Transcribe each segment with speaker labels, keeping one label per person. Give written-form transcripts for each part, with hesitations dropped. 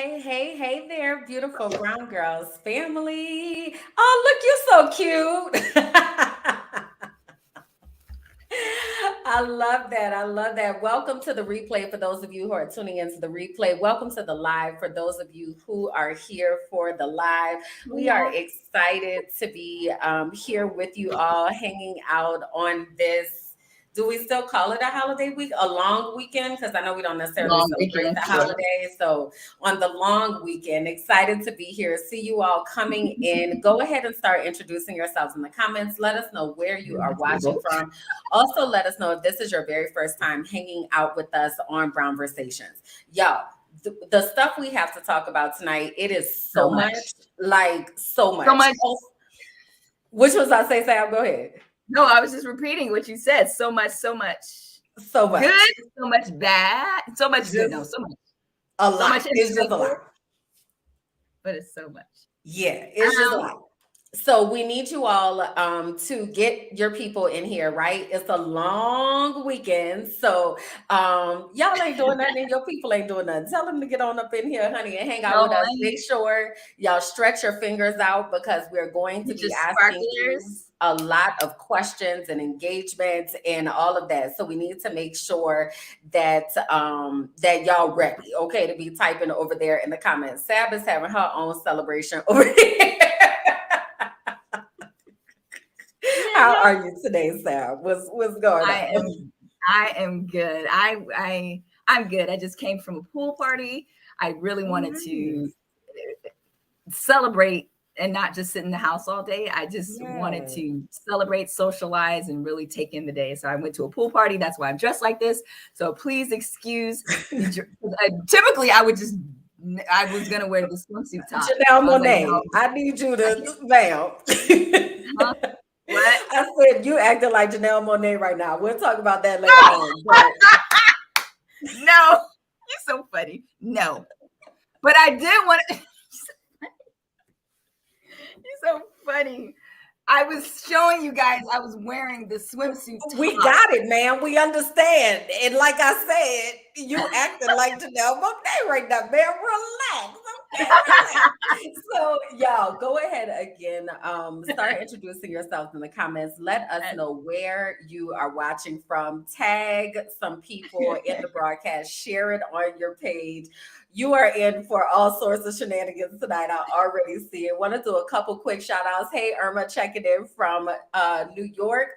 Speaker 1: Hey there, beautiful brown girls family. Oh, look, you're so cute. I love that. I love that. Welcome to the replay for those of you who are tuning into the replay. Welcome to the live for those of you who are here for the live. We are excited to be here with you all, hanging out on this. Do we still call it a holiday week? A long weekend? Because I know we don't necessarily
Speaker 2: Long
Speaker 1: celebrate
Speaker 2: weekend,
Speaker 1: the
Speaker 2: sure.
Speaker 1: holiday. So on the long weekend, excited to be here. See you all coming in. Go ahead and start introducing yourselves in the comments. Let us know where you are watching from. Also, let us know if this is your very first time hanging out with us on Brown Versations. Y'all, the stuff we have to talk about tonight, it is so much, like so much.
Speaker 2: So much.
Speaker 1: Oh, which was I say, Sam? Go ahead.
Speaker 2: No, I was just repeating what you said. So much.
Speaker 1: So much.
Speaker 2: Good, so much bad, so much good. No, so much.
Speaker 1: A lot. So much it's just a lot.
Speaker 2: But it's so much.
Speaker 1: Yeah, it's just a lot. So we need you all to get your people in here, right? It's a long weekend. So y'all ain't doing nothing and your people ain't doing nothing. Tell them to get on up in here, honey, and hang out with us. Make sure y'all stretch your fingers out because we're going to be asking you a lot of questions and engagements and all of that. So we need to make sure that that y'all ready, okay, to be typing over there in the comments. Sab is having her own celebration over here. How are you today, Sab? What's going on?
Speaker 2: I am good. I'm good. I just came from a pool party. I really wanted to celebrate and not just sit in the house all day. I just wanted to celebrate, socialize, and really take in the day. So I went to a pool party. That's why I'm dressed like this. So please excuse. Typically, I was going to wear the swimsuit top.
Speaker 1: Janelle Monáe, I need you to, ma'am. What? I said you acting like Janelle Monáe right now. We'll talk about that later on. But...
Speaker 2: No, you're so funny. No, but I did want to. You're so funny. I was showing you guys I was wearing the swimsuit top.
Speaker 1: We got it, man. We understand. And like I said, you acting like Janelle Monáe right now, man. Relax. Okay, relax. So y'all go ahead again. Start introducing yourselves in the comments. Let us know where you are watching from. Tag some people in the broadcast. Share it on your page. You are in for all sorts of shenanigans tonight. I already see it. Want to do a couple quick shout outs. Hey, Irma, checking in from New York.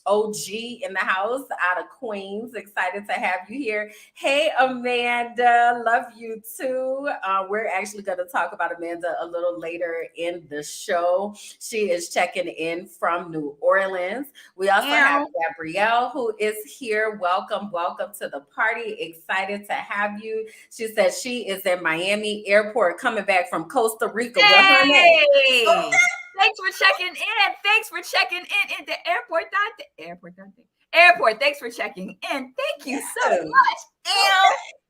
Speaker 1: OG in the house out of Queens. Excited to have you here. Hey, Amanda. Love you too. We're actually going to talk about Amanda a little later in the show. She is checking in from New Orleans. We also have Gabrielle who is here. Welcome to the party. Excited to have you. She said she is in Miami Airport coming back from Costa Rica.
Speaker 2: Hey! Thanks for checking in the airport. Thanks for checking in. Thank you so much.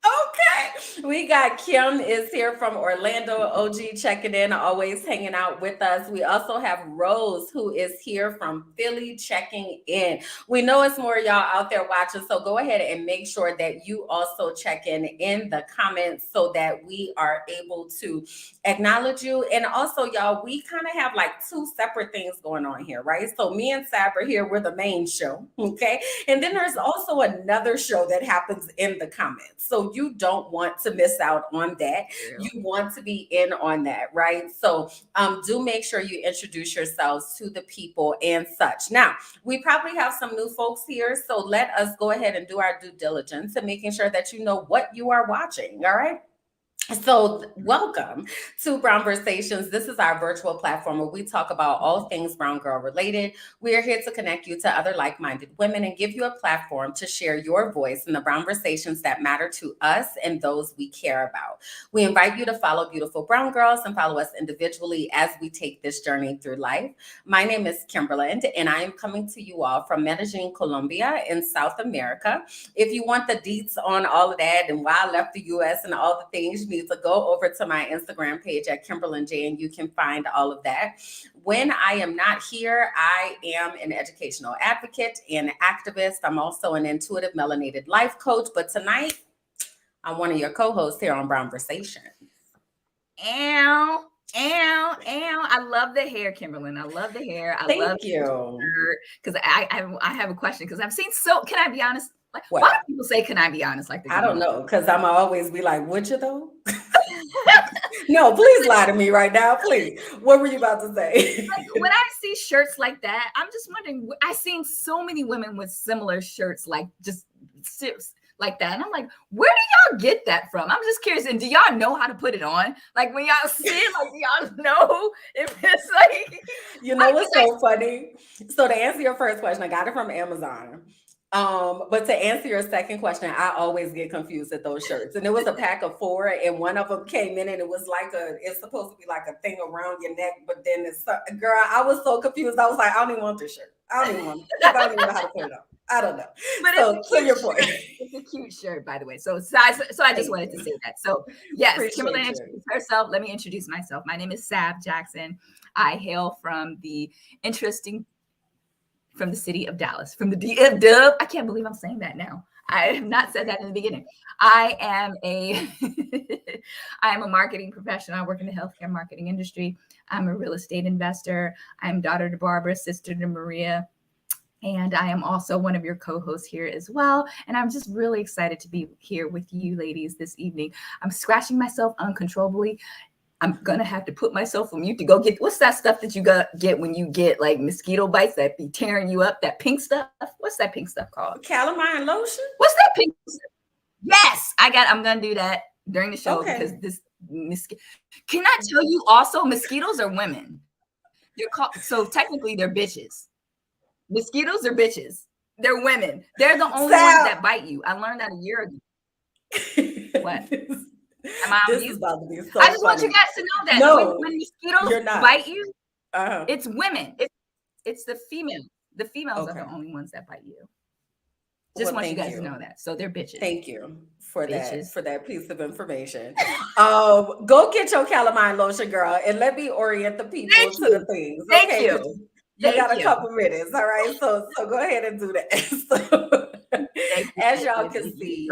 Speaker 1: Okay. We got Kim is here from Orlando, OG checking in, always hanging out with us. We also have Rose who is here from Philly checking in. We know it's more y'all out there watching, so go ahead and make sure that you also check in the comments so that we are able to acknowledge you. And also, y'all, we kind of have like two separate things going on here, right? So me and Sab are here, we're the main show, okay? And then there's also another show that happens in the comments. So you don't want to miss out on that. You want to be in on that, right? So do make sure you introduce yourselves to the people and such. Now, we probably have some new folks here, so let us go ahead and do our due diligence and making sure that you know what you are watching, all right? So welcome to Brown Versations. This is our virtual platform where we talk about all things brown girl related. We are here to connect you to other like-minded women and give you a platform to share your voice in the brown versations that matter to us and those we care about. We invite you to follow beautiful brown girls and follow us individually as we take this journey through life. My name is Kimberland and I am coming to you all from Medellin, Colombia in South America. If you want the deets on all of that and why I left the US and all the things, you need to go over to my Instagram page at Kimberland J and you can find all of that. When I am not here, I am an educational advocate and activist. I'm also an intuitive melanated life coach, but tonight I'm one of your co-hosts here on Brown Versations.
Speaker 2: Ow, ow, ow. I love the hair, Kimberland. I love the hair. I love
Speaker 1: Thank you.
Speaker 2: because I have a question because I've seen can I be honest? Like, why do
Speaker 1: What?
Speaker 2: people say can I be honest like they're
Speaker 1: I
Speaker 2: gonna
Speaker 1: don't
Speaker 2: lie?
Speaker 1: know, because I'm always be like, would you though? No, please lie to me right now, please. What were you about to say?
Speaker 2: Like when I see shirts like that, I'm just wondering. I've seen so many women with similar shirts, like just like that, and I'm like, where do y'all get that from? I'm just curious. And do y'all know how to put it on? Like when y'all see it, like do y'all know if it's like?
Speaker 1: You know what's so funny? So to answer your first question, I got it from Amazon. But to answer your second question, I always get confused at those shirts. And it was a pack of 4, and one of them came in and it was like it's supposed to be like a thing around your neck, but then girl, I was so confused. I was like, I don't even want this shirt. I don't even want it because I don't even know how to put it on. I don't know.
Speaker 2: But
Speaker 1: so
Speaker 2: it's
Speaker 1: to your point.
Speaker 2: It's a cute shirt, by the way. So I just wanted to say that. So yes,
Speaker 1: Appreciate
Speaker 2: Kimberland
Speaker 1: you.
Speaker 2: introduced herself. Let me introduce myself. My name is Sab Jackson. I hail from the city of Dallas, from the DF Dub. I can't believe I'm saying that now. I have not said that in the beginning. I am a marketing professional. I work in the healthcare marketing industry. I'm a real estate investor. I'm daughter to Barbara, sister to Maria. And I am also one of your co-hosts here as well. And I'm just really excited to be here with you ladies this evening. I'm scratching myself uncontrollably. I'm gonna have to put myself on mute to go get what's that stuff that you get when you get like mosquito bites that be tearing you up, that pink stuff. What's that pink stuff called?
Speaker 1: Calamine lotion?
Speaker 2: What's that pink stuff? Yes, I'm gonna do that during the show because this can I tell you also mosquitoes are women. So technically they're bitches. Mosquitoes are bitches. They're women. They're the only ones that bite you. I learned that a year ago. What?
Speaker 1: This is about to be so
Speaker 2: I just
Speaker 1: funny.
Speaker 2: want you guys to know that when mosquitoes bite you, it's women. It's the female. The females are the only ones that bite you. Just want you guys to know that. So they're bitches.
Speaker 1: Thank you for that piece of information. Go get your calamine lotion, girl, and let me orient the people to the things.
Speaker 2: Thank you.
Speaker 1: You got a couple minutes, all right? So go ahead and do that. So, as y'all can see,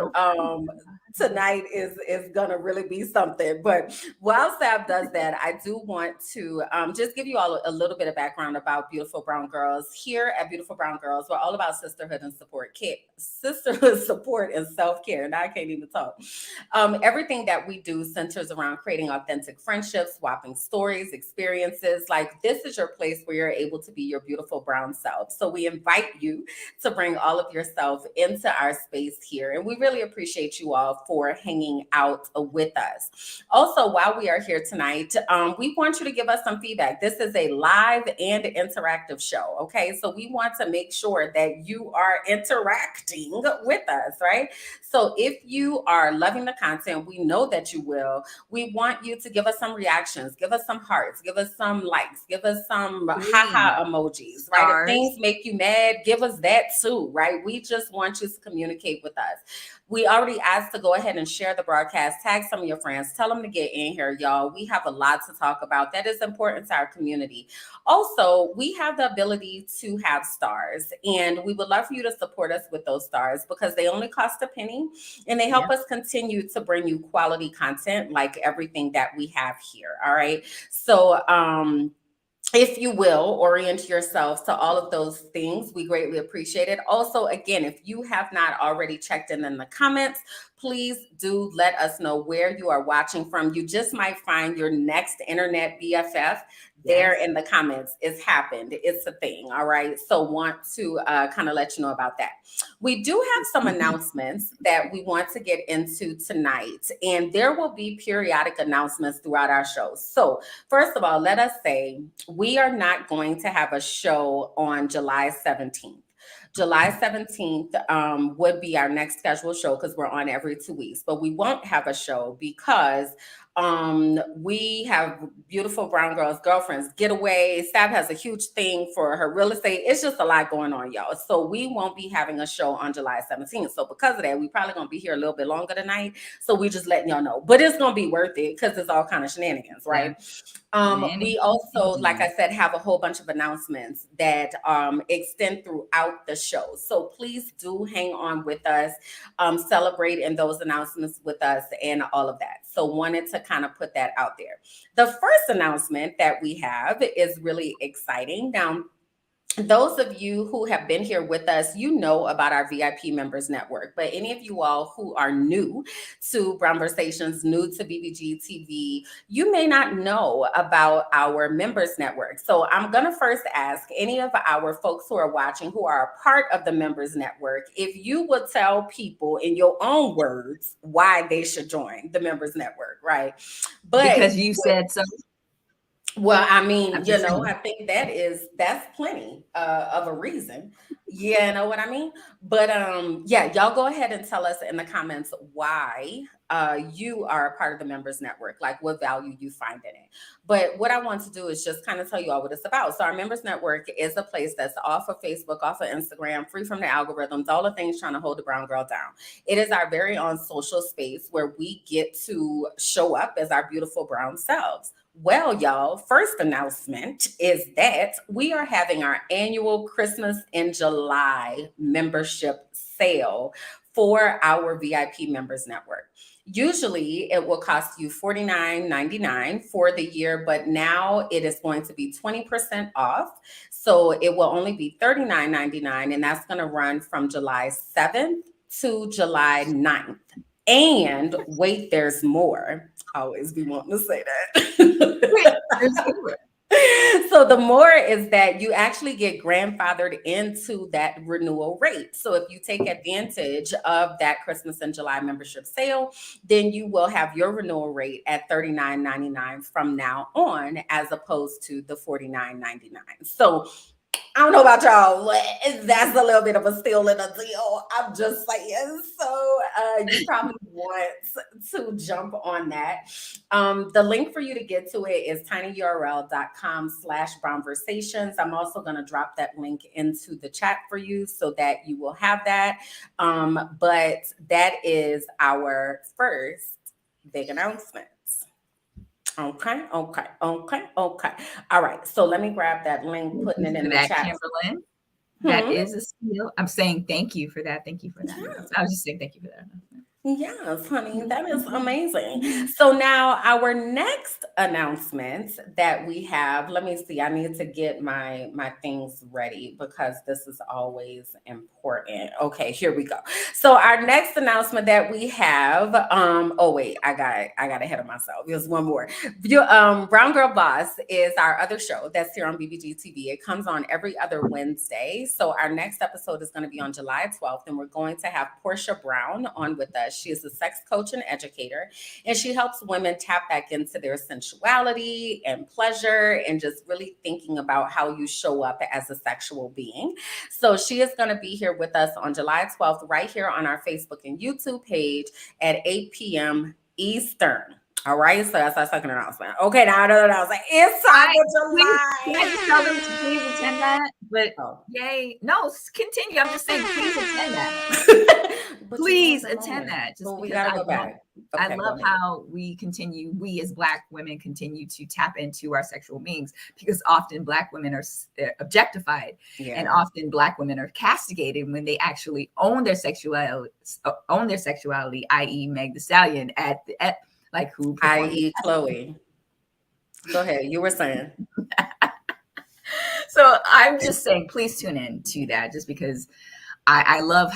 Speaker 1: tonight is gonna really be something. But while Sab does that, I do want to just give you all a little bit of background about Beautiful Brown Girls. Here at Beautiful Brown Girls, we're all about sisterhood and support, and self-care. And I can't even talk. Everything that we do centers around creating authentic friendships, swapping stories, experiences. Like this is your place where you're able to be your beautiful brown self. So we invite you to bring all of yourself into our space here. And we really appreciate you all for hanging out with us. Also, while we are here tonight, we want you to give us some feedback. This is a live and interactive show, okay? So we want to make sure that you are interacting with us, right? So if you are loving the content, we know that you will. We want you to give us some reactions, give us some hearts, give us some likes, give us some haha emojis, right? If things make you mad, give us that too, right? We just want you to communicate with us. We already asked to go ahead and share the broadcast, tag some of your friends, tell them to get in here, y'all. We have a lot to talk about that is important to our community. Also, we have the ability to have stars, and we would love for you to support us with those stars because they only cost a penny and they help us continue to bring you quality content like everything that we have here. All right. So, if you will, orient yourselves to all of those things. We greatly appreciate it. Also, again, if you have not already checked in the comments, please do let us know where you are watching from. You just might find your next internet BFF there in the comments. It's happened. It's a thing. All right. So want to kind of let you know about that. We do have some announcements that we want to get into tonight, and there will be periodic announcements throughout our show. So first of all, let us say we are not going to have a show on July 17th. July 17th would be our next scheduled show because we're on every 2 weeks, but we won't have a show because we have Beautiful Brown Girls Girlfriends Getaway. Sab has a huge thing for her real estate. It's just a lot going on, y'all. So we won't be having a show on July 17th. So because of that, we probably gonna be here a little bit longer tonight. So we just letting y'all know, but it's gonna be worth it because it's all kind of shenanigans, right? We also, like I said, have a whole bunch of announcements that extend throughout the show. So please do hang on with us, celebrate in those announcements with us and all of that. So wanted to kind of put that out there. The first announcement that we have is really exciting. Now, those of you who have been here with us, you know about our VIP members network. But any of you all who are new to Brownversations, new to BBG TV, you may not know about our members network. So I'm going to first ask any of our folks who are watching, who are a part of the members network, if you would tell people in your own words why they should join the members network, right? But
Speaker 2: because you said so.
Speaker 1: Well, I mean, I think that's plenty of a reason. Yeah, you know what I mean? But yeah, y'all go ahead and tell us in the comments why you are a part of the members network, like what value you find in it. But what I want to do is just kind of tell you all what it's about. So our members network is a place that's off of Facebook, off of Instagram, free from the algorithms, all the things trying to hold the brown girl down. It is our very own social space where we get to show up as our beautiful brown selves. Well, y'all, first announcement is that we are having our annual Christmas in July membership sale for our VIP members network. Usually it will cost you $49.99 for the year, but now it is going to be 20% off. So it will only be $39.99, and that's going to run from July 7th to July 9th. And wait, there's more. I always be wanting to say that. So the more is that you actually get grandfathered into that renewal rate. So if you take advantage of that Christmas in July membership sale, then you will have your renewal rate at $39.99 from now on, as opposed to the $49.99. So I don't know about y'all, but that's a little bit of a steal in a deal. I'm just saying. So you probably want to jump on that. The link for you to get to it is tinyurl.com/brownversations. I'm also going to drop that link into the chat for you so that you will have that. But that is our first big announcement. Okay. All right. So let me grab that link, putting it in the chat.
Speaker 2: Kimberland, that is a steal. I'm saying thank you for that. Thank you for that. Yeah. I was just saying thank you for that.
Speaker 1: Yes, honey, that is amazing. So now our next announcement that we have, let me see, I need to get my things ready because this is always important. Okay, here we go. So our next announcement that we have, oh wait, I got ahead of myself. There's one more. Brown Girl Boss is our other show that's here on BBG TV. It comes on every other Wednesday. So our next episode is going to be on July 12th, and we're going to have Portia Brown on with us. She is a sex coach and educator, and she helps women tap back into their sensuality and pleasure and just really thinking about how you show up as a sexual being. So she is going to be here with us on July 12th, right here on our Facebook and YouTube page at 8 p.m. Eastern. All right, so that's our second announcement. Okay, now I was like, it's time for July.
Speaker 2: Can I just tell them to please attend that? But yay. No, continue. I'm just saying, please attend that. Please attend that. Just
Speaker 1: we gotta go back.
Speaker 2: Okay, I love how we as Black women continue to tap into our sexual beings, because often Black women are objectified, and often Black women are castigated when they actually own their sexuality, i.e. Meg Thee Stallion at like who,
Speaker 1: i.e. Chloe. Go ahead. You were saying.
Speaker 2: So I'm just saying, please tune in to that, just because I love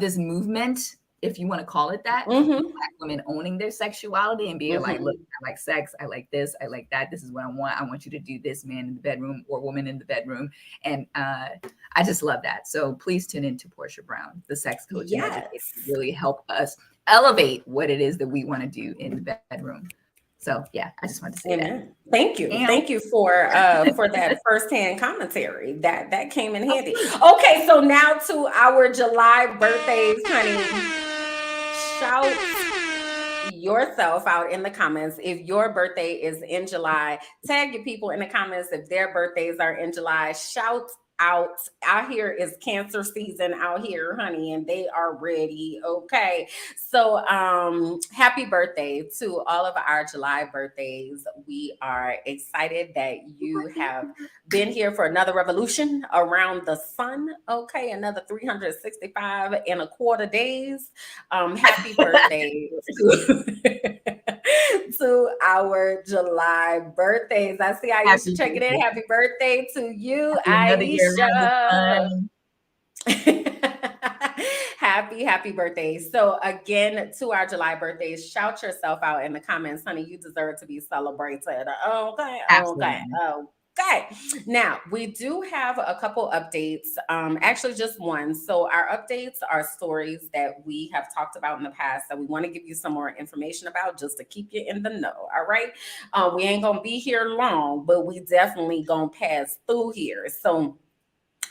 Speaker 2: this movement, if you want to call it that, Black women owning their sexuality and being like, look, I like sex, I like this, I like that, this is what I want you to do this, man in the bedroom or woman in the bedroom. And I just love that. So please tune in to Portia Brown, the sex coach, and educator, really help us elevate what it is that we want to do in the bedroom. So yeah, I just wanted to say that.
Speaker 1: Thank you. Thank you for that firsthand commentary. That came in handy. Okay, so now to our July birthdays, honey. Shout yourself out in the comments if your birthday is in July. Tag your people in the comments if their birthdays are in July. Shout out here is cancer season out here, honey, and they are ready. Okay. So happy birthday to all of our July birthdays. We are excited that you have been here for another revolution around the sun. Okay, another 365 and a quarter days. Happy birthday to, to our July birthdays. I see Aisha
Speaker 2: Happy
Speaker 1: checking in.
Speaker 2: birthday.
Speaker 1: Happy birthday to you,
Speaker 2: Happy another year around the
Speaker 1: Aisha.
Speaker 2: sun.
Speaker 1: Happy birthday. So again, to our July birthdays, shout yourself out in the comments, honey. You deserve to be celebrated. Okay.
Speaker 2: Absolutely.
Speaker 1: Okay. Now we do have a couple updates. Actually just one. So our updates are stories that we have talked about in the past that we want to give you some more information about just to keep you in the know. All right. We ain't gonna be here long, but we definitely gonna pass through here. So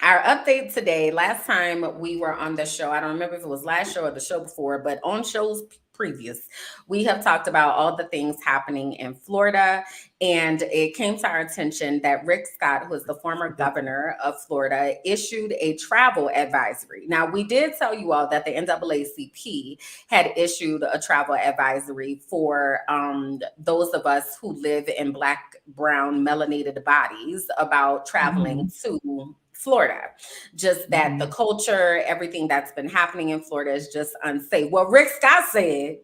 Speaker 1: our update today, last time we were on the show, I don't remember if it was last show or the show before, but on shows previous, we have talked about all the things happening in Florida. And it came to our attention that Rick Scott, who is the former governor of Florida, issued a travel advisory. Now, we did tell you all that the NAACP had issued a travel advisory for those of us who live in Black, brown, melanated bodies about traveling to Florida. Just that the culture, everything that's been happening in Florida is just unsafe. Well, Rick Scott said,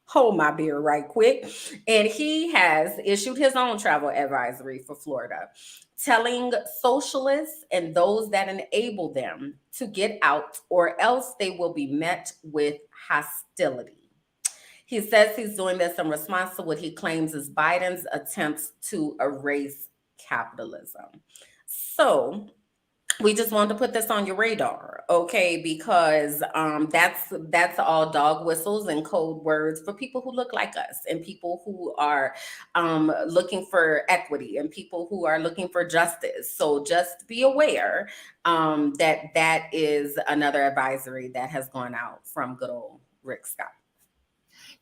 Speaker 1: hold my beer right quick. And he has issued his own travel advisory for Florida, telling socialists and those that enable them to get out, or else they will be met with hostility. He says he's doing this in response to what he claims is Biden's attempts to erase capitalism. So we just wanted to put this on your radar, okay? Because that's all dog whistles and code words for people who look like us and people who are looking for equity and people who are looking for justice. So just be aware that that is another advisory that has gone out from good old Rick Scott.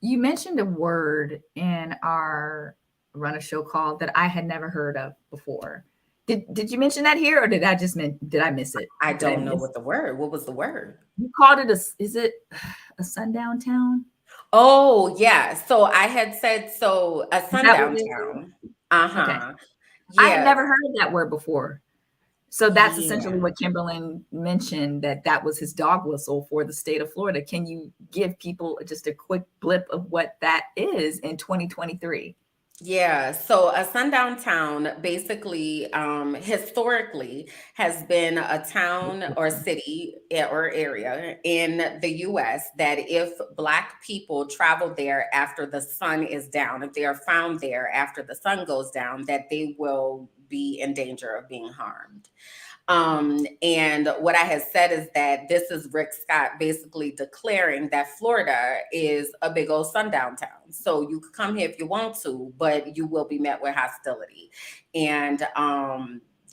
Speaker 2: You mentioned a word in our run a show call that I had never heard of before. Did you mention that here, or did I miss it?
Speaker 1: I don't know what the word. What was the word?
Speaker 2: You called it is it a sundown town?
Speaker 1: Oh yeah. So I had said a sundown town. Uh-huh.
Speaker 2: Okay.
Speaker 1: Yeah.
Speaker 2: I had never heard that word before. So that's essentially
Speaker 1: Yeah.
Speaker 2: what Kimberland mentioned, that was his dog whistle for the state of Florida. Can you give people just a quick blip of what that is in 2023?
Speaker 1: Yeah, so a sundown town basically historically has been a town or city or area in the US that if Black people travel there after the sun is down, if they are found there after the sun goes down, that they will be in danger of being harmed. And what I had said is that this is Rick Scott basically declaring that Florida is a big old sundown town. So you can come here if you want to, but you will be met with hostility. And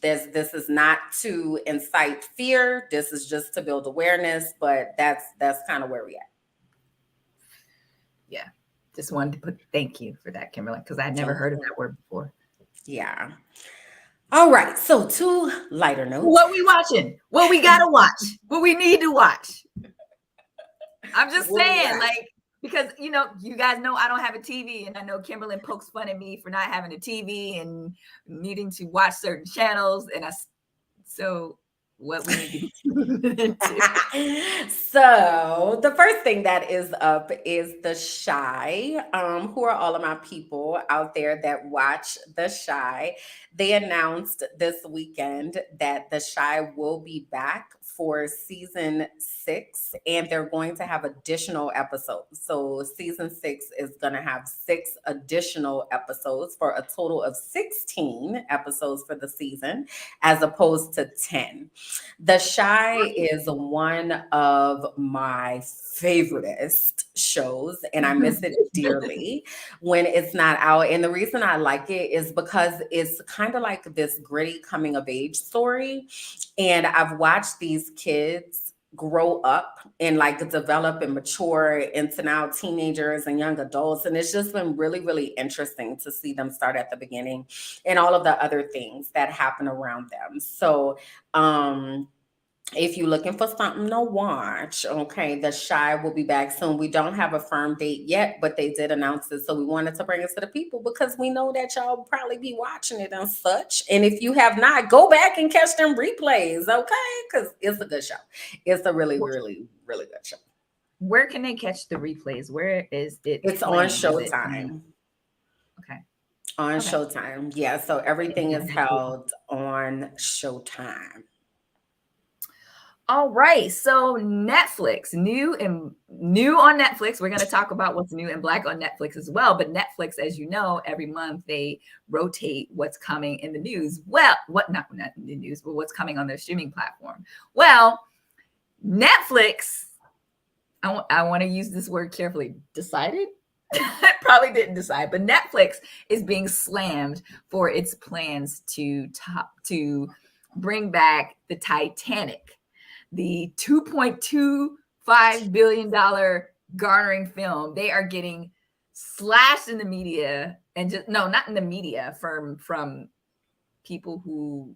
Speaker 1: this is not to incite fear. This is just to build awareness. But that's kind of where we at.
Speaker 2: Yeah, just wanted to thank you for that, Kimberly, because I'd never heard of that word before.
Speaker 1: Yeah. All right. So two lighter notes.
Speaker 2: What we watching? What we gotta watch? What we need to watch? I'm just saying, like, because you guys know I don't have a TV, and I know Kimberland pokes fun at me for not having a TV and needing to watch certain channels, and so what we need to do.
Speaker 1: So the first thing that is up is The Chi. Who are all of my people out there that watch The Chi? They announced this weekend that The Chi will be back for season 6, and they're going to have additional episodes. So season 6 is going to have 6 additional episodes for a total of 16 episodes for the season, as opposed to 10. The Chi is one of my favoriteest shows, and I miss it dearly when it's not out. And the reason I like it is because it's kind of like this gritty coming of age story. And I've watched these kids grow up and like develop and mature into now teenagers and young adults. And it's just been really, really interesting to see them start at the beginning and all of the other things that happen around them. So, if you're looking for something to watch, okay, The Shy will be back soon. We don't have a firm date yet, but they did announce it. So we wanted to bring it to the people because we know that y'all will probably be watching it and such. And if you have not, go back and catch them replays, okay? Because it's a good show. It's a really, really, really good show.
Speaker 2: Where can they catch the replays? Where is it?
Speaker 1: It's on Showtime.
Speaker 2: Okay.
Speaker 1: On Showtime. Yeah. So everything is held on Showtime.
Speaker 2: All right, so Netflix, new on Netflix. We're going to talk about what's new and black on Netflix as well. But Netflix, as you know, every month they rotate what's coming in the news. Well, not in the news, but what's coming on their streaming platform. Well, Netflix, I want to use this word carefully. Decided? Probably didn't decide, but Netflix is being slammed for its plans to bring back the Titanic, the $2.25 billion garnering film. They are getting slashed in the media, and not in the media, from people who,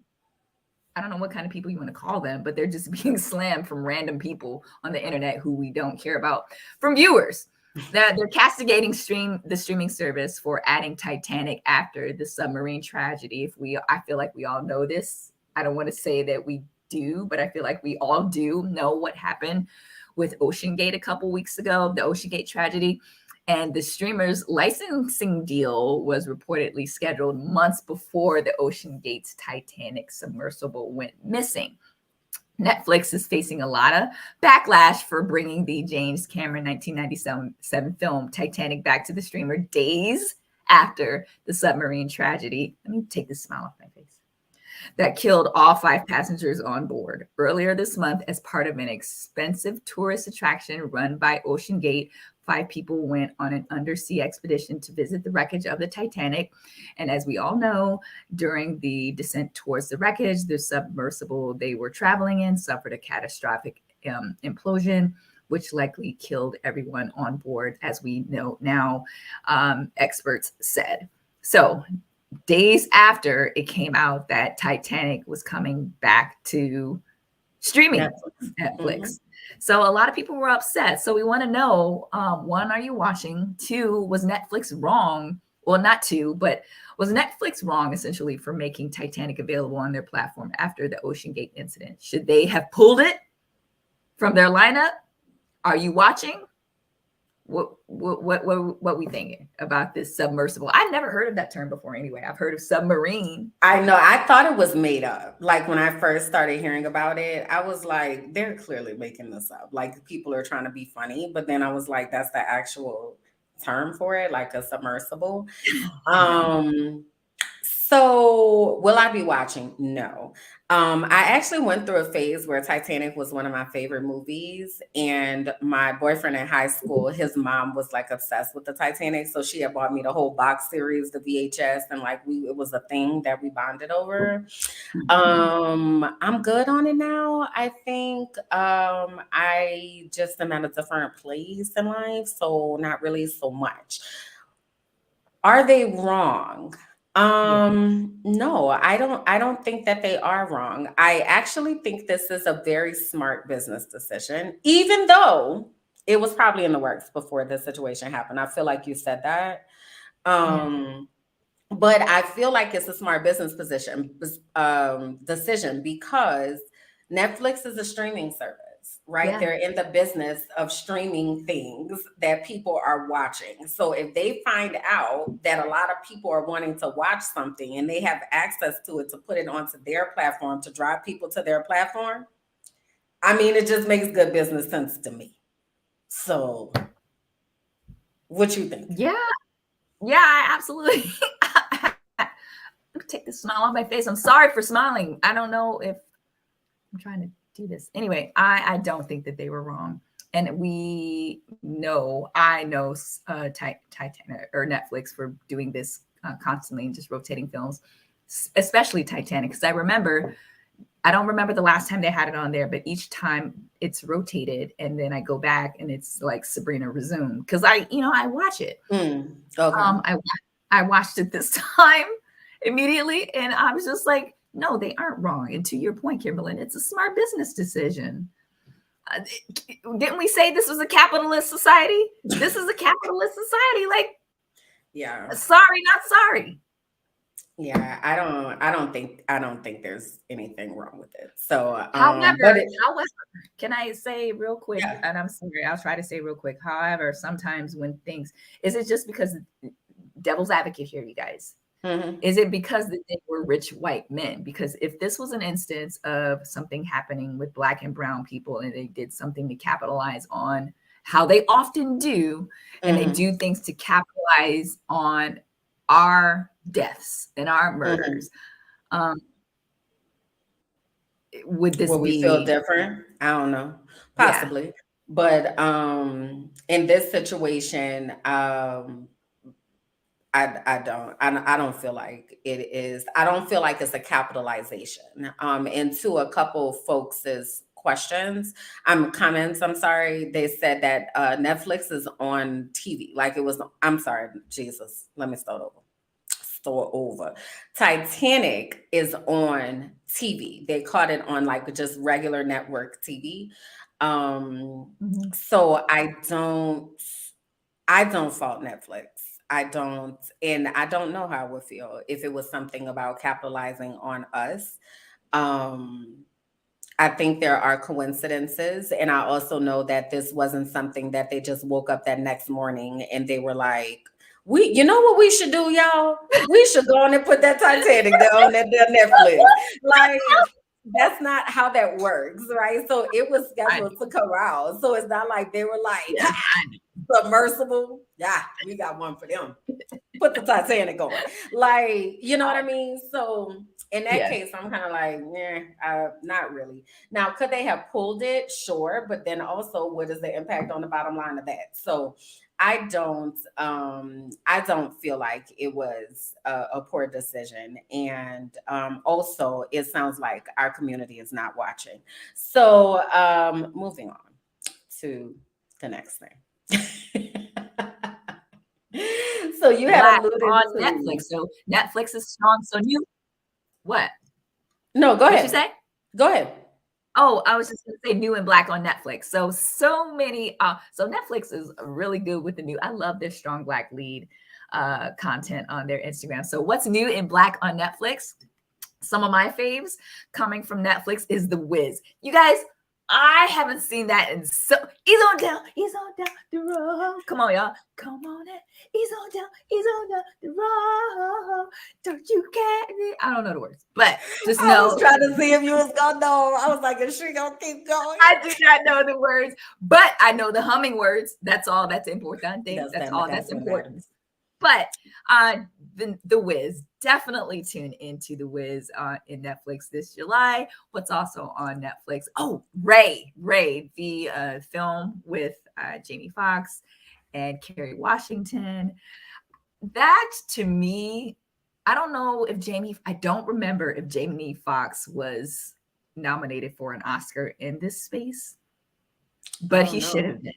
Speaker 2: I don't know what kind of people you want to call them, but they're just being slammed from random people on the internet who we don't care about, from viewers. They're castigating the streaming service for adding Titanic after the submarine tragedy. I feel like we all know this. I don't want to say that we do, but I feel like we all do know what happened with OceanGate a couple weeks ago, the OceanGate tragedy. And the streamer's licensing deal was reportedly scheduled months before the OceanGate's Titanic submersible went missing. Netflix is facing a lot of backlash for bringing the James Cameron 1997 film Titanic back to the streamer days after the submarine tragedy. Let me take this smile off my face. That killed all 5 passengers on board. Earlier this month, as part of an expensive tourist attraction run by OceanGate, 5 people went on an undersea expedition to visit the wreckage of the Titanic. And as we all know, during the descent towards the wreckage, the submersible they were traveling in suffered a catastrophic implosion, which likely killed everyone on board, as we know now, experts said. So days after it came out that Titanic was coming back to streaming Netflix. Mm-hmm. So a lot of people were upset. So we want to know, 1, are you watching? 2, was Netflix wrong? Well, not 2, but was Netflix wrong essentially for making Titanic available on their platform after the OceanGate incident? Should they have pulled it from their lineup? Are you watching? What we thinking about this submersible? I've never heard of that term before anyway. I've heard of submarine.
Speaker 1: I know. I thought it was made up. Like when I first started hearing about it, I was like, they're clearly making this up. Like people are trying to be funny. But then I was like, that's the actual term for it, like a submersible. So will I be watching? No. I actually went through a phase where Titanic was one of my favorite movies. And my boyfriend in high school, his mom was like obsessed with the Titanic. So she had bought me the whole box series, the VHS, and like it was a thing that we bonded over. I'm good on it now. I think I just am at a different place in life. So not really so much. Are they wrong? No, I don't think that they are wrong. I actually think this is a very smart business decision, even though it was probably in the works before this situation happened. I feel like you said that. But I feel like it's a smart business decision because Netflix is a streaming service. Right? Yeah. They're in the business of streaming things that people are watching. So if they find out that a lot of people are wanting to watch something and they have access to it to put it onto their platform to drive people to their platform, I mean, it just makes good business sense to me. So what you think?
Speaker 2: Yeah, I absolutely. Take the smile off my face. I'm sorry for smiling. I don't know if I'm trying to do this. Anyway, I don't think that they were wrong. And I know Titanic or Netflix for doing this constantly and just rotating films, especially Titanic. Because I remember I don't remember the last time they had it on there, but each time it's rotated, and then I go back and it's like Sabrina resumed, because I watch it.
Speaker 1: Okay.
Speaker 2: I watched it this time immediately, and I was just like, no, they aren't wrong. And to your point, Kimberland, it's a smart business decision. Didn't we say this was a capitalist society? This is a capitalist society. Like,
Speaker 1: Yeah.
Speaker 2: sorry, not sorry.
Speaker 1: Yeah, I don't think there's anything wrong with it. So,
Speaker 2: However, can I say real quick,
Speaker 1: yeah.
Speaker 2: and I'm sorry, I'll try to say real quick. However, sometimes when things, is it just because, devil's advocate here, you guys, is it because they were rich white men? Because if this was an instance of something happening with Black and brown people, and they did something to capitalize on how they often do, and they do things to capitalize on our deaths and our murders, would this
Speaker 1: we
Speaker 2: be
Speaker 1: feel different? I don't know,
Speaker 2: Yeah.
Speaker 1: possibly. But in this situation, I don't feel like it is. I don't feel like it's a capitalization. And to a couple folks' questions, comments, I'm sorry, they said that Netflix is on TV. Like it was, I'm sorry, Jesus, let me start over. Titanic is on TV. They caught it on like just regular network TV. So I don't fault Netflix. And I don't know how I would feel if it was something about capitalizing on us. I think there are coincidences, and I also know that this wasn't something that they just woke up that next morning and they were like, you know what we should do, y'all? We should go on and put that Titanic on that Netflix. Like, that's not how that works, right? So it was scheduled to come out. So it's not like they were like, submersible. Yeah, we got one for them. Put the Titanic on. Like, you know what I mean? So in that case, I'm kind of like, not really. Now, could they have pulled it? Sure. But then also, what is the impact on the bottom line of that? So I don't feel like it was a poor decision. And also it sounds like our community is not watching. So moving on to the next thing. So you had alluded
Speaker 2: on
Speaker 1: to
Speaker 2: Netflix. So Netflix is strong. So what?
Speaker 1: No, go ahead.
Speaker 2: What'd you say?
Speaker 1: Go ahead.
Speaker 2: Oh, I was just going to say new and Black on Netflix. So many. So Netflix is really good with the new. I love their strong Black lead content on their Instagram. So what's new in Black on Netflix? Some of my faves coming from Netflix is The Wiz. You guys, I haven't seen that in he's on down the road. Come on, y'all. Come on in. He's on down the road. Don't you get it? I don't know the words, but just know.
Speaker 1: I was trying to see if you was gonna know. I was like, is she gonna keep going?
Speaker 2: I do not know the words, but I know the humming words. That's all that's important. That's all that's important. But the Wiz, definitely tune into The Wiz in Netflix this July. What's also on Netflix? Oh, Ray, the film with Jamie Foxx and Kerry Washington. That to me, I don't remember if Jamie Foxx was nominated for an Oscar in this space, but he should have been.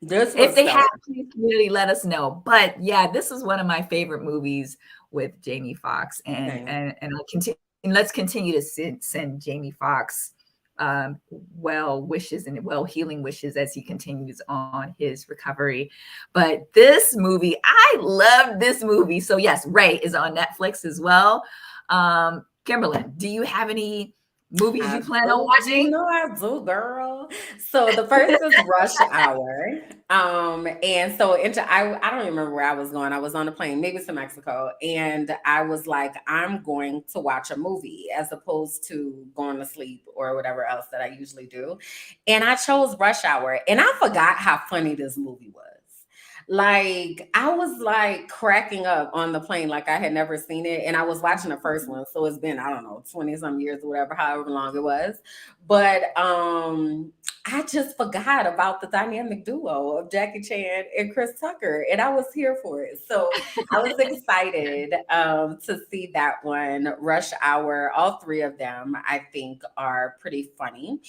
Speaker 2: If they have, please community, let us know. But yeah, this is one of my favorite movies with Jamie Foxx, and let's continue to send Jamie Foxx well wishes and well healing wishes as he continues on his recovery. But this movie, I love this movie. So yes, Ray is on Netflix as well. Kimberland, do you have any movies you plan on watching?
Speaker 1: No, I do, girl. So the first is Rush Hour. And so I don't remember where I was going. I was on a plane, maybe to Mexico, and I was like, I'm going to watch a movie as opposed to going to sleep or whatever else that I usually do. And I chose Rush Hour, and I forgot how funny this movie was. Like, I was like cracking up on the plane like I had never seen it. And I was watching the first one. So it's been, I don't know, 20 some years or whatever, however long it was. But I just forgot about the dynamic duo of Jackie Chan and Chris Tucker, and I was here for it. So I was excited to see that one. Rush Hour, all three of them, I think, are pretty funny.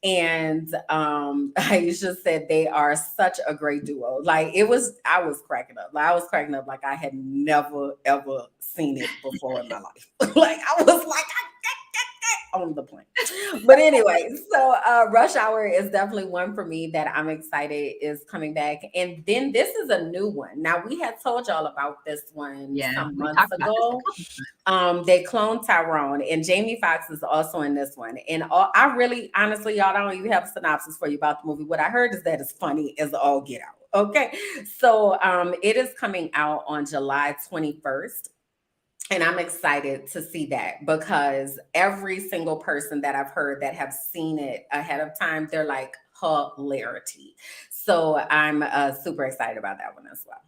Speaker 1: And Aisha said they are such a great duo. Like I was cracking up. Like I was cracking up like I had never ever seen it before in my life. Like I was like, on the plane. But anyway, so Rush Hour is definitely one for me that I'm excited is coming back. And then this is a new one. Now we had told y'all about this one
Speaker 2: Yeah,
Speaker 1: some
Speaker 2: we
Speaker 1: months
Speaker 2: talked about this a
Speaker 1: ago.
Speaker 2: couple times.
Speaker 1: They cloned Tyrone, and Jamie Foxx is also in this one. And I really, honestly, y'all, I don't even have a synopsis for you about the movie. What I heard is that it's funny as all get out. Okay, so it is coming out on July 21st. And I'm excited to see that because every single person that I've heard that have seen it ahead of time, they're like hilarity. So I'm super excited about that one as well.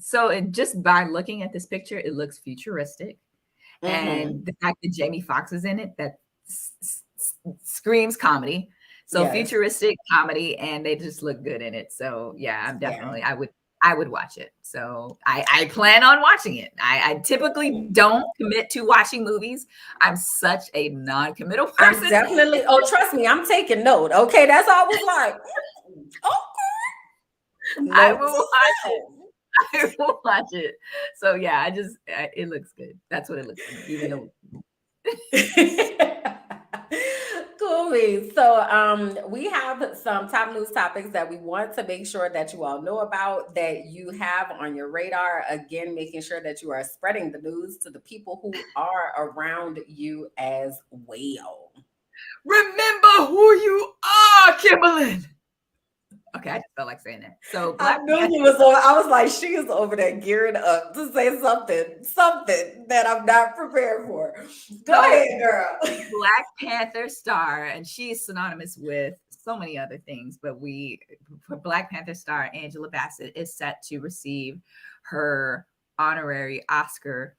Speaker 2: So just by looking at this picture, it looks futuristic.
Speaker 1: Mm-hmm.
Speaker 2: And the fact that Jamie Foxx is in it, that screams comedy. So
Speaker 1: Yes.
Speaker 2: futuristic comedy, and they just look good in it. So yeah, I'm
Speaker 1: Yeah.
Speaker 2: definitely I would watch it. So I plan on watching it. I typically don't commit to watching movies. I'm such a non-committal
Speaker 1: I'm
Speaker 2: person.
Speaker 1: definitely, oh, trust me, I'm taking note. Okay. That's all I was like, okay.
Speaker 2: I
Speaker 1: Note
Speaker 2: will
Speaker 1: to
Speaker 2: watch it.
Speaker 1: self.
Speaker 2: I will watch it. So yeah, it looks good. That's what it looks like. Even though
Speaker 1: Cool beans. So we have some top news topics that we want to make sure that you all know about, that you have on your radar. Again, making sure that you are spreading the news to the people who are around you as well.
Speaker 2: remember who you are, Kimberland. Okay, I just felt like saying that. So
Speaker 1: I
Speaker 2: Black
Speaker 1: knew
Speaker 2: Panther.
Speaker 1: you was over. I was like, she is over there gearing up to say something that I'm not prepared for. Go
Speaker 2: So
Speaker 1: ahead, girl.
Speaker 2: Black Panther star, and she is synonymous with so many other things, but for Black Panther star Angela Bassett is set to receive her honorary Oscar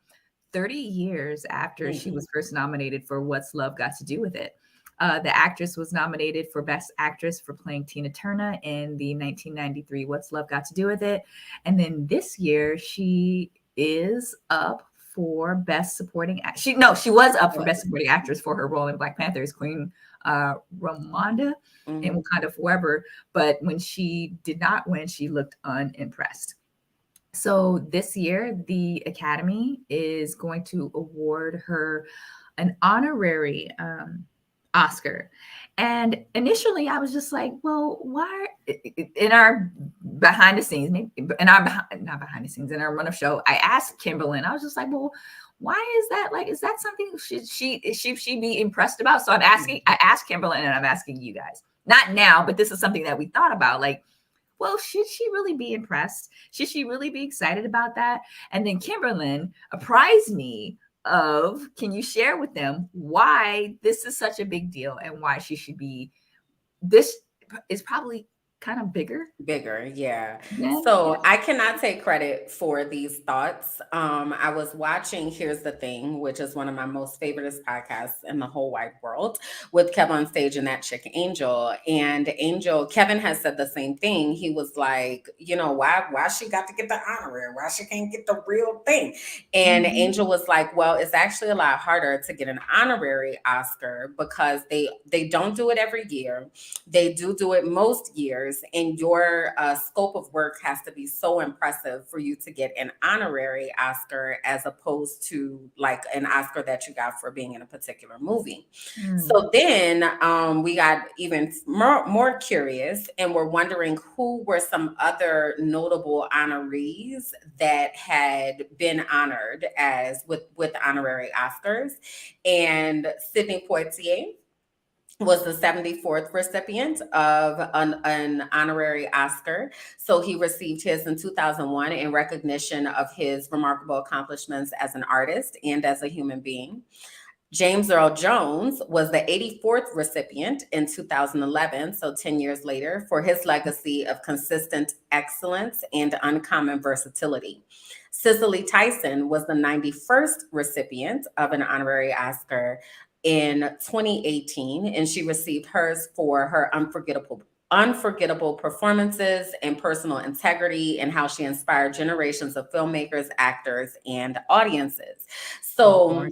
Speaker 2: 30 years after she was first nominated for What's Love Got to Do with It. The actress was nominated for Best Actress for playing Tina Turner in the 1993 What's Love Got to Do with It. And then this year, she is up for Best Supporting She was up for Best Supporting Actress for her role in Black Panther as Queen Ramonda in Wakanda Forever. But when she did not win, she looked unimpressed. So this year, the Academy is going to award her an honorary Oscar. And initially, I was just like, well, why? In our behind the scenes, not behind the scenes, in our run of show, I asked Kimberland, I was just like, well, why is that? Like, is that something should she be impressed about? So I asked Kimberland, and I'm asking you guys, not now, but this is something that we thought about, like, well, should she really be impressed? Should she really be excited about that? And then Kimberland apprised me of, can you share with them why this is such a big deal and why she should be, this is probably kind of bigger.
Speaker 1: Yeah.
Speaker 2: Yeah.
Speaker 1: So I cannot take credit for these thoughts. I was watching Here's the Thing, which is one of my most favorite podcasts in the whole wide world, with Kevin on stage and that chick Angel. And Kevin has said the same thing. He was like, why she got to get the honorary? Why she can't get the real thing? And Angel was like, well, it's actually a lot harder to get an honorary Oscar because they don't do it every year. They do it most years, and your scope of work has to be so impressive for you to get an honorary Oscar as opposed to like an Oscar that you got for being in a particular movie. So then we got even more curious, and we're wondering who were some other notable honorees that had been honored as with honorary Oscars. And Sidney Poitier was the 74th recipient of an honorary Oscar. So he received his in 2001 in recognition of his remarkable accomplishments as an artist and as a human being. James Earl Jones was the 84th recipient in 2011, so 10 years later, for his legacy of consistent excellence and uncommon versatility. Cicely Tyson was the 91st recipient of an honorary Oscar in 2018, and she received hers for her unforgettable performances and personal integrity and how she inspired generations of filmmakers, actors, and audiences. So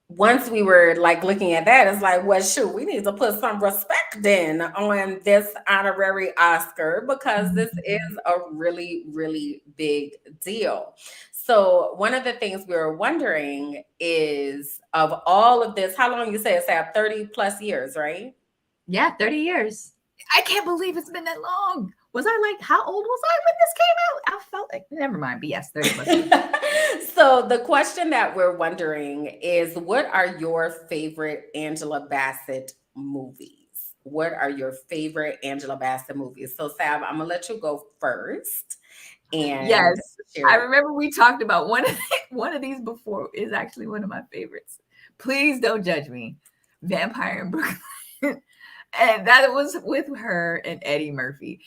Speaker 1: once we were like looking at that, it's like, well, shoot, we need to put some respect then on this honorary Oscar because this is a really, really big deal. So one of the things we were wondering is, of all of this, how long you say it's at 30 plus years, right?
Speaker 2: Yeah, 30 years. I can't believe it's been that long. Was I like, how old was I when this came out? I felt like, never mind, but yes, 30 plus years.
Speaker 1: So the question that we're wondering is, what are your favorite Angela Bassett movies? What are your favorite Angela Bassett movies? So Sab, I'm gonna let you go first. And
Speaker 2: yes, I remember we talked about one of these before. Is actually one of my favorites. Please don't judge me. Vampire in Brooklyn. And that was with her and Eddie Murphy.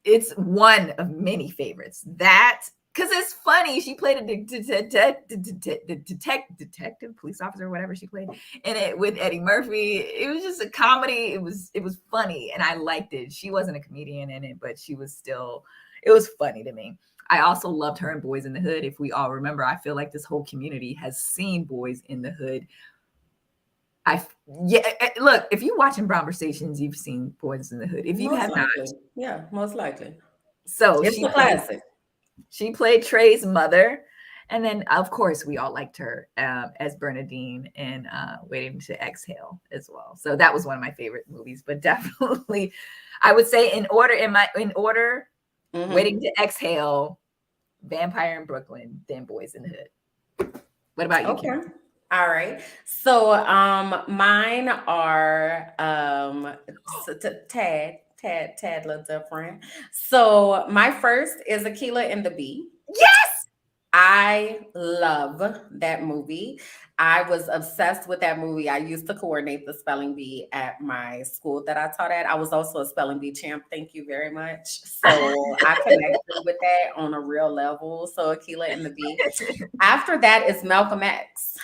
Speaker 2: It's one of many favorites. That, because it's funny. She played a detective, police officer, whatever she played in it with Eddie Murphy. It was just a comedy. It was funny, and I liked it. She wasn't a comedian in it, but she was still. It was funny to me. I also loved her in Boys in the Hood. If we all remember, I feel like this whole community has seen Boys in the Hood. Look, if you're watching Conversations, you've seen Boys in the Hood. If you have not,
Speaker 1: yeah, most likely.
Speaker 2: So
Speaker 1: it's a classic.
Speaker 2: She played Trey's mother, and then of course we all liked her as Bernadine in Waiting to Exhale as well. So that was one of my favorite movies. But definitely, I would say in order, Waiting to Exhale, Vampire in Brooklyn, then Boys in the Hood. What about you, Kim?
Speaker 1: All right. So mine are tad little different. So my first is Akeelah and the Bee.
Speaker 2: Yes.
Speaker 1: I love that movie. I was obsessed with that movie. I used to coordinate the spelling bee at my school that I taught at. I was also a spelling bee champ. Thank you very much. So I connected with that on a real level. So Akeelah and the Bee. After that is Malcolm X.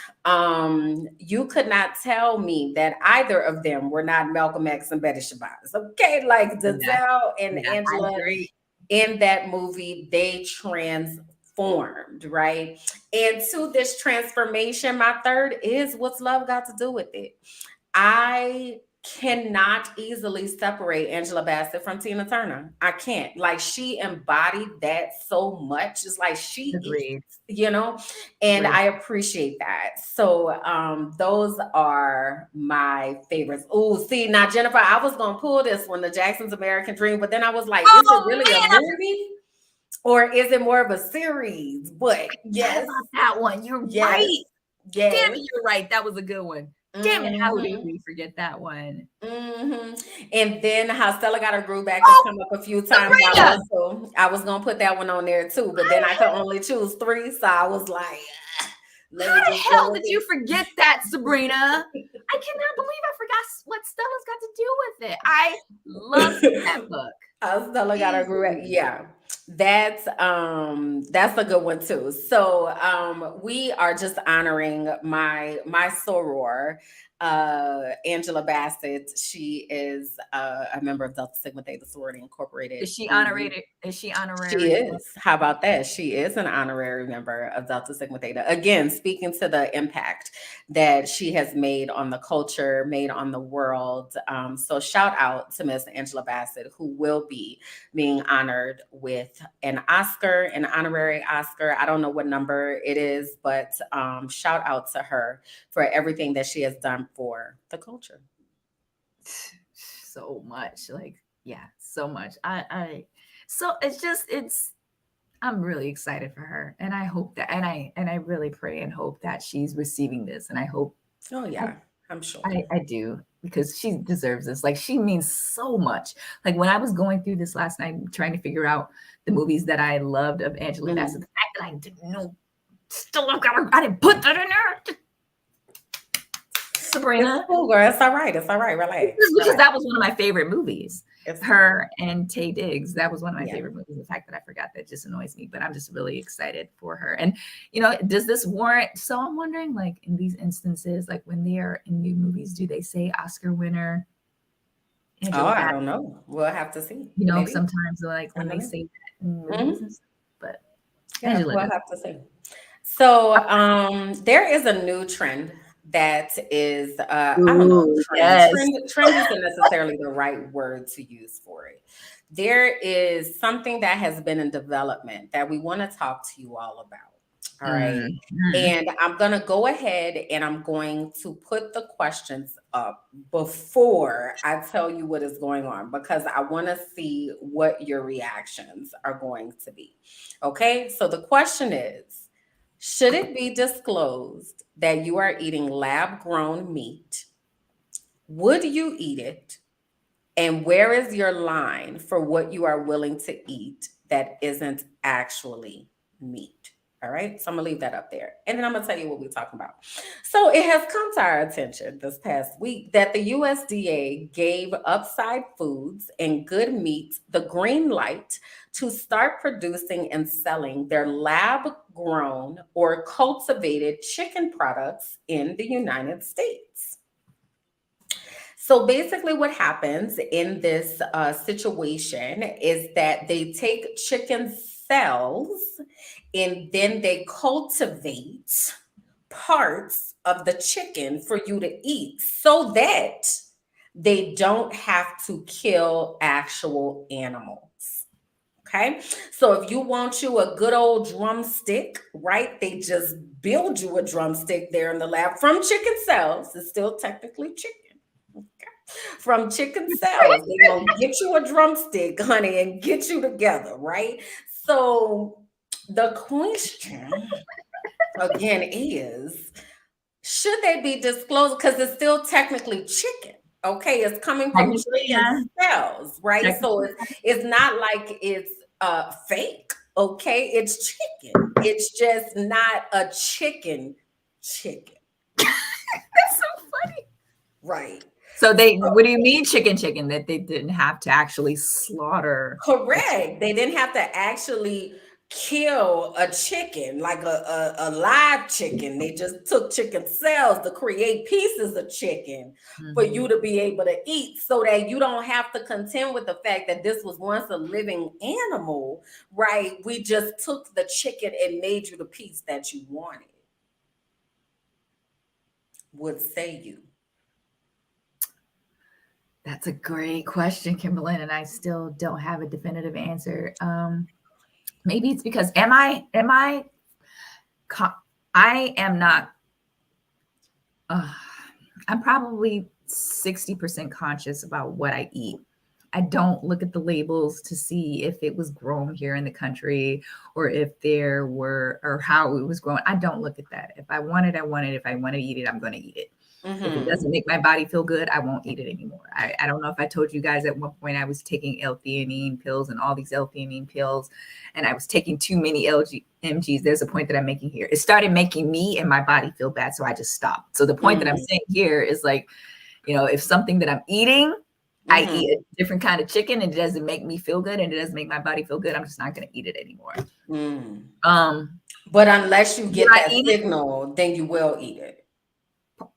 Speaker 1: You could not tell me that either of them were not Malcolm X and Betty Shabazz. Okay, like Denzel and Angela in that movie, they transformed, right? And to this transformation, my third is, what's love got to do with it? I cannot easily separate Angela Bassett from Tina Turner. I can't. Like, she embodied that so much. It's like she is, and I appreciate that. So those are my favorites. Oh, see, now Jennifer, I was gonna pull this one, The Jackson's American Dream, but then I was like, is it really a movie? Or is it more of a series? But yes,
Speaker 2: that one. You're right. Yes. Damn it, you're right. That was a good one. Damn it, how did we forget that one?
Speaker 1: And then How Stella Got Her Groove Back has come up a few times. I was gonna put that one on there too, but then I could only choose 3, so I was like,
Speaker 2: how the hell did you forget that, Sabrina? I cannot believe I forgot what Stella's got to do with it. I love that book.
Speaker 1: How Stella Got Her Groove Back. Yeah. That's a good one too. So we are just honoring my soror, Angela Bassett. She is a member of Delta Sigma Theta Sorority Incorporated.
Speaker 2: Is she honorary? Is she honorary?
Speaker 1: She is. How about that? She is an honorary member of Delta Sigma Theta. Again, speaking to the impact that she has made on the culture, made on the world. So shout out to Miss Angela Bassett, who will be being honored with an Oscar, an honorary Oscar. I don't know what number it is, but shout out to her for everything that she has done for the culture.
Speaker 2: So much, so much. I'm really excited for her, and I hope that, and I really pray and hope that she's receiving this, and I hope.
Speaker 1: Oh yeah, I'm sure.
Speaker 2: I do, because she deserves this. Like, she means so much. Like, when I was going through this last night, trying to figure out the movies that I loved of Angela Bassett, the fact that I didn't know, I didn't put that in there. Sabrina.
Speaker 1: cool, girl. It's all right. It's all right. Relax.
Speaker 2: Because that was one of my favorite movies.
Speaker 1: It's
Speaker 2: Her and Taye Diggs. That was one of my
Speaker 1: yeah.
Speaker 2: favorite movies. The fact that I forgot that just annoys me, but I'm just really excited for her. And does this warrant? So I'm wondering, like in these instances, like when they are in new movies, do they say Oscar winner?
Speaker 1: Oh, I don't know. We'll have to see. Maybe.
Speaker 2: Sometimes like when they
Speaker 1: know.
Speaker 2: say that in movies and stuff. But
Speaker 1: Yeah, we'll have to see. So there is a new trend that is I don't know if
Speaker 2: yes.
Speaker 1: trend isn't necessarily the right word to use for it. There is something that has been in development that we want to talk to you all about. All right. And I'm going to go ahead and I'm going to put the questions up before I tell you what is going on, because I want to see what your reactions are going to be. Okay. So the question is, should it be disclosed that you are eating lab grown meat? Would you eat it? And where is your line for what you are willing to eat that isn't actually meat? All right. So I'm going to leave that up there. And then I'm going to tell you what we're talking about. So it has come to our attention this past week that the USDA gave Upside Foods and Good Meats the green light to start producing and selling their lab grown or cultivated chicken products in the United States. So basically, what happens in this situation is that they take chicken cells and then they cultivate parts of the chicken for you to eat so that they don't have to kill actual animals. Okay. So if you want you a good old drumstick, right? They just build you a drumstick there in the lab from chicken cells. It's still technically chicken. From chicken cells. They're gonna get you a drumstick, honey, and get you together, right? So the question again is, should they be disclosed? Because it's still technically chicken. Okay, it's coming from chicken cells, right? So it's not like it's fake. Okay, it's chicken. It's just not a chicken.
Speaker 2: That's so funny.
Speaker 1: Right.
Speaker 2: So what do you mean chicken? That they didn't have to actually slaughter?
Speaker 1: Correct. They didn't have to actually kill a chicken, like a live chicken. They just took chicken cells to create pieces of chicken for you to be able to eat, so that you don't have to contend with the fact that this was once a living animal, right? We just took the chicken and made you the piece that you wanted. What say you?
Speaker 2: That's a great question, Kimberland, and I still don't have a definitive answer. Maybe it's because I am not. I'm probably 60% conscious about what I eat. I don't look at the labels to see if it was grown here in the country or if there were, or how it was grown. I don't look at that. If I want it, I want it. If I want to eat it, I'm going to eat it. If it doesn't make my body feel good, I won't eat it anymore. I don't know if I told you guys at one point I was taking L-theanine pills and all these L-theanine pills, and I was taking too many MGs. There's a point that I'm making here. It started making me and my body feel bad, so I just stopped. So the point that I'm saying here is like, if something that I'm eating, I eat a different kind of chicken and it doesn't make me feel good and it doesn't make my body feel good, I'm just not going to eat it anymore.
Speaker 1: But unless you get that signal, then you will eat it.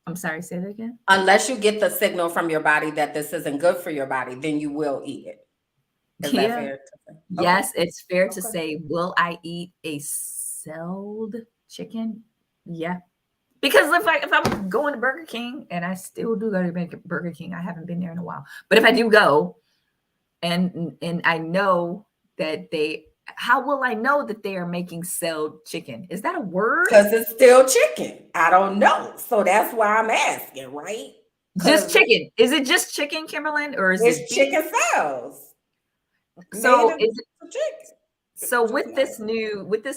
Speaker 2: I'm sorry, say that again.
Speaker 1: Unless you get the signal from your body that this isn't good for your body, then you will eat it. Is that fair to say?
Speaker 2: Yes, it's fair to say. Will I eat a celled chicken? Yeah. Because if I'm going to Burger King, and I still do go to Burger King, I haven't been there in a while. But if I do go, and I know that how will I know that they are making celled chicken? Is that a word?
Speaker 1: Because it's still chicken. I don't know. So that's why I'm asking, right?
Speaker 2: Just chicken. Is it just chicken, Kimberland, or is it
Speaker 1: chicken cells?
Speaker 2: So is it chicken? So with this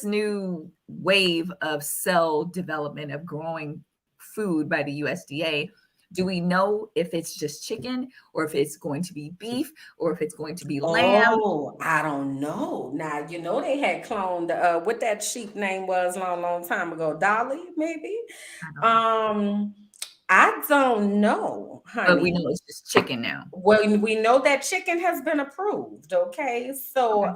Speaker 2: new wave of cell development of growing food by the USDA, do we know if it's just chicken or if it's going to be beef or if it's going to be lamb?
Speaker 1: Oh, I don't know. Now, they had cloned what that sheep name was long time ago. Dolly, maybe. I don't know,
Speaker 2: But we know
Speaker 1: honey.
Speaker 2: it's just chicken now.
Speaker 1: Well, we know that chicken has been approved. Okay,
Speaker 2: Okay.
Speaker 1: so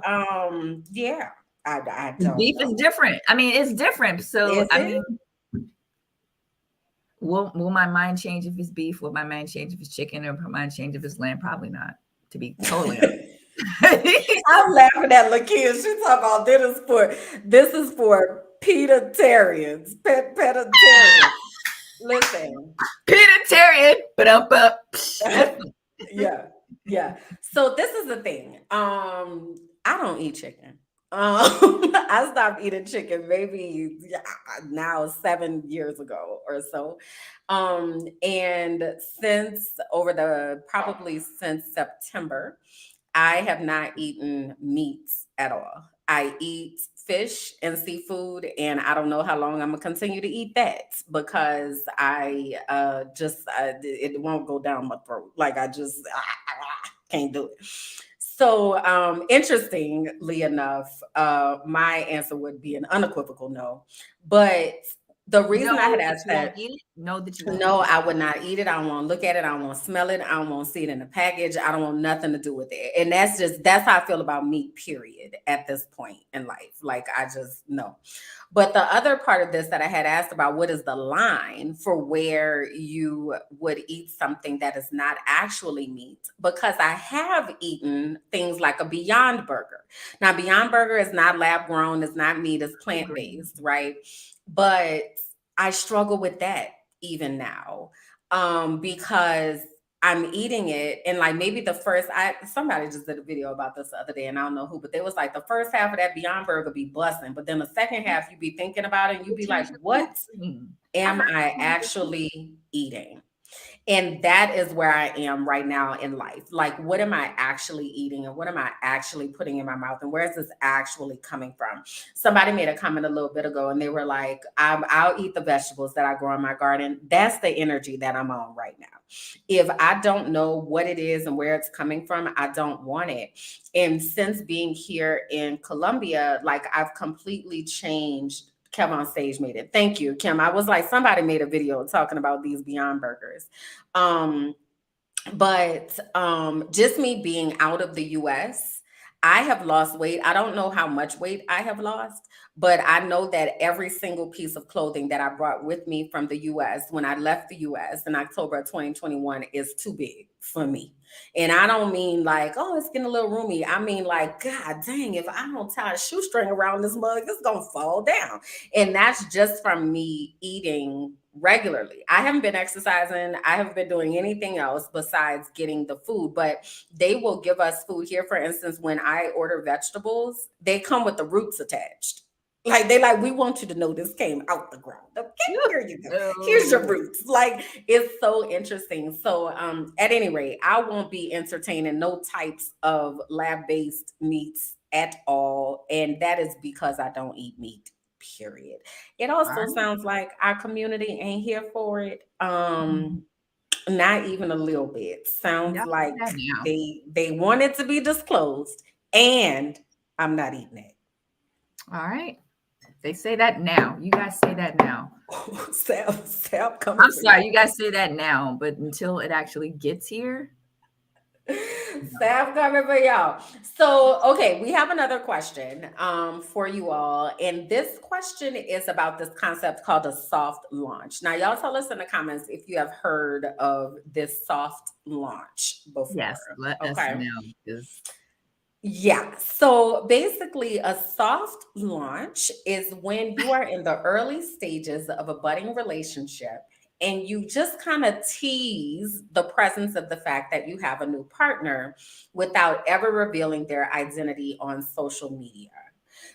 Speaker 1: yeah, I
Speaker 2: 'Cause
Speaker 1: don't
Speaker 2: beef is
Speaker 1: know.
Speaker 2: different. I mean, it's different. So
Speaker 1: Is
Speaker 2: I
Speaker 1: it?
Speaker 2: mean, will my mind change if it's beef? Will my mind change if it's chicken? Or will my mind change if it's lamb? Probably not, to be totally honest.
Speaker 1: I'm laughing at Lakia. She talking about this is for Petertarians, petitarians. Listen,
Speaker 2: Petertarian, but that's
Speaker 1: yeah, yeah. So this is the thing. I don't eat chicken. I stopped eating chicken maybe now 7 years ago or so. And since over the probably since September, I have not eaten meats at all. I eat fish and seafood, and I don't know how long I'm gonna continue to eat that because I it won't go down my throat. Like I just can't do it. So interestingly enough, my answer would be an unequivocal no. But the reason I
Speaker 2: no
Speaker 1: had
Speaker 2: that
Speaker 1: asked
Speaker 2: you won't
Speaker 1: that,
Speaker 2: eat it. No, that you won't
Speaker 1: no,
Speaker 2: eat it.
Speaker 1: I would not eat it. I don't want to look at it. I don't want to smell it. I don't want to see it in the package. I don't want nothing to do with it. And that's how I feel about meat, period, at this point in life. Like I just no. But the other part of this that I had asked about, what is the line for where you would eat something that is not actually meat? Because I have eaten things like a Beyond Burger. Now, Beyond Burger is not lab grown, it's not meat, it's plant
Speaker 2: Agree.
Speaker 1: based, right? But I struggle with that even now, because I'm eating it and like maybe the first I somebody just did a video about this the other day and I don't know who, but they was like the first half of that Beyond Burger be busting, but then the second half you be thinking about it and you
Speaker 2: It
Speaker 1: be like,
Speaker 2: turns to food
Speaker 1: what
Speaker 2: cream. I
Speaker 1: am
Speaker 2: heard
Speaker 1: I
Speaker 2: it.
Speaker 1: actually eating? And that is where I am right now in life. Like, what am I actually eating and what am I actually putting in my mouth? And where is this actually coming from? Somebody made a comment a little bit ago and they were like, I'll eat the vegetables that I grow in my garden. That's the energy that I'm on right now. If I don't know what it is and where it's coming from, I don't want it. And since being here in Colombia, like I've completely changed. Kev on stage made it. Thank you, Kim. I was like, somebody made a video talking about these Beyond Burgers. Um, but just me being out of the US, I have lost weight. I don't know how much weight I have lost, but I know that every single piece of clothing that I brought with me from the US when I left the US in October of 2021 is too big for me. And I don't mean like, oh, it's getting a little roomy. I mean like, God dang, if I don't tie a shoestring around this mug, it's gonna fall down. And that's just from me eating regularly. I haven't been exercising. I haven't been doing anything else besides getting the food, but they will give us food here. For instance, when I order vegetables, they come with the roots attached. Like they like, we want you to know this came out the ground. Okay, here you go. Here's your
Speaker 2: No.
Speaker 1: roots. Like it's so interesting. So at any rate, I won't be entertaining no types of lab-based meats at all. And that is because I don't eat meat, period. It
Speaker 2: All
Speaker 1: also
Speaker 2: right.
Speaker 1: sounds like our community ain't here for it.
Speaker 2: Mhm.
Speaker 1: Not even a little bit. Sounds
Speaker 2: Y'all say
Speaker 1: like
Speaker 2: that now.
Speaker 1: they want it to be disclosed, and I'm not eating it.
Speaker 2: All right. They say that now. You guys say that now.
Speaker 1: Sab coming
Speaker 2: I'm
Speaker 1: for
Speaker 2: sorry, you
Speaker 1: y'all.
Speaker 2: guys say that now, but until it actually gets here, no.
Speaker 1: Sab coming for y'all. So, okay, we have another question for you all. And this question is about this concept called a soft launch. Now, y'all tell us in the comments if you have heard of this soft launch
Speaker 2: Yes,
Speaker 1: before.
Speaker 2: let us
Speaker 1: Okay.
Speaker 2: know because
Speaker 1: Yeah. So basically, a soft launch is when you are in the early stages of a budding relationship and you just kind of tease the presence of the fact that you have a new partner without ever revealing their identity on social media.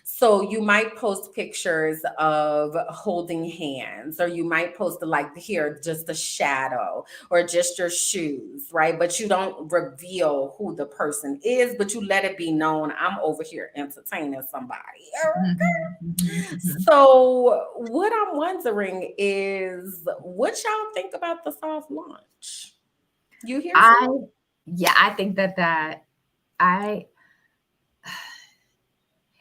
Speaker 1: So you might post pictures of holding hands, or you might post like here, just a shadow or just your shoes, right? But you don't reveal who the person is, but you let it be known I'm over here entertaining somebody. So, what I'm wondering is what y'all think about the soft launch? You here for
Speaker 2: I
Speaker 1: it?
Speaker 2: yeah, I think that I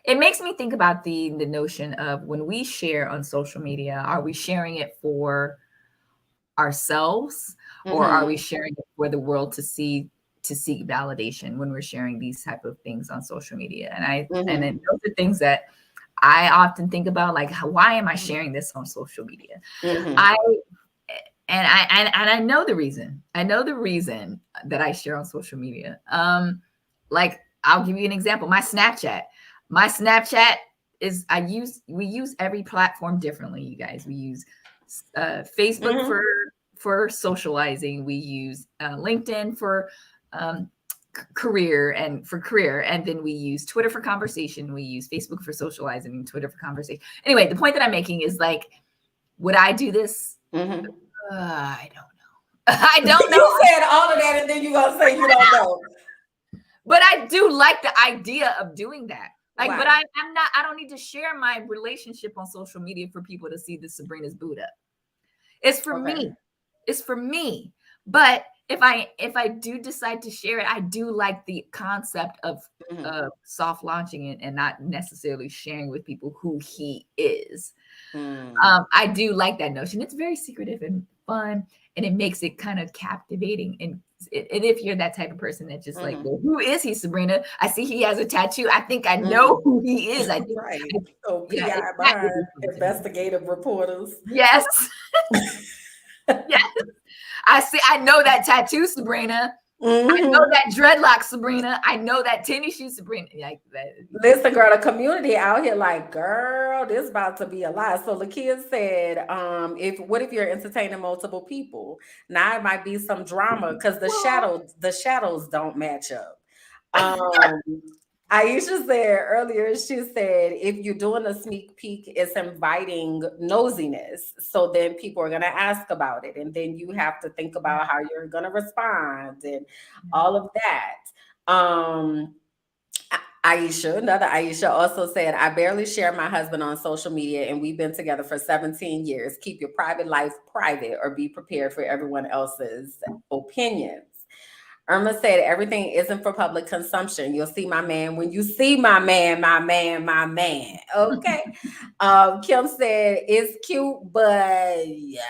Speaker 2: it makes me think about the notion of when we share on social media, are we sharing it for ourselves, or are we sharing it for the world to see, to seek validation when we're sharing these type of things on social media? And then those are things that I often think about, like, why am I sharing this on social media? I know the reason. I know the reason that I share on social media. Like, I'll give you an example. My Snapchat is, we use every platform differently, you guys. We use Facebook for socializing. We use LinkedIn for career, and then we use Twitter for conversation. We use Facebook for socializing and Twitter for conversation. Anyway, the point that I'm making is, like, would I do this? I don't know. I don't know.
Speaker 1: You said all of that, and then you're gonna say you don't know.
Speaker 2: But I do like the idea of doing that. Like, wow. But I don't need to share my relationship on social media for people to see the Sabrina's Buddha. It's for me. It's for me. But if I do decide to share it, I do like the concept of soft launching it and not necessarily sharing with people who he is. I do like that notion. It's very secretive and fun, and it makes it kind of captivating. And if you're that type of person that just like, well, who is he, Sabrina? I see he has a tattoo. I think I know who he is. I think,
Speaker 1: So PI behind investigative reporters.
Speaker 2: Yes. Yes. I know that tattoo, Sabrina. I know that dreadlock, Sabrina. I know that tennis shoe, Sabrina. Like that.
Speaker 1: Listen, girl, the community out here, like, girl, this about to be a lot. So Lakia said, what if you're entertaining multiple people? Now it might be some drama because the shadows don't match up. Aisha said earlier, she said, if you're doing a sneak peek, it's inviting nosiness. So then people are going to ask about it. And then you have to think about how you're going to respond and all of that. Another Aisha also said, I barely share my husband on social media and we've been together for 17 years. Keep your private life private or be prepared for everyone else's opinions. Irma said, everything isn't for public consumption. You'll see my man when you see my man, my man, my man. Okay. Kim said, it's cute, but yeah.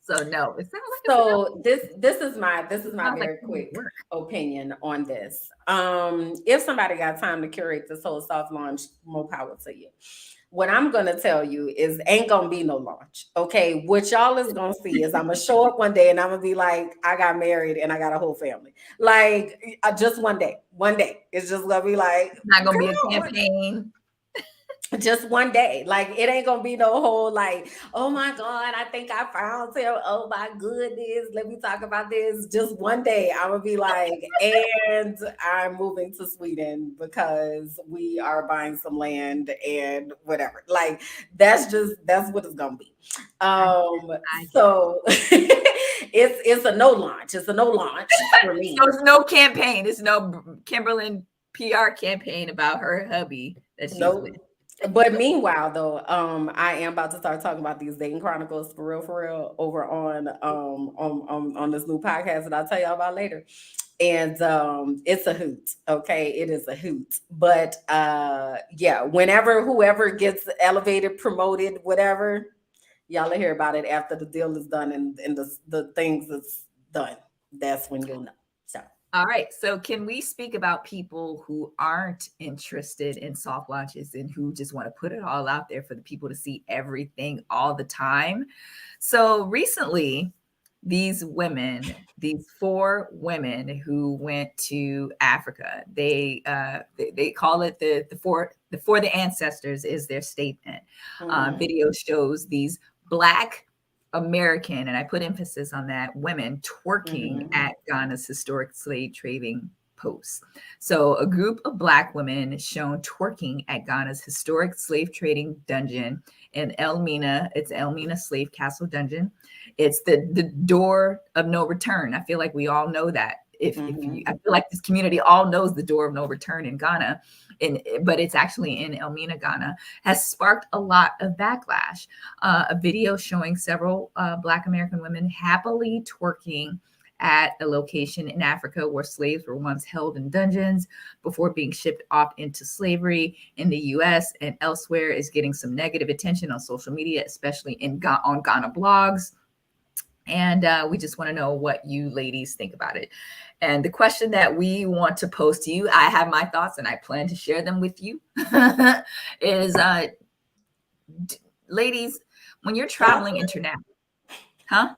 Speaker 2: So no.
Speaker 1: So this is my very quick opinion on this. If somebody got time to curate this whole soft launch, more power to you. What I'm going to tell you is ain't going to be no launch. Okay. What y'all is going to see is I'm going to show up one day and I'm going to be like, I got married and I got a whole family. Like just one day. It's just going to be like.
Speaker 2: It's not going to be a campaign.
Speaker 1: Just one day. Like it ain't gonna be no whole like, oh my God, I think I found him. Oh my goodness, let me talk about this. Just one day I'm gonna be like, and I'm moving to Sweden because we are buying some land and whatever. Like that's what it's gonna be. So it's a no launch. It's a no launch for me.
Speaker 2: So it's no campaign. It's no Kimberland PR campaign about her hubby that she's with.
Speaker 1: But meanwhile, though, I am about to start talking about these dating chronicles for real, over on this new podcast that I'll tell y'all about later. And it's a hoot. Okay, it is a hoot. But yeah, whoever gets elevated, promoted, whatever, y'all will hear about it after the deal is done and the things that's done. That's when you'll know.
Speaker 2: All right. So can we speak about people who aren't interested in soft launches and who just want to put it all out there for the people to see everything all the time? So recently, these 4 women who went to Africa, they call it the for the ancestors is their statement. Video shows these Black American, and I put emphasis on that, women twerking at Ghana's historic slave trading posts. So a group of Black women shown twerking at Ghana's historic slave trading dungeon in Elmina. It's Elmina Slave Castle Dungeon. It's the door of no return. I feel like we all know that. I feel like this community all knows the door of no return in Ghana, but it's actually in Elmina, Ghana, has sparked a lot of backlash. A video showing several Black American women happily twerking at a location in Africa where slaves were once held in dungeons before being shipped off into slavery in the US and elsewhere is getting some negative attention on social media, especially on Ghana blogs. And we just want to know what you ladies think about it. And the question that we want to pose to you, I have my thoughts and I plan to share them with you, is ladies, when you're traveling international, huh?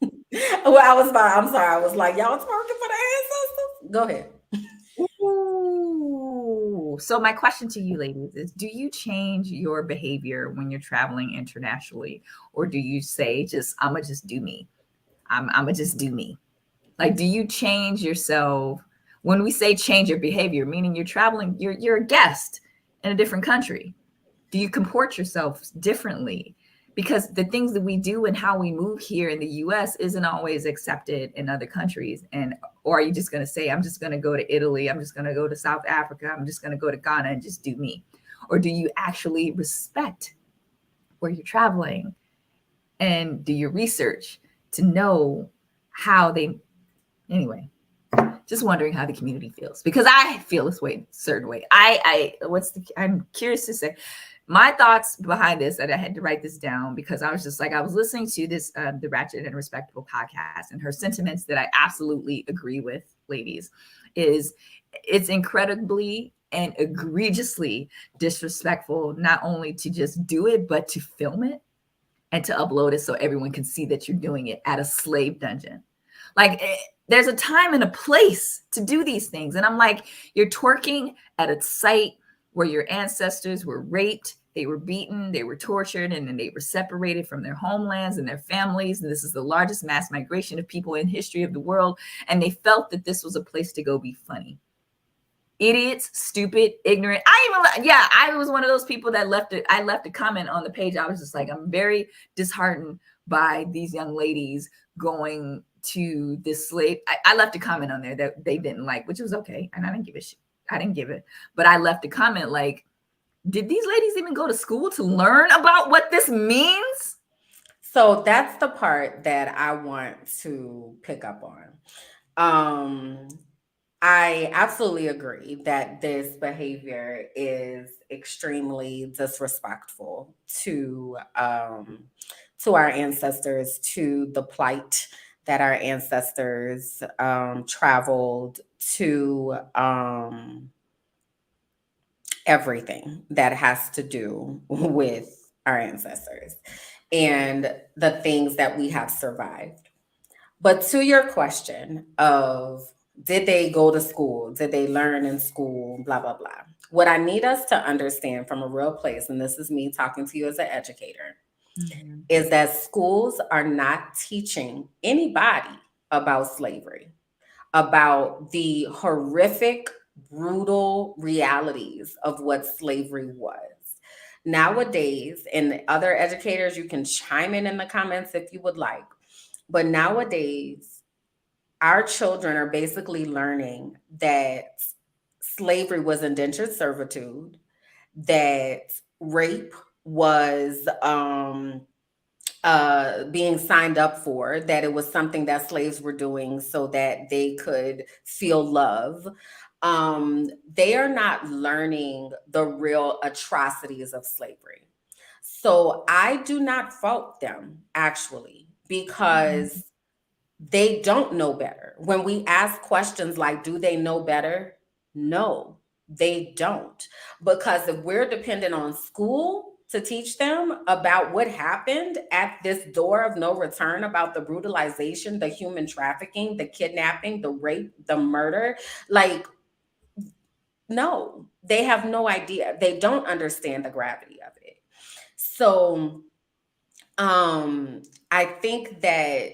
Speaker 1: Well, I'm sorry. I was like, y'all talking for the ancestors? Go ahead.
Speaker 2: Ooh. So my question to you ladies is, do you change your behavior when you're traveling internationally? Or do you say, I'ma just do me? I'ma just do me. Like, do you change yourself when we say change your behavior, meaning you're traveling, you're a guest in a different country? Do you comport yourself differently? Because the things that we do and how we move here in the US isn't always accepted in other countries. And or are you just going to say, I'm just going to go to Italy, I'm just going to go to South Africa, I'm just going to go to Ghana and just do me? Or do you actually respect where you're traveling and do your research to know how they, anyway, just wondering how the community feels, because I feel this way, certain way. I'm curious to say my thoughts behind this, that I had to write this down because I was just like, I was listening to this, the Ratchet and Respectable podcast, and her sentiments that I absolutely agree with, ladies, is it's incredibly and egregiously disrespectful, not only to just do it, but to film it and to upload it so everyone can see that you're doing it at a slave dungeon. Like, there's a time and a place to do these things. And I'm like, you're twerking at a site where your ancestors were raped, they were beaten, they were tortured, and then they were separated from their homelands and their families. And this is the largest mass migration of people in history of the world. And they felt that this was a place to go be funny. Idiots, stupid, ignorant. I was one of those people that left a comment on the page. I was just like, I'm very disheartened by these young ladies going to this slave. I left a comment on there that they didn't like, which was okay. And I didn't give a shit. I didn't give it. But I left a comment like, did these ladies even go to school to learn about what this means?
Speaker 1: So that's the part that I want to pick up on. I absolutely agree that this behavior is extremely disrespectful to our ancestors, to the plight that our ancestors traveled to, everything that has to do with our ancestors and the things that we have survived. But to your question of, did they go to school? Did they learn in school? Blah, blah, blah. What I need us to understand from a real place, and this is me talking to you as an educator, is that schools are not teaching anybody about slavery, about the horrific, brutal realities of what slavery was. Nowadays, and other educators, you can chime in the comments if you would like, but nowadays, our children are basically learning that slavery was indentured servitude, that rape was being signed up for, that it was something that slaves were doing so that they could feel love. They are not learning the real atrocities of slavery. So I do not fault them, actually, because they don't know better. When we ask questions like, do they know better? No, they don't. Because if we're dependent on school to teach them about what happened at this door of no return, about the brutalization, the human trafficking, the kidnapping, the rape, the murder, like, no, they have no idea. They don't understand the gravity of it. So I think that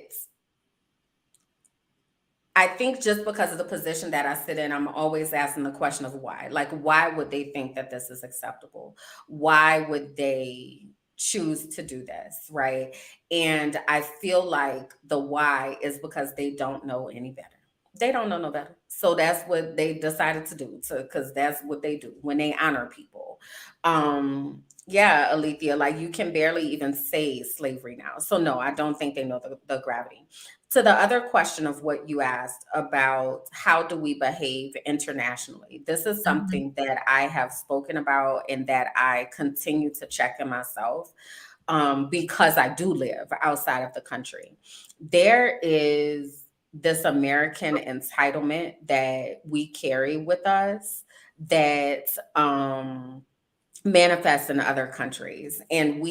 Speaker 1: just because of the position that I sit in, I'm always asking the question of why. Like, why would they think that this is acceptable? Why would they choose to do this? Right. And I feel like the why is because they don't know any better. They don't know no better. So that's what they decided to do, because that's what they do when they honor people. Yeah, Alethea, like, you can barely even say slavery now. So no, I don't think they know the gravity. To the other question of what you asked about how do we behave internationally, this is something that I have spoken about and that I continue to check in myself. because I do live outside of the country. There is this American entitlement that we carry with us that manifests in other countries. And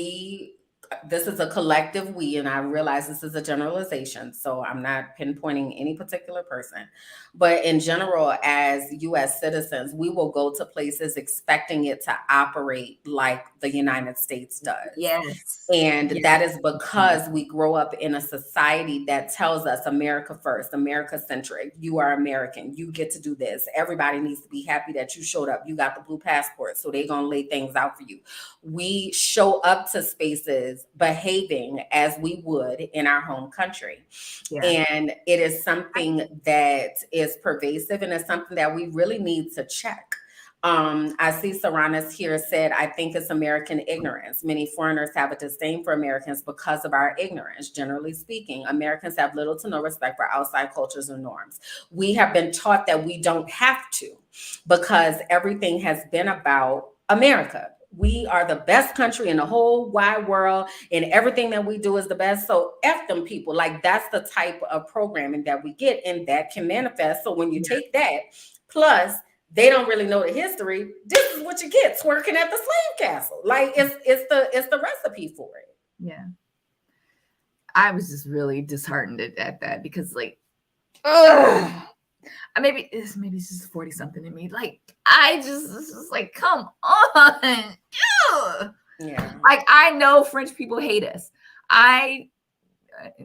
Speaker 1: this is a collective we, and I realize this is a generalization, so I'm not pinpointing any particular person. But in general, as US citizens, we will go to places expecting it to operate like the United States does.
Speaker 2: Yes.
Speaker 1: And that is because we grow up in a society that tells us America first, America centric. You are American. You get to do this. Everybody needs to be happy that you showed up. You got the blue passport. So they're going to lay things out for you. We show up to spaces behaving as we would in our home country. Yeah. And it is something that is pervasive, and it's something that we really need to check. I see Saranas here said, I think it's American ignorance. Many foreigners have a disdain for Americans because of our ignorance. Generally speaking, Americans have little to no respect for outside cultures and norms. We have been taught that we don't have to, because everything has been about America. We are the best country in the whole wide world, and everything that we do is the best. So F them people. Like, that's the type of programming that we get, and that can manifest. So when you take that, plus they don't really know the history, this is what you get twerking at the slave castle. Like, it's the recipe for it.
Speaker 2: Yeah. I was just really disheartened at that, because like, maybe it's just 40 something in me. Like, I just like, come on. Yeah. Like, I know French people hate us. At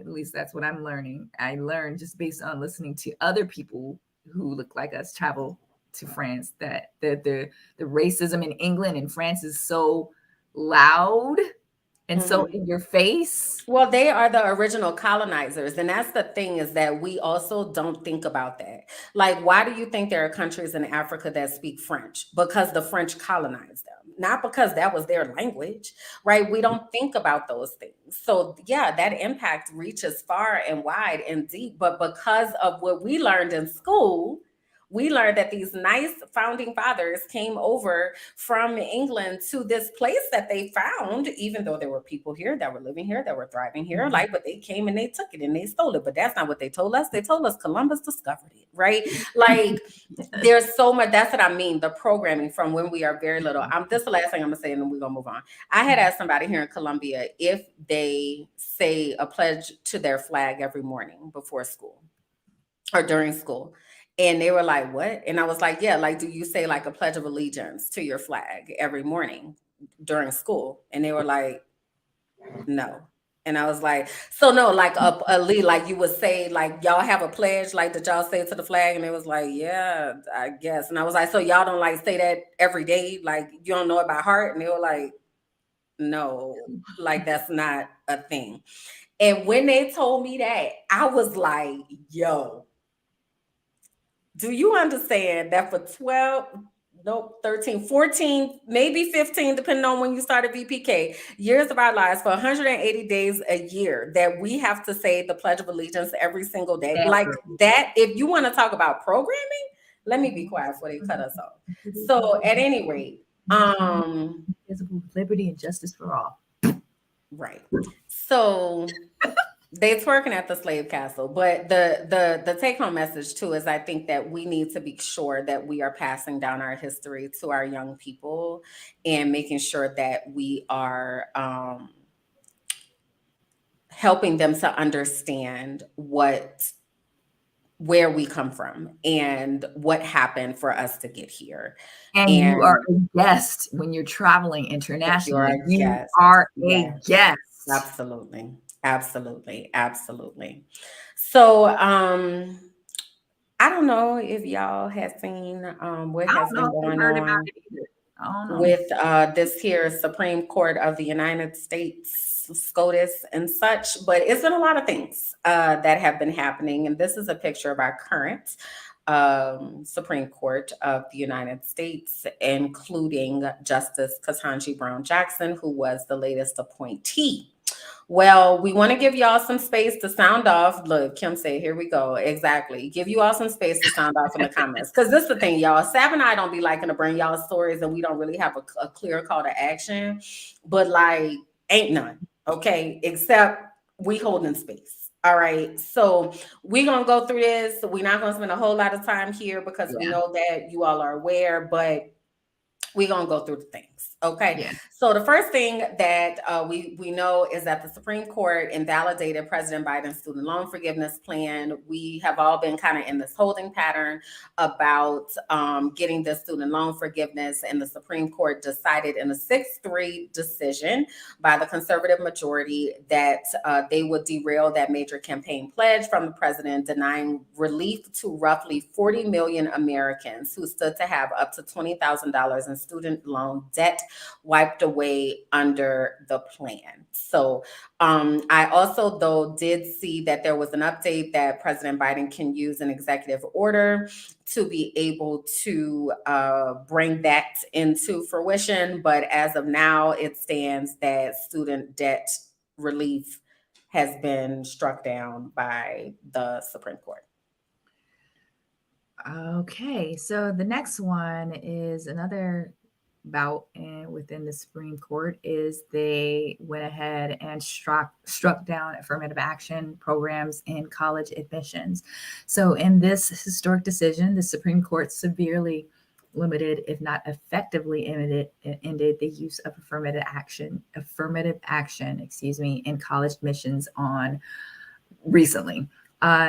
Speaker 2: least that's what I'm learning. I learned just based on listening to other people who look like us travel to France, that the racism in England and France is so loud and so in your face.
Speaker 1: Well, they are the original colonizers. And that's the thing, is that we also don't think about that. Like, why do you think there are countries in Africa that speak French? Because the French colonized them, not because that was their language, right? We don't think about those things. So yeah, that impact reaches far and wide and deep. But because of what we learned in school, we learned that these nice founding fathers came over from England to this place that they found, even though there were people here that were living here, that were thriving here, like, but they came and they took it and they stole it. But that's not what they told us. They told us Columbus discovered it, right? Like, there's so much. That's what I mean. The programming from when we are very little. This is the last thing I'm gonna say, and then we're gonna move on. I had asked somebody here in Columbia if they say a pledge to their flag every morning before school or during school. And they were like, what? And I was like, yeah, like, do you say like a pledge of allegiance to your flag every morning during school? And they were like, no. And I was like, so no, like like you would say, like, y'all have a pledge, like, did y'all say it to the flag? And it was like, yeah, I guess. And I was like, so y'all don't like say that every day? Like, you don't know it by heart? And they were like, no, like, that's not a thing. And when they told me that, I was like, yo, do you understand that for 13, 14, maybe 15, depending on when you started VPK, years of our lives, for 180 days a year, that we have to say the Pledge of Allegiance every single day? Like that, if you want to talk about programming, let me be quiet before they cut us off. So at any rate,
Speaker 2: liberty and justice for all.
Speaker 1: Right. So they twerking at the slave castle. But the take-home message too is, I think that we need to be sure that we are passing down our history to our young people, and making sure that we are helping them to understand where we come from and what happened for us to get here.
Speaker 2: And you are a guest when you're traveling internationally. You are a guest.
Speaker 1: Absolutely. Absolutely. Absolutely. So I don't know if y'all have seen what has been going on with this here Supreme Court of the United States, SCOTUS and such, but it's been a lot of things that have been happening. And this is a picture of our current Supreme Court of the United States, including Justice Ketanji Brown Jackson, who was the latest appointee. Well, we want to give y'all some space to sound off. Look, Kim said, here we go. Exactly. Give you all some space to sound off in the comments. Because this is the thing, y'all. Sab and I don't be liking to bring y'all stories, and we don't really have a clear call to action. But like, Ain't none. Okay, except we holding space. All right. So we're gonna go through this. We're not gonna spend a whole lot of time here because we
Speaker 2: Yeah.
Speaker 1: know that you all are aware, but we're gonna go through the things. Okay.
Speaker 2: Yeah.
Speaker 1: So the first thing that we know is that the Supreme Court invalidated President Biden's student loan forgiveness plan. We have all been kind of in this holding pattern about getting the student loan forgiveness, and the Supreme Court decided in a 6-3 decision by the conservative majority that they would derail that major campaign pledge from the president, denying relief to roughly 40 million Americans who stood to have up to $20,000 in student loan debt wiped away under the plan. So I also, though, did see that there was an update that President Biden can use an executive order to be able to bring that into fruition. But as of now, it stands that student debt relief has been struck down by the Supreme Court.
Speaker 2: Okay, so the next one is another bout and within the Supreme Court is they went ahead and struck down affirmative action programs in college admissions. So in this historic decision, the Supreme Court severely limited, if not effectively ended the use of affirmative action, in college admissions on recently.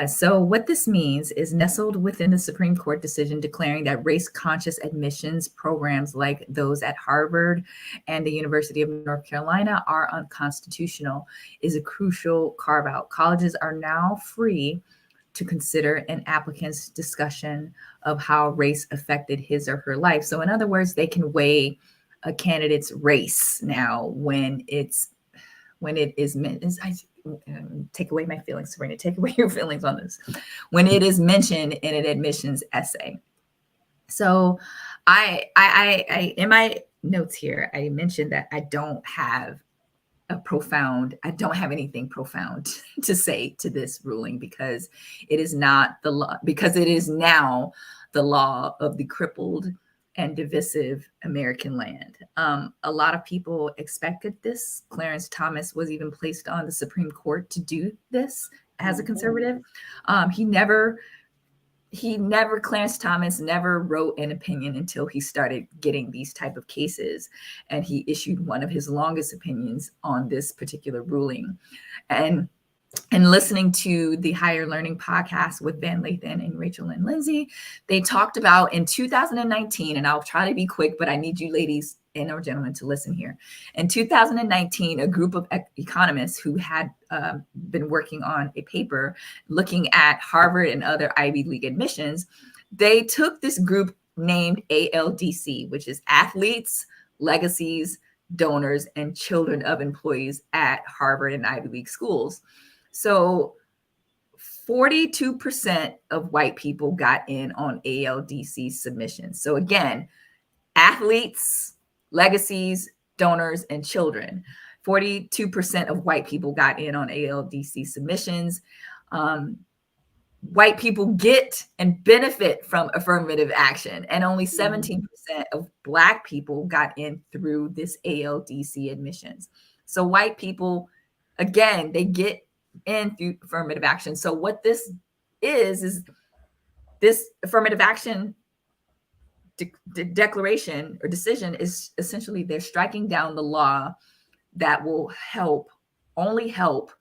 Speaker 2: So what this means is nestled within the Supreme Court decision declaring that race-conscious admissions programs like those at Harvard and the University of North Carolina are unconstitutional is a crucial carve-out. Colleges are now free to consider an applicant's discussion of how race affected his or her life. So in other words, they can weigh a candidate's race now when it is meant. Take away my feelings, Sabrina. Take away your feelings on this. When it is mentioned in an admissions essay. So I in my notes here, I mentioned that I don't have anything profound to say to this ruling because it is not the law, because it is now the law of the crippled and divisive American land. A lot of people expected this. Clarence Thomas was even placed on the Supreme Court to do this as a conservative. Clarence Thomas never wrote an opinion until he started getting these type of cases. And he issued one of his longest opinions on this particular ruling. And listening to the Higher Learning podcast with Van Lathan and Rachel and Lindsay, they talked about in 2019, and I'll try to be quick, but I need you ladies and or gentlemen to listen here. In 2019, a group of economists who had been working on a paper looking at Harvard and other Ivy League admissions, they took this group named ALDC, which is Athletes, Legacies, Donors, and Children of Employees at Harvard and Ivy League schools. So 42% of white people got in on ALDC submissions. So again, athletes, legacies, donors, and children. 42% of white people got in on ALDC submissions. White people get and benefit from affirmative action, and only 17% of Black people got in through this ALDC admissions. So white people, again, they get in through affirmative action. So what this is this affirmative action declaration or decision is essentially they're striking down the law that will only help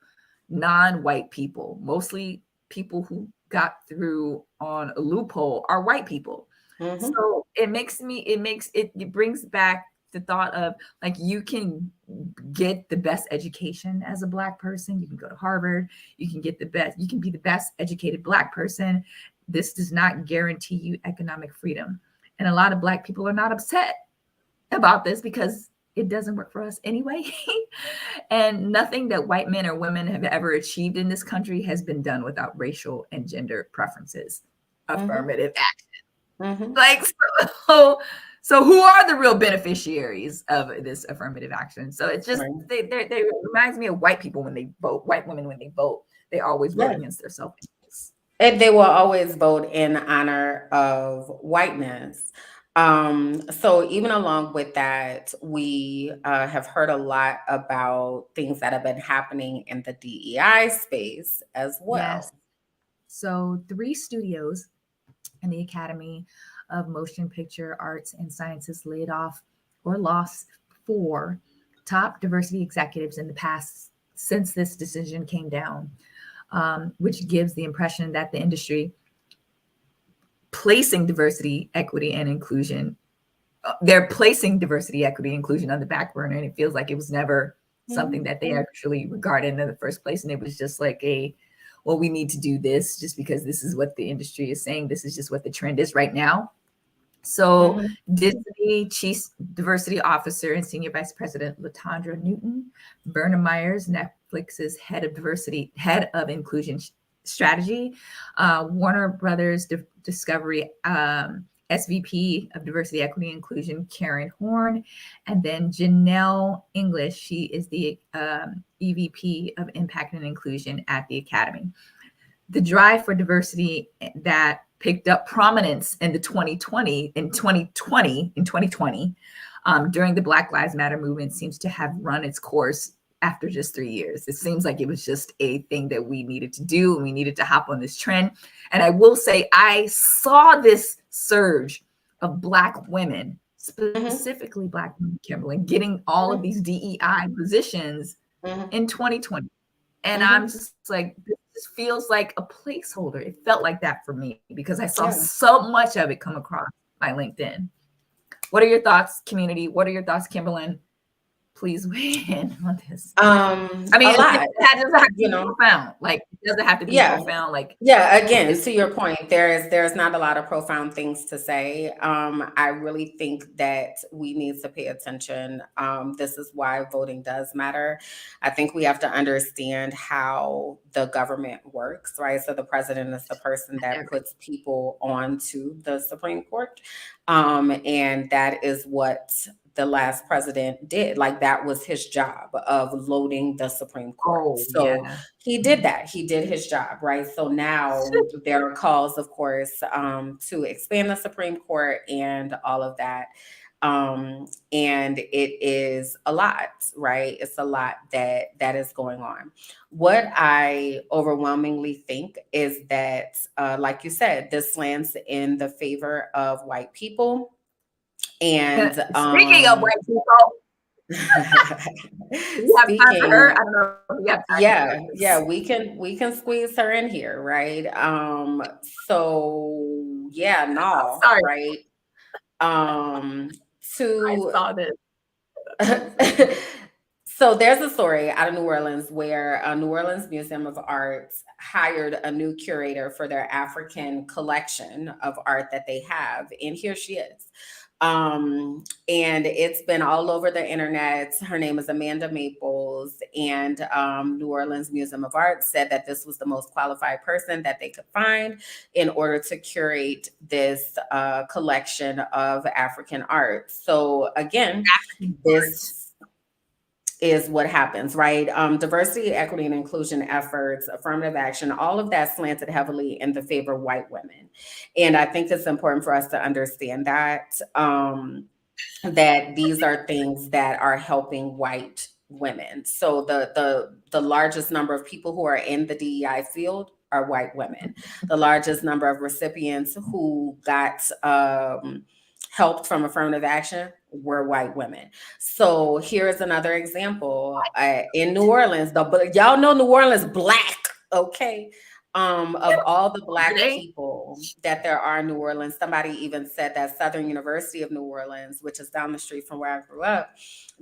Speaker 2: non-white people. Mostly people who got through on a loophole are white people. So it brings back the thought of like, you can get the best education as a Black person. You can go to Harvard. You can be the best educated Black person. This does not guarantee you economic freedom. And a lot of Black people are not upset about this because it doesn't work for us anyway. And nothing that white men or women have ever achieved in this country has been done without racial and gender preferences. Affirmative action. Like, so who are the real beneficiaries of this affirmative action? So it's just, they reminds me of white people when they vote, white women when they vote, they always vote against their self-interest.
Speaker 1: And they will always vote in honor of whiteness. So even along with that, we have heard a lot about things that have been happening in the DEI space as
Speaker 2: Yes.
Speaker 1: well.
Speaker 2: So 3 studios in the Academy of Motion Picture Arts and Sciences laid off or lost 4 top diversity executives in the past since this decision came down, which gives the impression that the industry placing diversity, equity, and inclusion, they're placing diversity, equity, inclusion on the back burner, and it feels like it was never something that they actually regarded in the first place, and it was just like well, we need to do this just because this is what the industry is saying. This is just what the trend is right now. So
Speaker 1: Mhm.
Speaker 2: Disney Chief Diversity Officer and Senior Vice President Latondra Newton, Berna Myers, Netflix's head of inclusion strategy, Warner Brothers Discovery SVP of Diversity, Equity, Inclusion, Karen Horn, and then Janelle English. She is the EVP of Impact and Inclusion at the Academy. The drive for diversity that picked up prominence in 2020 during the Black Lives Matter movement seems to have run its course after just 3 years. It seems like it was just a thing that we needed to do, and we needed to hop on this trend. And I will say, I saw this surge of Black women, specifically Black women, Kimberland, getting all of these DEI positions in 2020. And I'm just like, this feels like a placeholder. It felt like that for me because I saw so much of it come across my LinkedIn. What are your thoughts, community? What are your thoughts, Kimberland? Please weigh in on this. I mean,
Speaker 1: A lot,
Speaker 2: it doesn't have to be profound. Like, it doesn't have to be profound. Like,
Speaker 1: again, to your point, there's not a lot of profound things to say. I really think that we need to pay attention. This is why voting does matter. I think we have to understand how the government works, right? So the president is the person that puts people onto the Supreme Court. And that is what the last president did. Like, that was his job of loading the Supreme Court. So he did that. He did his job, right? So now there are calls, of course, to expand the Supreme Court and all of that. And it is a lot, right? It's a lot that is going on. What I overwhelmingly think is that, like you said, this lands in the favor of white people. And
Speaker 2: speaking of white people,
Speaker 1: we can squeeze her in here, right? So yeah, no, right. To
Speaker 2: I saw this.
Speaker 1: So there's a story out of New Orleans where New Orleans Museum of Arts hired a new curator for their African collection of art that they have, and here she is. And it's been all over the internet. Her name is Amanda Maples, and New Orleans Museum of Art said that this was the most qualified person that they could find in order to curate this collection of African art. So again, this is what happens, right? Diversity, equity, and inclusion efforts, affirmative action, all of that slanted heavily in the favor of white women. And I think it's important for us to understand that, that these are things that are helping white women. So the largest number of people who are in the DEI field are white women. The largest number of recipients who got helped from affirmative action were white women. So here's another example. In New Orleans, y'all know New Orleans Black, okay? Of all the Black people that there are in New Orleans, somebody even said that Southern University of New Orleans, which is down the street from where I grew up,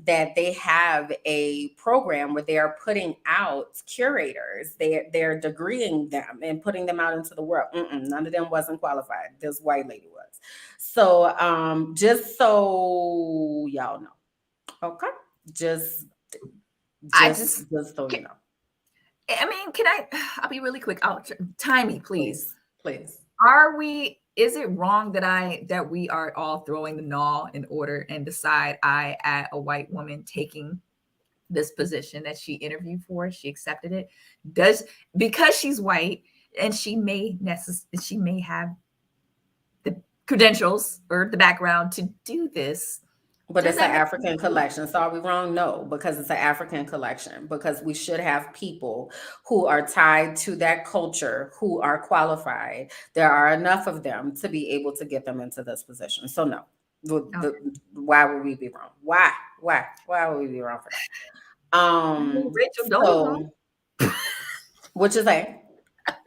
Speaker 1: that they have a program where they are putting out curators. They're degreeing them and putting them out into the world. None of them wasn't qualified. This white lady was. So just so y'all know, okay? Just so you know.
Speaker 2: I mean, I'll be really quick. Time me, please.
Speaker 1: Please.
Speaker 2: Is it wrong that we are all throwing the gnaw in order and decide at a white woman taking this position that she interviewed for, she accepted it? Because she's white and she may have the credentials or the background to do this.
Speaker 1: But
Speaker 2: Does
Speaker 1: it's an
Speaker 2: that make
Speaker 1: African collection. So are we wrong? No, because it's an African collection. Because we should have people who are tied to that culture who are qualified. There are enough of them to be able to get them into this position. So no,
Speaker 2: okay.
Speaker 1: why would we be wrong? Why would we be wrong for that?
Speaker 2: I mean, Rachel Dolezal.
Speaker 1: So what you say?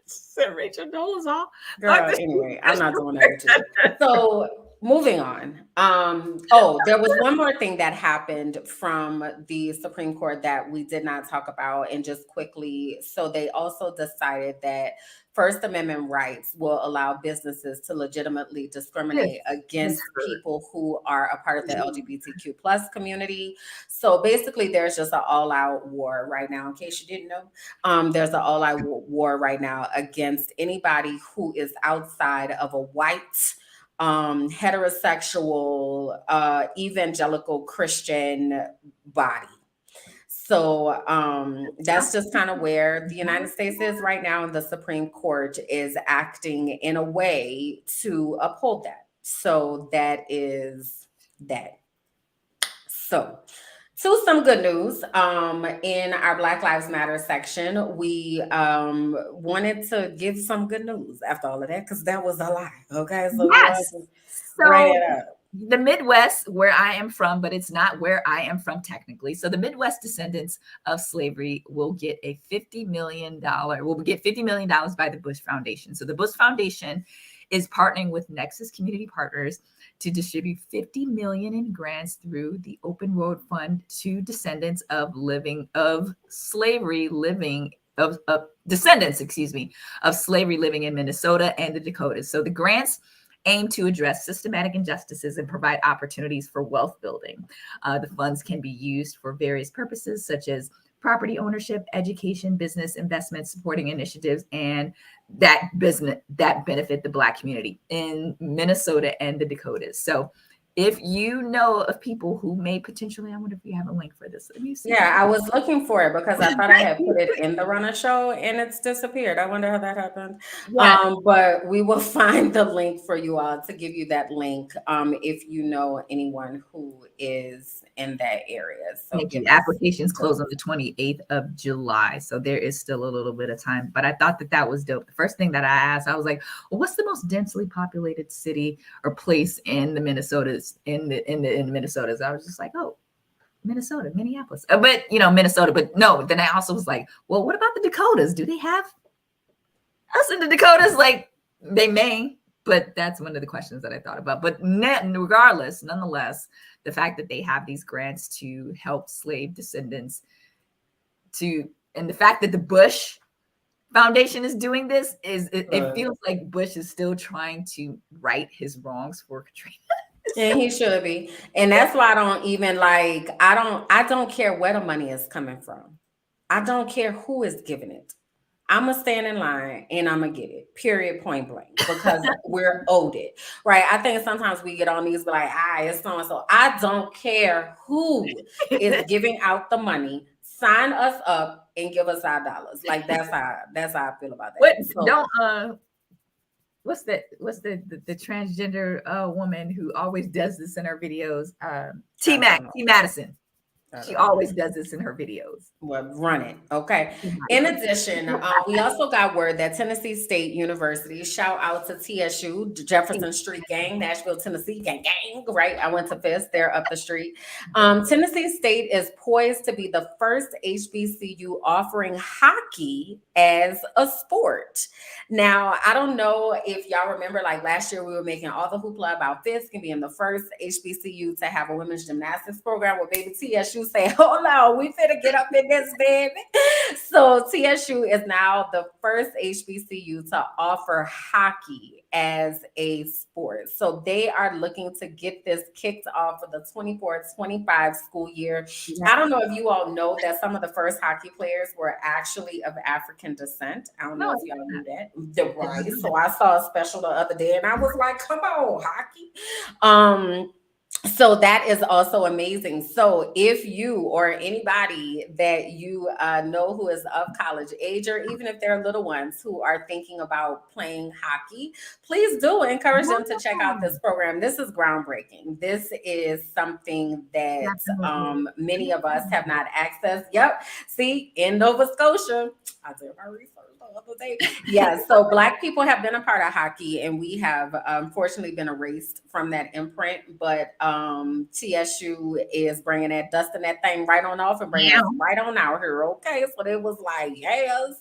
Speaker 2: Said Rachel Dolezal.
Speaker 1: Girl, anyway, I'm not doing that with you. So moving on. Oh, there was one more thing that happened from the Supreme Court that we did not talk about, and just quickly. So they also decided that First Amendment rights will allow businesses to legitimately discriminate against people who are a part of the LGBTQ plus community. So basically, there's just an all-out war right now. In case you didn't know, there's an all-out war right now against anybody who is outside of a white, heterosexual, evangelical Christian body. So that's just kind of where the United States is right now, and the Supreme Court is acting in a way to uphold that. So that is that. So, to some good news, in our Black Lives Matter section, we wanted to give some good news after all of that, because that was a lie. Okay, so
Speaker 2: Yes.
Speaker 1: write
Speaker 2: So
Speaker 1: it up.
Speaker 2: the Midwest, where I am from, but it's not where I am from technically. So the Midwest descendants of slavery will get a $50 million, will get $50 million by the Bush Foundation. So the Bush Foundation is partnering with Nexus Community Partners to distribute 50 million in grants through the Open Road Fund to descendants of descendants, of slavery living in Minnesota and the Dakotas. So the grants aim to address systematic injustices and provide opportunities for wealth building. The funds can be used for various purposes, such as property ownership, education, business investment, supporting initiatives, and that benefit the Black community in Minnesota and the Dakotas. So if you know of people who may potentially, I wonder if you have a link for this. Let me see.
Speaker 1: Yeah, I was looking for it because I thought I had put it in the Runner Show and it's disappeared. I wonder how that happened.
Speaker 2: Yeah.
Speaker 1: But we will find the link for you all to give you that link if you know anyone who is in that area. So
Speaker 2: Thank you. Applications close on the 28th of July. So there is still a little bit of time, but I thought that was dope. The first thing that I asked, I was like, well, what's the most densely populated city or place in the Minnesotas, in the Minnesotas? I was just like, oh, Minnesota, Minneapolis. But Minnesota, but no, then I also was like, well, what about the Dakotas? Do they have us in the Dakotas? Like, they may, but that's one of the questions that I thought about. But nonetheless, the fact that they have these grants to help slave descendants and the fact that the Bush Foundation is doing this it feels like Bush is still trying to right his wrongs for Katrina.
Speaker 1: And he should be. And that's why I don't even I don't care where the money is coming from. I don't care who is giving it. I'm going to stand in line and I'm going to get it, period, point blank, because we're owed it, right? I think sometimes we get on these, like, it's so-and-so. I don't care who is giving out the money. Sign us up and give us our dollars. Like, that's how I feel about that.
Speaker 2: What's the transgender woman who always does this in her videos? T Madison. She always does this in her videos.
Speaker 1: Well, run it. Okay. In addition, we also got word that Tennessee State University, shout out to TSU, Jefferson Street Gang, Nashville, Tennessee, gang, right? I went to FIST, they're up the street. Tennessee State is poised to be the first HBCU offering hockey as a sport. Now, I don't know if y'all remember, like last year, we were making all the hoopla about FIST can being the first HBCU to have a women's gymnastics program, where baby TSU say, hold on, we finna get up in this, baby. So TSU is now the first HBCU to offer hockey as a sport. So they are looking to get this kicked off for the 24-25 school year. I don't know if you all know that some of the first hockey players were actually of African descent. I don't know if y'all knew that. Right. So I saw a special the other day and I was like, come on, hockey. So that is also amazing. So if you or anybody that you know who is of college age, or even if they're little ones who are thinking about playing hockey, please do encourage them to check out this program. This is groundbreaking. This is something that
Speaker 2: Definitely.
Speaker 1: many of us have not accessed. Yep. See, in Nova Scotia, I did my research the other day. Yeah, so Black people have been a part of hockey, and we have unfortunately been erased from that imprint. But TSU is bringing that, dusting that thing right on off and bringing
Speaker 2: Yeah.
Speaker 1: us right on out here. Okay, so it was like yes.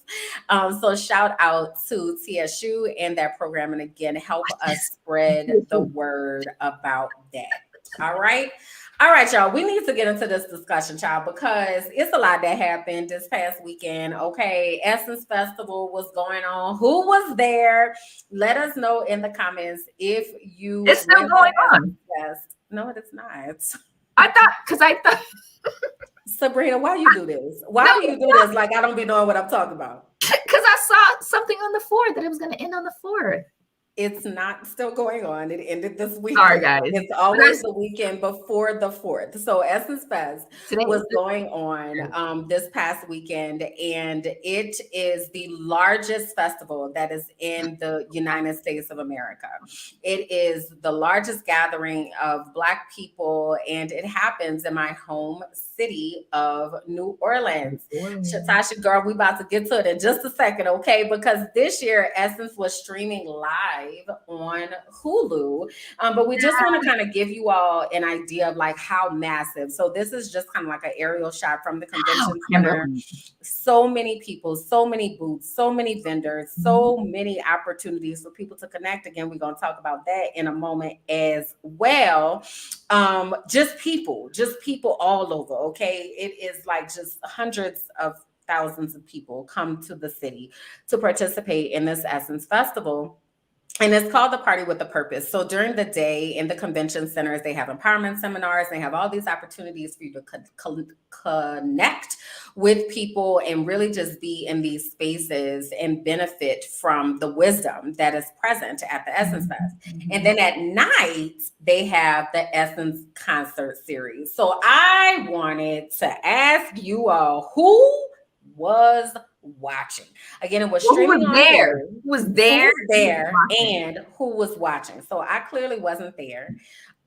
Speaker 1: So shout out to TSU and that program, and again, help us spread the word about that. All right. All right, y'all. We need to get into this discussion, child, because it's a lot that happened this past weekend. Okay. Essence Festival was going on. Who was there? Let us know in the comments if you
Speaker 2: It's still
Speaker 1: went to
Speaker 2: going on.
Speaker 1: Essence Fest. No, it is not.
Speaker 2: I thought
Speaker 1: Sabrina, why you do this? Why do you do this? Like I don't be knowing what I'm talking about.
Speaker 2: because I saw something on the 4th that it was going to end on the 4th.
Speaker 1: It's not still going on. It ended this weekend.
Speaker 2: Sorry, guys.
Speaker 1: It's always the weekend before the 4th. So Essence Fest was going on this past weekend, and it is the largest festival that is in the United States of America. It is the largest gathering of Black people, and it happens in my home city of New Orleans. Shatasha, girl, we about to get to it in just a second, okay? Because this year Essence was streaming live on Hulu. But we just want to kind of give you all an idea of like how massive. So this is just kind of like an aerial shot from the convention center. So many people, so many booths, so many vendors, so many opportunities for people to connect. Again, we're going to talk about that in a moment as well. Just people all over. Okay. It is like just hundreds of thousands of people come to the city to participate in this Essence Festival. And it's called the Party with a Purpose. So during the day in the convention centers, they have empowerment seminars. They have all these opportunities for you to connect with people and really just be in these spaces and benefit from the wisdom that is present at the Essence Fest. And then at night, they have the Essence concert series. So I wanted to ask you all, who was watching? Again, it was streaming on
Speaker 2: there.
Speaker 1: Hulu.
Speaker 2: Who was there?
Speaker 1: And who was watching? So I clearly wasn't there.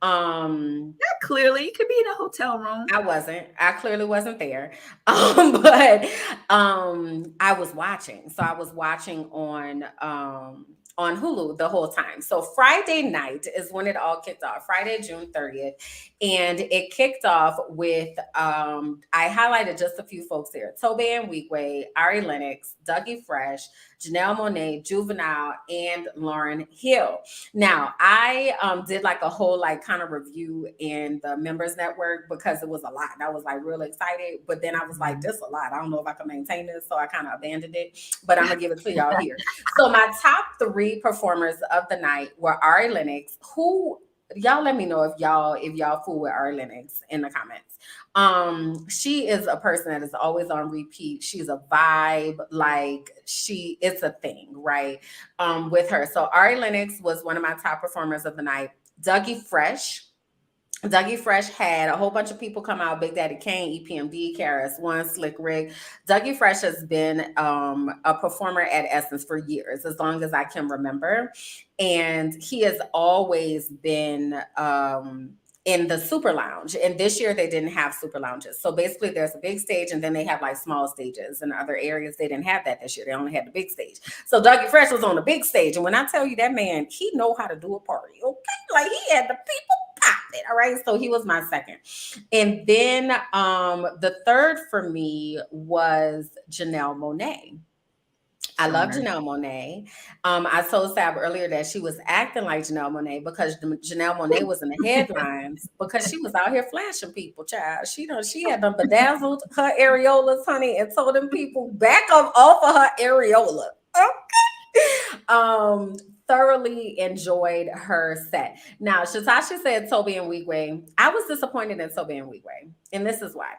Speaker 2: Not clearly. You could be in a hotel room.
Speaker 1: I clearly wasn't there. But I was watching. So I was watching on Hulu the whole time. So Friday night is when it all kicked off, Friday, June 30th. And it kicked off with, I highlighted just a few folks here: Tobe and Weekway, Ari Lennox, Dougie Fresh, Janelle Monáe, Juvenile, and Lauryn Hill. Now, I did like a whole like kind of review in the members network because it was a lot. And I was like really excited, but then I was like, this is a lot. I don't know if I can maintain this, so I kind of abandoned it. But I'm gonna give it to y'all here. So my top 3 performers of the night were Ari Lennox, who y'all let me know if y'all fool with Ari Lennox in the comments. She is a person that is always on repeat. She's a vibe, like it's a thing, right? With her. So Ari Lennox was one of my top performers of the night. Dougie Fresh had a whole bunch of people come out: Big Daddy Kane, EPMD, KRS-One, Slick Rick. Dougie Fresh has been a performer at Essence for years, as long as I can remember. And he has always been in the super lounge. And this year they didn't have super lounges. So basically there's a big stage and then they have like small stages in other areas. They didn't have that this year. They only had the big stage. So Dougie Fresh was on the big stage. And when I tell you that man, he know how to do a party. Okay. Like he had the people popping. All right. So he was my second. And then the third for me was Janelle Monáe. I love Janelle Monáe. I told Sab earlier that she was acting like Janelle Monáe because Janelle Monáe was in the headlines because she was out here flashing people, child. She had them bedazzled her areolas, honey, and told them people back up off of her areola. Okay. Thoroughly enjoyed her set. Now, Shatasha said Tobe and Weekway. I was disappointed in Tobe and Weekway. And this is why.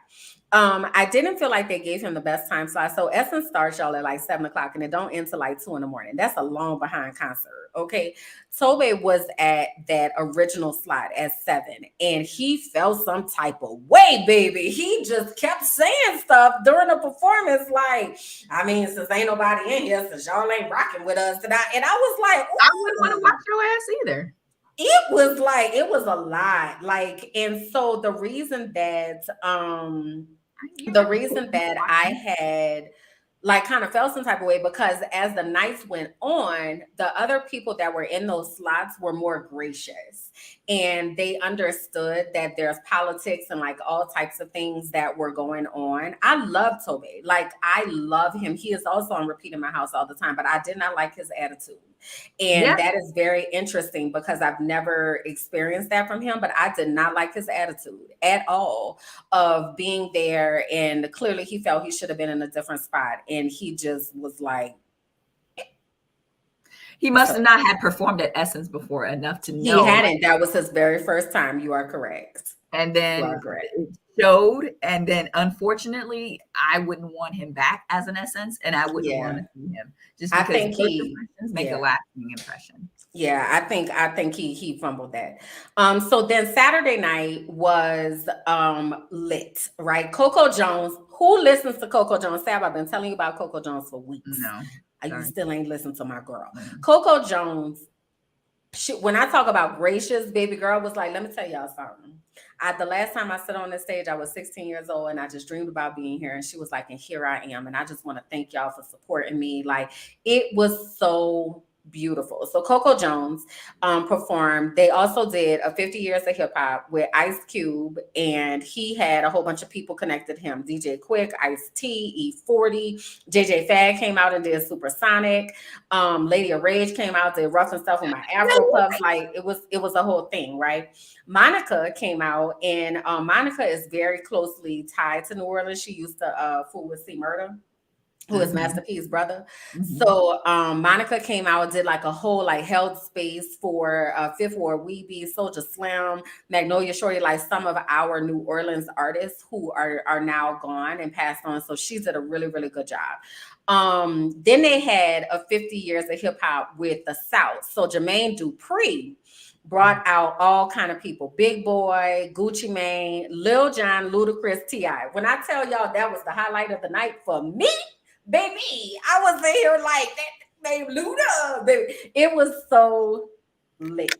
Speaker 1: I didn't feel like they gave him the best time slot. So Essence starts y'all at like 7 o'clock and it don't end till like 2 in the morning. That's a long behind concert. Okay. Tobe was at that original slot at 7 and he felt some type of way, baby. He just kept saying stuff during the performance. Like, I mean, since ain't nobody in here, since y'all ain't rocking with us tonight. And I was like,
Speaker 2: I wouldn't want to watch your ass either.
Speaker 1: it was like, it was a lot. Like, and so the reason that I had like kind of felt some type of way because as the nights went on, the other people that were in those slots were more gracious and they understood that there's politics and like all types of things that were going on. I love Tobe. Like I love him. He is also on repeat in my house all the time, but I did not like his attitude. And that is very interesting because I've never experienced that from him, but I did not like his attitude at all of being there. And clearly he felt he should have been in a different spot. And he just was like,
Speaker 2: he must have not had performed at Essence before enough to know.
Speaker 1: He hadn't. That was his very first time. You are correct.
Speaker 2: And then it showed. And then unfortunately, I wouldn't want him back as an Essence, and I wouldn't want to see him just because
Speaker 1: I think he
Speaker 2: make a lasting impression.
Speaker 1: Yeah, I think he fumbled that. So then Saturday night was lit, right? Coco Jones. Who listens to Coco Jones? Sab, I've been telling you about Coco Jones for weeks.
Speaker 2: No.
Speaker 1: You still ain't listened to my girl. Coco Jones. When I talk about gracious, baby girl was like, let me tell y'all something. The last time I stood on this stage, I was 16 years old and I just dreamed about being here. And she was like, and here I am. And I just want to thank y'all for supporting me. Like it was so beautiful. So Coco Jones performed. They also did a 50 years of hip hop with Ice Cube, and he had a whole bunch of people connected to him. DJ Quick, Ice-T, E40, JJ Fad came out and did Supersonic. Lady of Rage came out, did Rough and Stuff with my Afro Puffs. Like it was a whole thing, right? Monica came out, and Monica is very closely tied to New Orleans. She used to fool with C Murder, who is Master P's brother. So Monica came out, did like a whole like held space for Fifth Ward Weebie, Soldier Slim, Magnolia Shorty, like some of our New Orleans artists who are now gone and passed on. So she did a really, really good job. Then they had a 50 years of hip hop with the South. So Jermaine Dupri brought out all kind of people. Big Boy, Gucci Mane, Lil Jon, Ludacris, T.I. When I tell y'all that was the highlight of the night for me, baby, I was there like that name Luda, baby. It was so lit.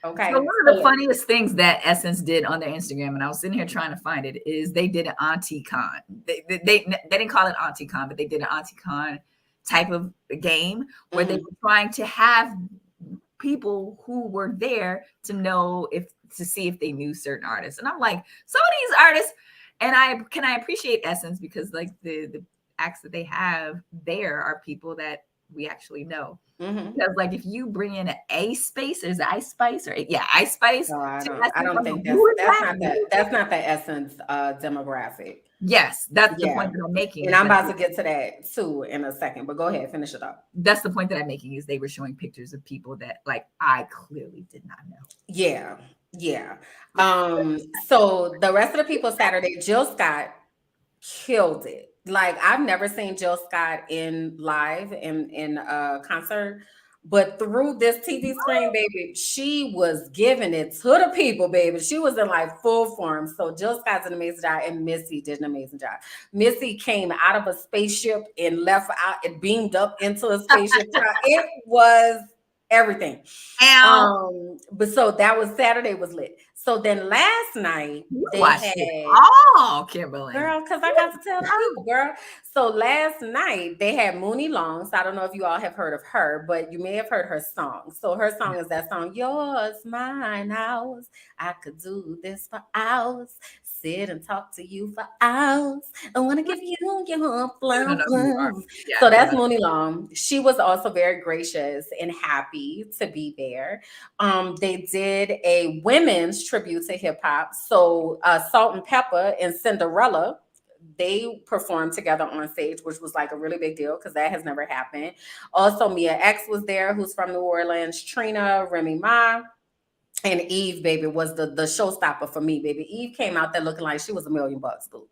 Speaker 1: Okay.
Speaker 2: So one of the funniest things that Essence did on their Instagram, and I was sitting here trying to find it, is they did an Auntie Con. They didn't call it Auntie Con, but they did an Auntie Con type of game where they were trying to have people who were there to see if they knew certain artists. And I'm like, some of these artists, and I appreciate Essence because like the acts that they have there are people that we actually know. Because like if you bring in an Ice Spice, is it Ice Spice or Ice Spice?
Speaker 1: No, I don't think that's not the Essence demographic.
Speaker 2: Yes, that's the point that I'm making.
Speaker 1: And I'm about to get to that too in a second, but go ahead, finish it up.
Speaker 2: That's the point that I'm making is they were showing pictures of people that like I clearly did not know.
Speaker 1: Yeah. So the rest of the people Saturday, Jill Scott killed it. Like I've never seen Jill Scott in live in a concert, but through this TV screen, baby, she was giving it to the people, baby. She was in like full form. So Jill Scott's an amazing job, and Missy did an amazing job. Missy came out of a spaceship and left out and beamed up into a spaceship. It was everything. But so that was Saturday was lit. So then last night they had
Speaker 2: Kimberland,
Speaker 1: girl, because I got to tell the people, girl. So last night they had Mooney Long. So I don't know if you all have heard of her, but you may have heard her song. So her song is that song, Yours, Mine, Ours. I could do this for hours. Sit and talk to you for hours. I want to give you your flowers. So that's Mooney Long. She was also very gracious and happy to be there. They did a women's tribute to hip hop. So Salt and Pepper and Cinderella, they performed together on stage, which was like a really big deal because that has never happened. Also, Mia X was there, who's from New Orleans, Trina, Remy Ma. And Eve, baby, was the showstopper for me, baby. Eve came out there looking like she was $1,000,000, boo.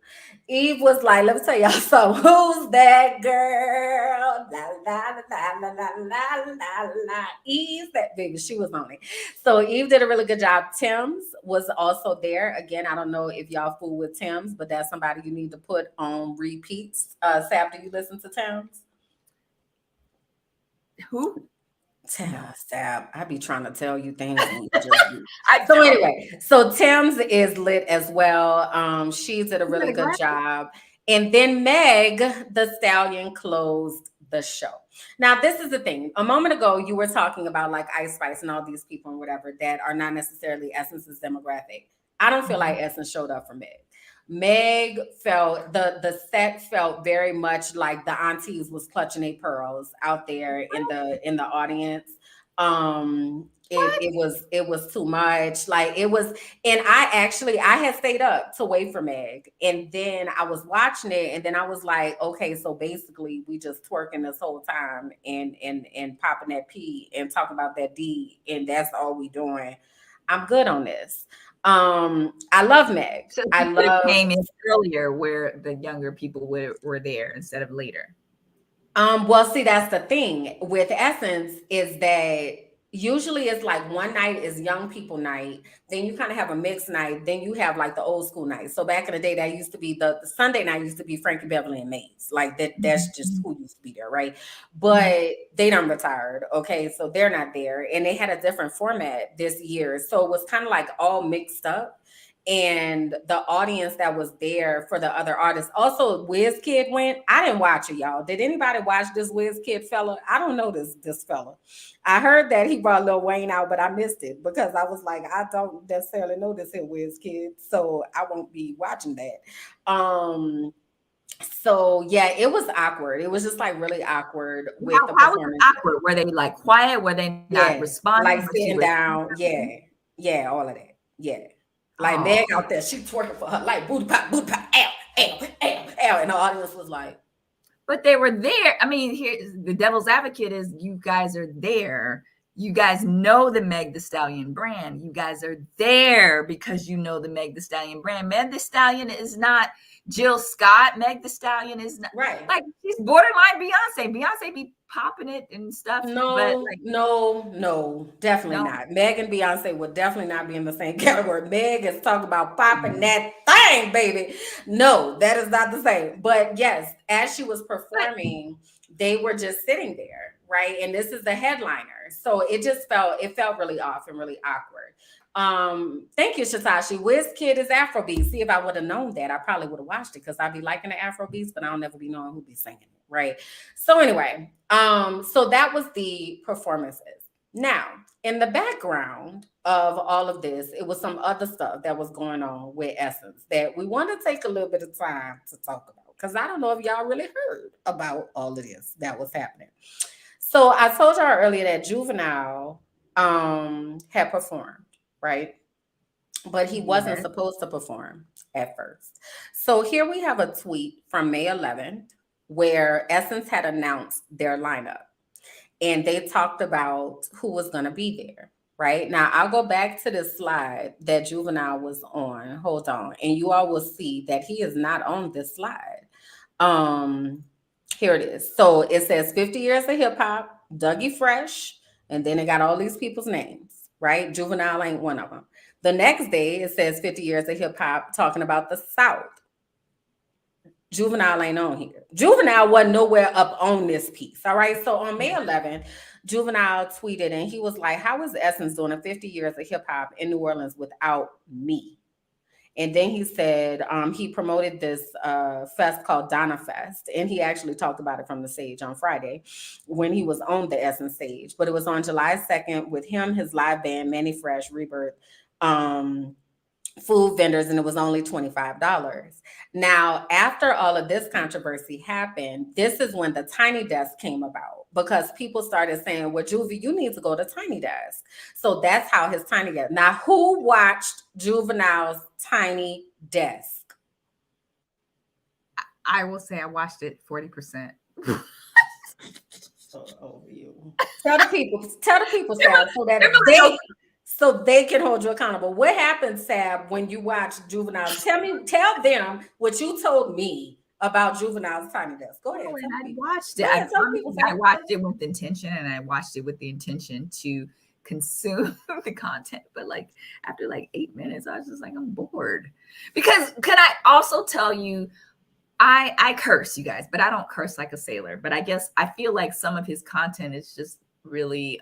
Speaker 1: Eve was like, let me tell y'all something. Who's that girl? La, la, la, la, la, la, la, la. Eve, that baby, she was on it. So Eve did a really good job. Tim's was also there. Again, I don't know if y'all fool with Tim's, but that's somebody you need to put on repeats. Sab, do you listen to Tim's?
Speaker 2: Who?
Speaker 1: Sab, I be trying to tell you things and you just so anyway, so Tim's is lit as well. She did a really good job. And then Meg the Stallion closed the show. Now, this is the thing. A moment ago, you were talking about like Ice Spice and all these people and whatever that are not necessarily Essence's demographic. I don't feel like Essence showed up for Meg. Meg felt the set felt very much like the aunties was clutching their pearls out there in the audience. It was too much. Like it was, and I had stayed up to wait for Meg, and then I was watching it, and then I was like, okay, so basically we just twerking this whole time and popping that P and talking about that D, and that's all we doing. I'm good on this. I love Meg.
Speaker 2: So
Speaker 1: I love
Speaker 2: came in earlier where the younger people were there instead of later.
Speaker 1: Well, see, that's the thing with Essence is that usually it's like one night is young people night, then you kind of have a mixed night, then you have like the old school night. So back in the day, that used to be the Sunday night used to be Frankie Beverly and Maze. Like that's just who used to be there, right? But they done retired. Okay, so they're not there. And they had a different format this year. So it was kind of like all mixed up. And the audience that was there for the other artists. Also, WizKid went. I didn't watch it, y'all. Did anybody watch this WizKid fella? I don't know this fella. I heard that he brought Lil Wayne out, but I missed it because I was like, I don't necessarily know this here WizKid, so I won't be watching that. So yeah, it was awkward. It was just like really awkward with the
Speaker 2: How was
Speaker 1: performance.
Speaker 2: it awkward? Were they like quiet? Were they not responding?
Speaker 1: Like sitting down? Yeah, all of that. Yeah. Like Meg out there, she twerking for her, like booty pop, ow, ow, ow, ow. And the audience was like.
Speaker 2: But they were there. I mean, here the devil's advocate is you guys are there. You guys know the Meg the Stallion brand. You guys are there because you know the Meg the Stallion brand. Meg the Stallion is not Jill Scott. Meg the Stallion is not
Speaker 1: right.
Speaker 2: Like she's borderline Beyonce. Beyonce be popping it and stuff.
Speaker 1: No,
Speaker 2: but like,
Speaker 1: no, definitely not. Meg and Beyonce would definitely not be in the same category. Meg is talking about popping that thing, baby. No, that is not the same. But yes, as she was performing, they were just sitting there, right? And this is the headliner. So it felt really off and really awkward. Thank you, Shatashi. WizKid is Afrobeat. See, if I would have known that, I probably would have watched it because I'd be liking the Afrobeats, but I'll never be knowing who be singing it, right? So anyway, so that was the performances. Now, in the background of all of this, it was some other stuff that was going on with Essence that we want to take a little bit of time to talk about because I don't know if y'all really heard about all of this that was happening. So I told y'all earlier that Juvenile had performed, right? But he wasn't supposed to perform at first. So here we have a tweet from May 11th where Essence had announced their lineup and they talked about who was going to be there, right? Now, I'll go back to this slide that Juvenile was on. Hold on. And you all will see that he is not on this slide. Here it is. So it says 50 years of hip hop, Dougie Fresh, and then it got all these people's names, right? Juvenile ain't one of them. The next day, it says 50 years of hip hop talking about the South. Juvenile ain't on here. Juvenile wasn't nowhere up on this piece. All right. So on May 11th, Juvenile tweeted and he was like, how is Essence doing 50 years of hip hop in New Orleans without me? And then he said he promoted this fest called Donna Fest. And he actually talked about it from the stage on Friday when he was on the Essence stage. But it was on July 2nd with him, his live band, Manny Fresh, Rebirth, food vendors, and it was only $25. Now, after all of this controversy happened, this is when the Tiny Desk came about because people started saying, well, Juvie, you need to go to Tiny Desk. So that's how his Tiny Desk. Now, who watched Juvenile's Tiny Desk?
Speaker 2: I will say I watched it 40%.
Speaker 1: So over you. Tell the people, Sarah, so that they so they can hold you accountable. What happens, Sab, when you watch Juveniles? Tell them what you told me about Juveniles Tiny Desk. Go
Speaker 2: Oh,
Speaker 1: ahead,
Speaker 2: and
Speaker 1: tell the
Speaker 2: I
Speaker 1: people.
Speaker 2: watched it.
Speaker 1: Go
Speaker 2: I
Speaker 1: ahead, tell the
Speaker 2: promise
Speaker 1: people,
Speaker 2: you, I
Speaker 1: Sab.
Speaker 2: watched it with intention, and I watched it with the intention to consume the content. But like after like 8 minutes, I was just like, I'm bored. Because can I also tell you, I curse, you guys, but I don't curse like a sailor. But I guess I feel like some of his content is just really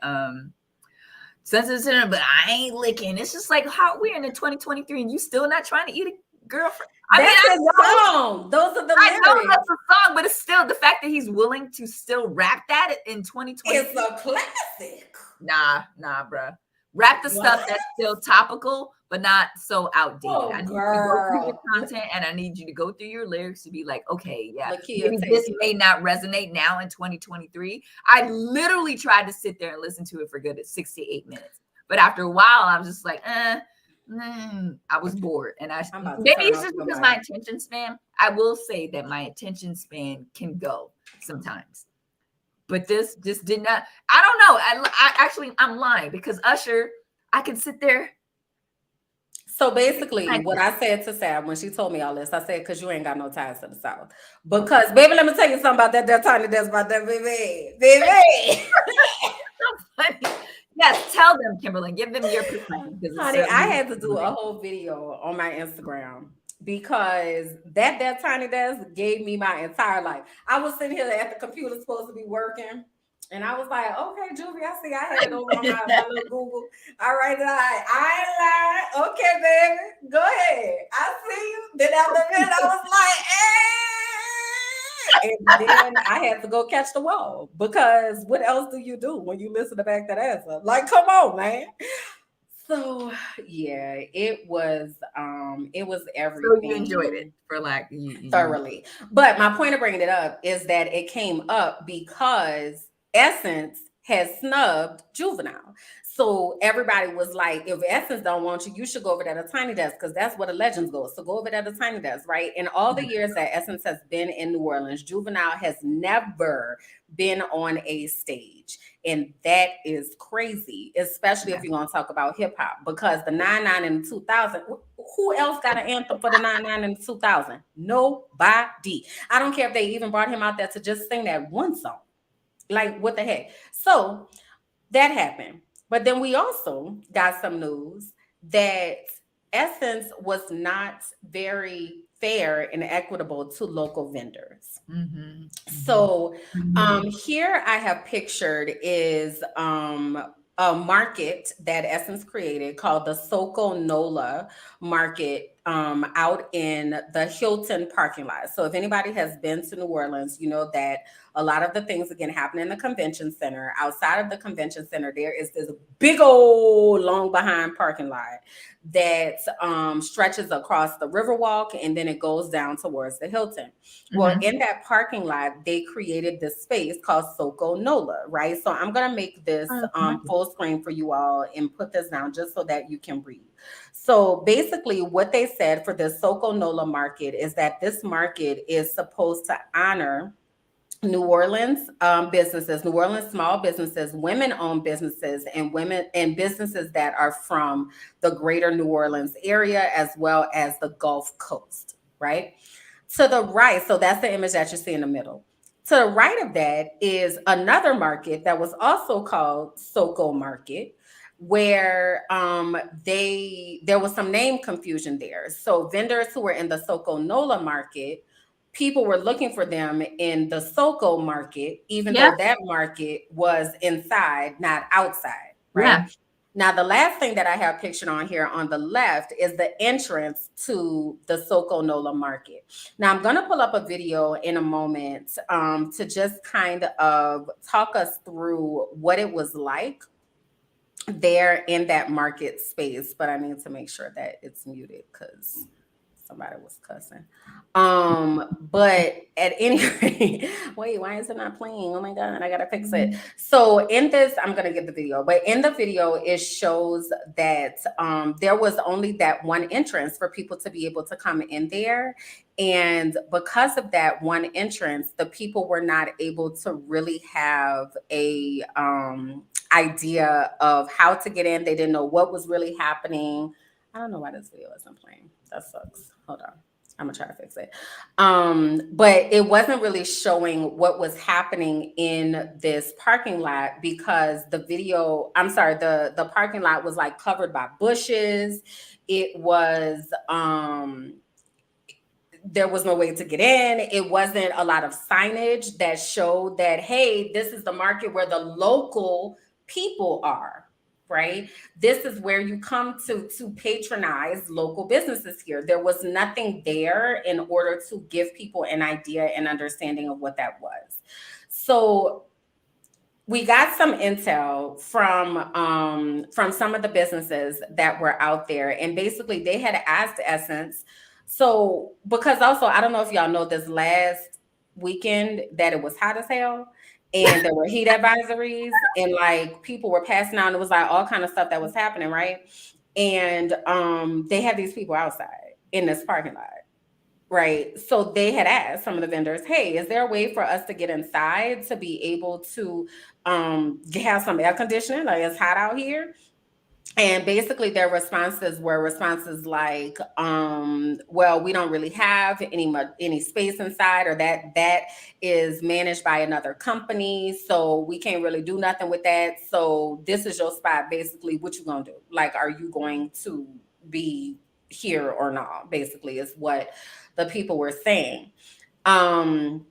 Speaker 2: sensitive, but I ain't licking. It's just like how we're in 2023 and you still not trying to eat a girlfriend. I mean,
Speaker 1: That's
Speaker 2: I
Speaker 1: his
Speaker 2: know,
Speaker 1: song. Those are the
Speaker 2: I know
Speaker 1: lyrics.
Speaker 2: that's a song, but it's still the fact that he's willing to still rap that in 2020.
Speaker 1: It's a classic.
Speaker 2: Nah, bruh. Rap the
Speaker 1: What?
Speaker 2: stuff that's still topical, but not so outdated. I
Speaker 1: Oh,
Speaker 2: need you to go through your
Speaker 1: girl.
Speaker 2: content and I need you to go through your lyrics to be like, okay, yeah,
Speaker 1: Lakia,
Speaker 2: maybe
Speaker 1: take
Speaker 2: this
Speaker 1: it.
Speaker 2: may not resonate now in 2023. I literally tried to sit there and listen to it for good at 6 to 8 minutes. But after a while, I was just like, I was bored. And
Speaker 1: I'm about to
Speaker 2: maybe
Speaker 1: turn
Speaker 2: it's
Speaker 1: off
Speaker 2: just
Speaker 1: your
Speaker 2: because my
Speaker 1: mic.
Speaker 2: attention span, I will say that my attention span can go sometimes. But this just did not. I don't know. I actually I'm lying because Usher, I can sit there.
Speaker 1: So basically, what I said to Sam when she told me all this, I said, because you ain't got no ties to the South. Because, baby, let me tell you something about that Tiny Desk, about that, baby. Baby.
Speaker 2: So funny. Yes, tell them, Kimberland. Give them your perspective because it's
Speaker 1: Honey, I
Speaker 2: certainly
Speaker 1: had to do a whole video on my Instagram because that Tiny Desk gave me my entire life. I was sitting here at the computer supposed to be working. And I was like, okay, Juvie, I see I had it over on my little Google. All right, I ain't lying. Okay, baby, go ahead. I see you. Then after a minute, I was like, and then I had to go catch the wall because what else do you do when you listen to back that ass up? Like, come on, man. So yeah, it was
Speaker 2: so you enjoyed it
Speaker 1: everything
Speaker 2: for like you
Speaker 1: thoroughly. But my point of bringing it up is that it came up because Essence has snubbed Juvenile. So everybody was like, if Essence don't want you, you should go over there to Tiny Desk because that's where the legends go. So go over there to Tiny Desk, right? In all the years that Essence has been in New Orleans, Juvenile has never been on a stage. And that is crazy, especially if you're going to talk about hip hop, because the 99 and the 2000, who else got an anthem for the 99 and the 2000? Nobody. I don't care if they even brought him out there to just sing that one song. Like, what the heck? So that happened. But then we also got some news that Essence was not very fair and equitable to local vendors. So here I have pictured is a market that Essence created called the Soko Nola Market out in the Hilton parking lot. So if anybody has been to New Orleans, you know that a lot of the things again happen in the convention center. Outside of the convention center, there is this big old long behind parking lot that stretches across the Riverwalk and then it goes down towards the Hilton. Well, in that parking lot, they created this space called Soko Nola, right? So I'm gonna make this full screen for you all and put this down just so that you can read. So basically, what they said for the Soko Nola market is that this market is supposed to honor New Orleans businesses, New Orleans small businesses, women-owned businesses, and women and businesses that are from the greater New Orleans area as well as the Gulf Coast, right? To the right, so that's the image that you see in the middle. To the right of that is another market that was also called Soko Market, where there was some name confusion there. So vendors who were in the Soko Nola market, people were looking for them in the Soko market, even though that market was inside, not outside, right? Now, the last thing that I have pictured on here on the left is the entrance to the Soko Nola market. Now, I'm going to pull up a video in a moment to just kind of talk us through what it was like there in that market space. But I need to make sure that it's muted because Somebody was cussing. But at any rate, wait, why is it not playing? Oh my god, I gotta fix it. So in this, I'm gonna get the video, but in the video, it shows that there was only that one entrance for people to be able to come in there. And because of that one entrance, the people were not able to really have a idea of how to get in. They didn't know what was really happening. I don't know why this video isn't playing. That sucks. Hold on. I'm gonna try to fix it. But it wasn't really showing what was happening in this parking lot because the video, I'm sorry, the parking lot was like covered by bushes. It was there was no way to get in. It wasn't a lot of signage that showed that, hey, this is the market where the local people are, right? This is where you come to patronize local businesses here. There was nothing there in order to give people an idea and understanding of what that was. So we got some intel from some of the businesses that were out there, and basically they had asked Essence. So because also I don't know if y'all know this last weekend that it was hot as hell and there were heat advisories and like people were passing out and it was like all kind of stuff that was happening, right? And they had these people outside in this parking lot. Right. So they had asked some of the vendors, hey, is there a way for us to get inside to be able to have some air conditioning? Like it's hot out here. And basically their responses were responses like, well, we don't really have any space inside, or that is managed by another company. So we can't really do nothing with that. So this is your spot. Basically, what you gonna do? Like, are you going to be here or not? Basically, is what the people were saying. So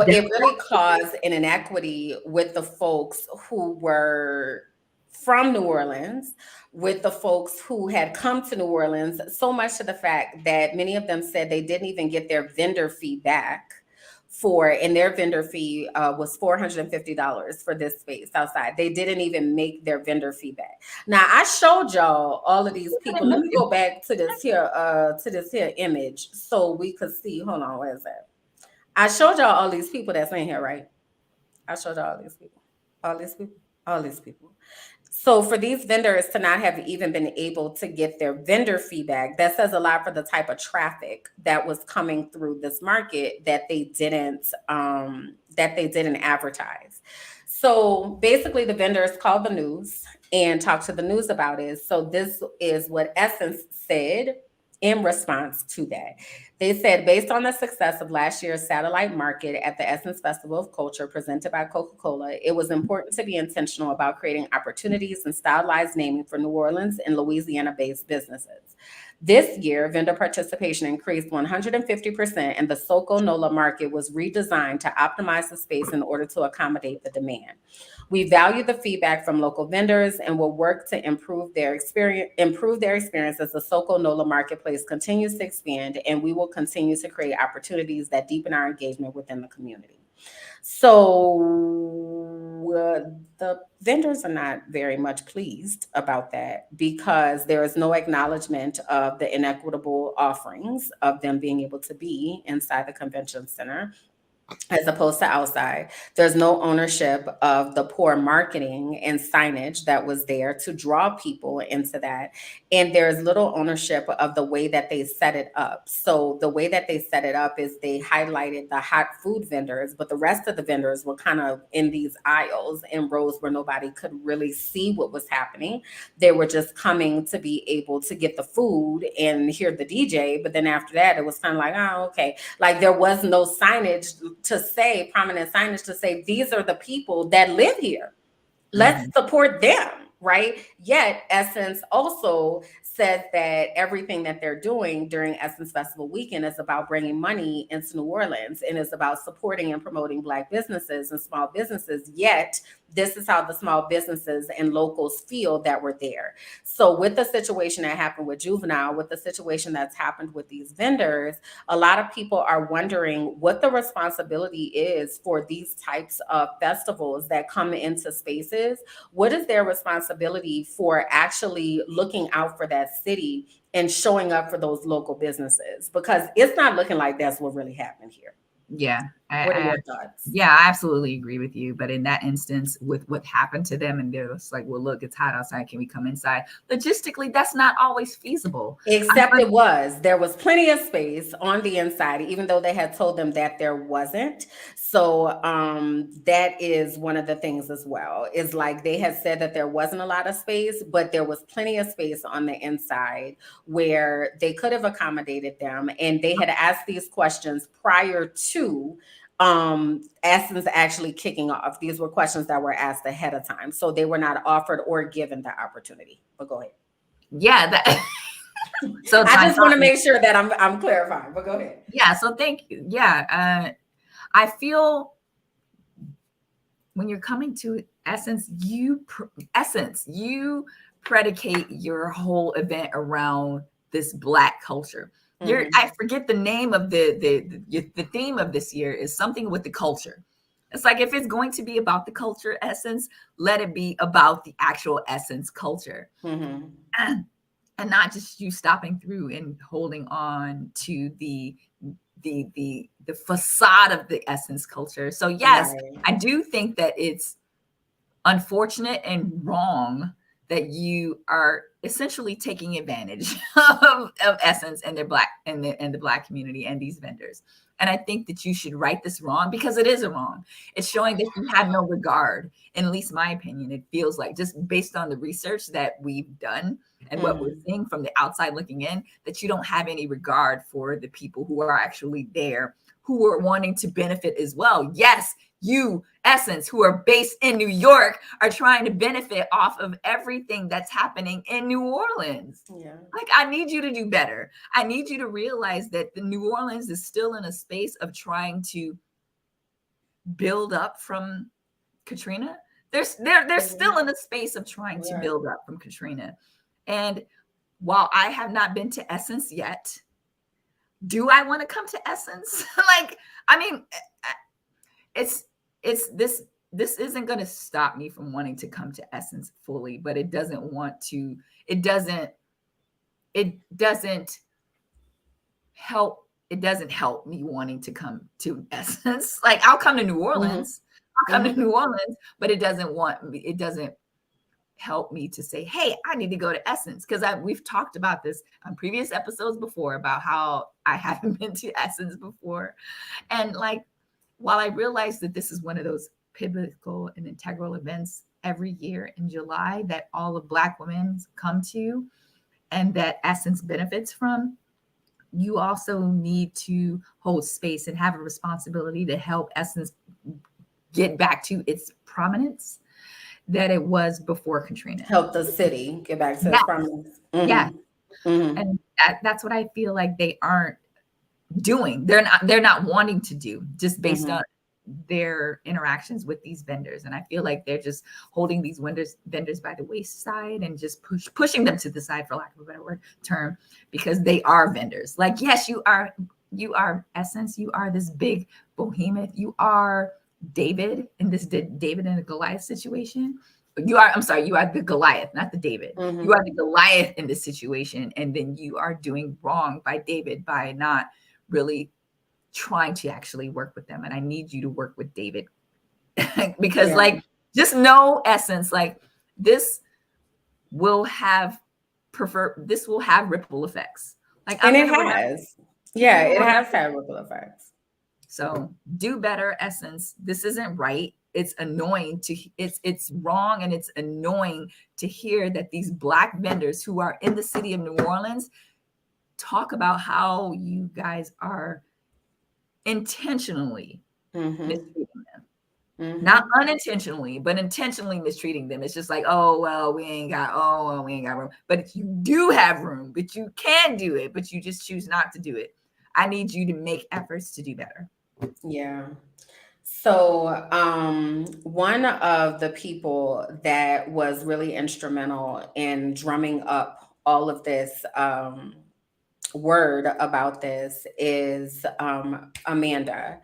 Speaker 1: it really caused an inequity with the folks who were from New Orleans, with the folks who had come to New Orleans, so much to the fact that many of them said they didn't even get their vendor fee back and their vendor fee was $450 for this space outside. They didn't even make their vendor fee back. Now I showed y'all all of these people. Let me go back to this here image so we could see. Hold on, where is that? I showed y'all all these people that's in here, right? I showed y'all all these people. All these people. All these people. So for these vendors to not have even been able to get their vendor feedback, that says a lot for the type of traffic that was coming through this market that they didn't advertise. So basically the vendors called the news and talked to the news about it. So this is what Essence said in response to that. They said, based on the success of last year's satellite market at the Essence Festival of Culture presented by Coca-Cola, it was important to be intentional about creating opportunities and stylized naming for New Orleans and Louisiana-based businesses. This year, vendor participation increased 150%, and the Soco Nola market was redesigned to optimize the space in order to accommodate the demand. We value the feedback from local vendors and will work to improve their experience as the Soco Nola marketplace continues to expand, and we will continue to create opportunities that deepen our engagement within the community. So the vendors are not very much pleased about that because there is no acknowledgement of the inequitable offerings of them being able to be inside the convention center as opposed to outside. There's no ownership of the poor marketing and signage that was there to draw people into that. And there's little ownership of the way that they set it up. So the way that they set it up is they highlighted the hot food vendors, but the rest of the vendors were kind of in these aisles and rows where nobody could really see what was happening. They were just coming to be able to get the food and hear the DJ. But then after that, it was kind of like, oh, okay. Like there was no signage to say, prominent signage to say, these are the people that live here. Let's support them, right? Yet Essence also says that everything that they're doing during Essence Festival weekend is about bringing money into New Orleans and is about supporting and promoting Black businesses and small businesses. Yet this is how the small businesses and locals feel that were there. So with the situation that happened with Juvenile, with the situation that's happened with these vendors, a lot of people are wondering what the responsibility is for these types of festivals that come into spaces. What is their responsibility responsibility for actually looking out for that city and showing up for those local businesses, because it's not looking like that's what really happened here.
Speaker 2: Yeah,
Speaker 1: What are your thoughts?
Speaker 2: yeah, I absolutely agree with you. But in that instance, with what happened to them, and they're just like, well, look, it's hot outside. Can we come inside? Logistically, that's not always feasible.
Speaker 1: Except there was plenty of space on the inside, even though they had told them that there wasn't. So that is one of the things as well, is like they had said that there wasn't a lot of space, but there was plenty of space on the inside where they could have accommodated them. And they had asked these questions prior to Essence actually kicking off. These were questions that were asked ahead of time. So they were not offered or given the opportunity. But go ahead.
Speaker 2: Yeah, that so
Speaker 1: I just want to make sure that I'm clarifying, but go ahead.
Speaker 2: Yeah, so thank you. Yeah, I feel when you're coming to Essence, you predicate your whole event around this Black culture. I forget the name of the theme of this year is something with the culture. It's like, if it's going to be about the culture Essence, let it be about the actual Essence culture. And not just you stopping through and holding on to the facade of the Essence culture. So yes, right. I do think that it's unfortunate and wrong that you are essentially taking advantage of Essence and the Black community and these vendors. And I think that you should right this wrong, because it is a wrong. It's showing that you have no regard. In at least my opinion, it feels like, just based on the research that we've done and what we're seeing from the outside looking in, that you don't have any regard for the people who are actually there, who are wanting to benefit as well. Yes, you, Essence, who are based in New York, are trying to benefit off of everything that's happening in New Orleans. Yeah. Like, I need you to do better. I need you to realize that the New Orleans is still in a space of trying to build up from Katrina. They're still in a space of trying to build up from Katrina. And while I have not been to Essence yet, do I want to come to Essence? Like, I mean, it's this isn't going to stop me from wanting to come to Essence fully, but it doesn't help me wanting to come to Essence. Like, I'll come to New Orleans. I'll come to New Orleans, but it doesn't help me to say, hey, I need to go to Essence. Because we've talked about this on previous episodes before, about how I haven't been to Essence before. And like, while I realize that this is one of those pivotal and integral events every year in July that all of Black women come to and that Essence benefits from, you also need to hold space and have a responsibility to help Essence get back to its prominence that it was before Katrina.
Speaker 1: Help the city get back to its prominence.
Speaker 2: Yeah. And that's what I feel like they aren't doing. They're not wanting to do, just based on their interactions with these vendors. And I feel like they're just holding these vendors by the wayside and just pushing them to the side, for lack of a better term, because they are vendors. Like, yes, you are Essence. You are this big behemoth. You are David in this David and the Goliath situation. You are the Goliath, not the David. You are the Goliath in this situation. And then you are doing wrong by David by not really trying to actually work with them. And I need you to work with David because like, just know Essence, like, this will have ripple effects. Like,
Speaker 1: and it has had ripple effects.
Speaker 2: So do better, Essence. This isn't right. It's annoying it's wrong, and it's annoying to hear that these Black vendors who are in the city of New Orleans talk about how you guys are intentionally mistreating them. Not unintentionally, but intentionally mistreating them. It's just like, oh, well, we ain't got room. But you do have room, but you can do it, but you just choose not to do it. I need you to make efforts to do better.
Speaker 1: Yeah. So one of the people that was really instrumental in drumming up all of this word about this is Amanda.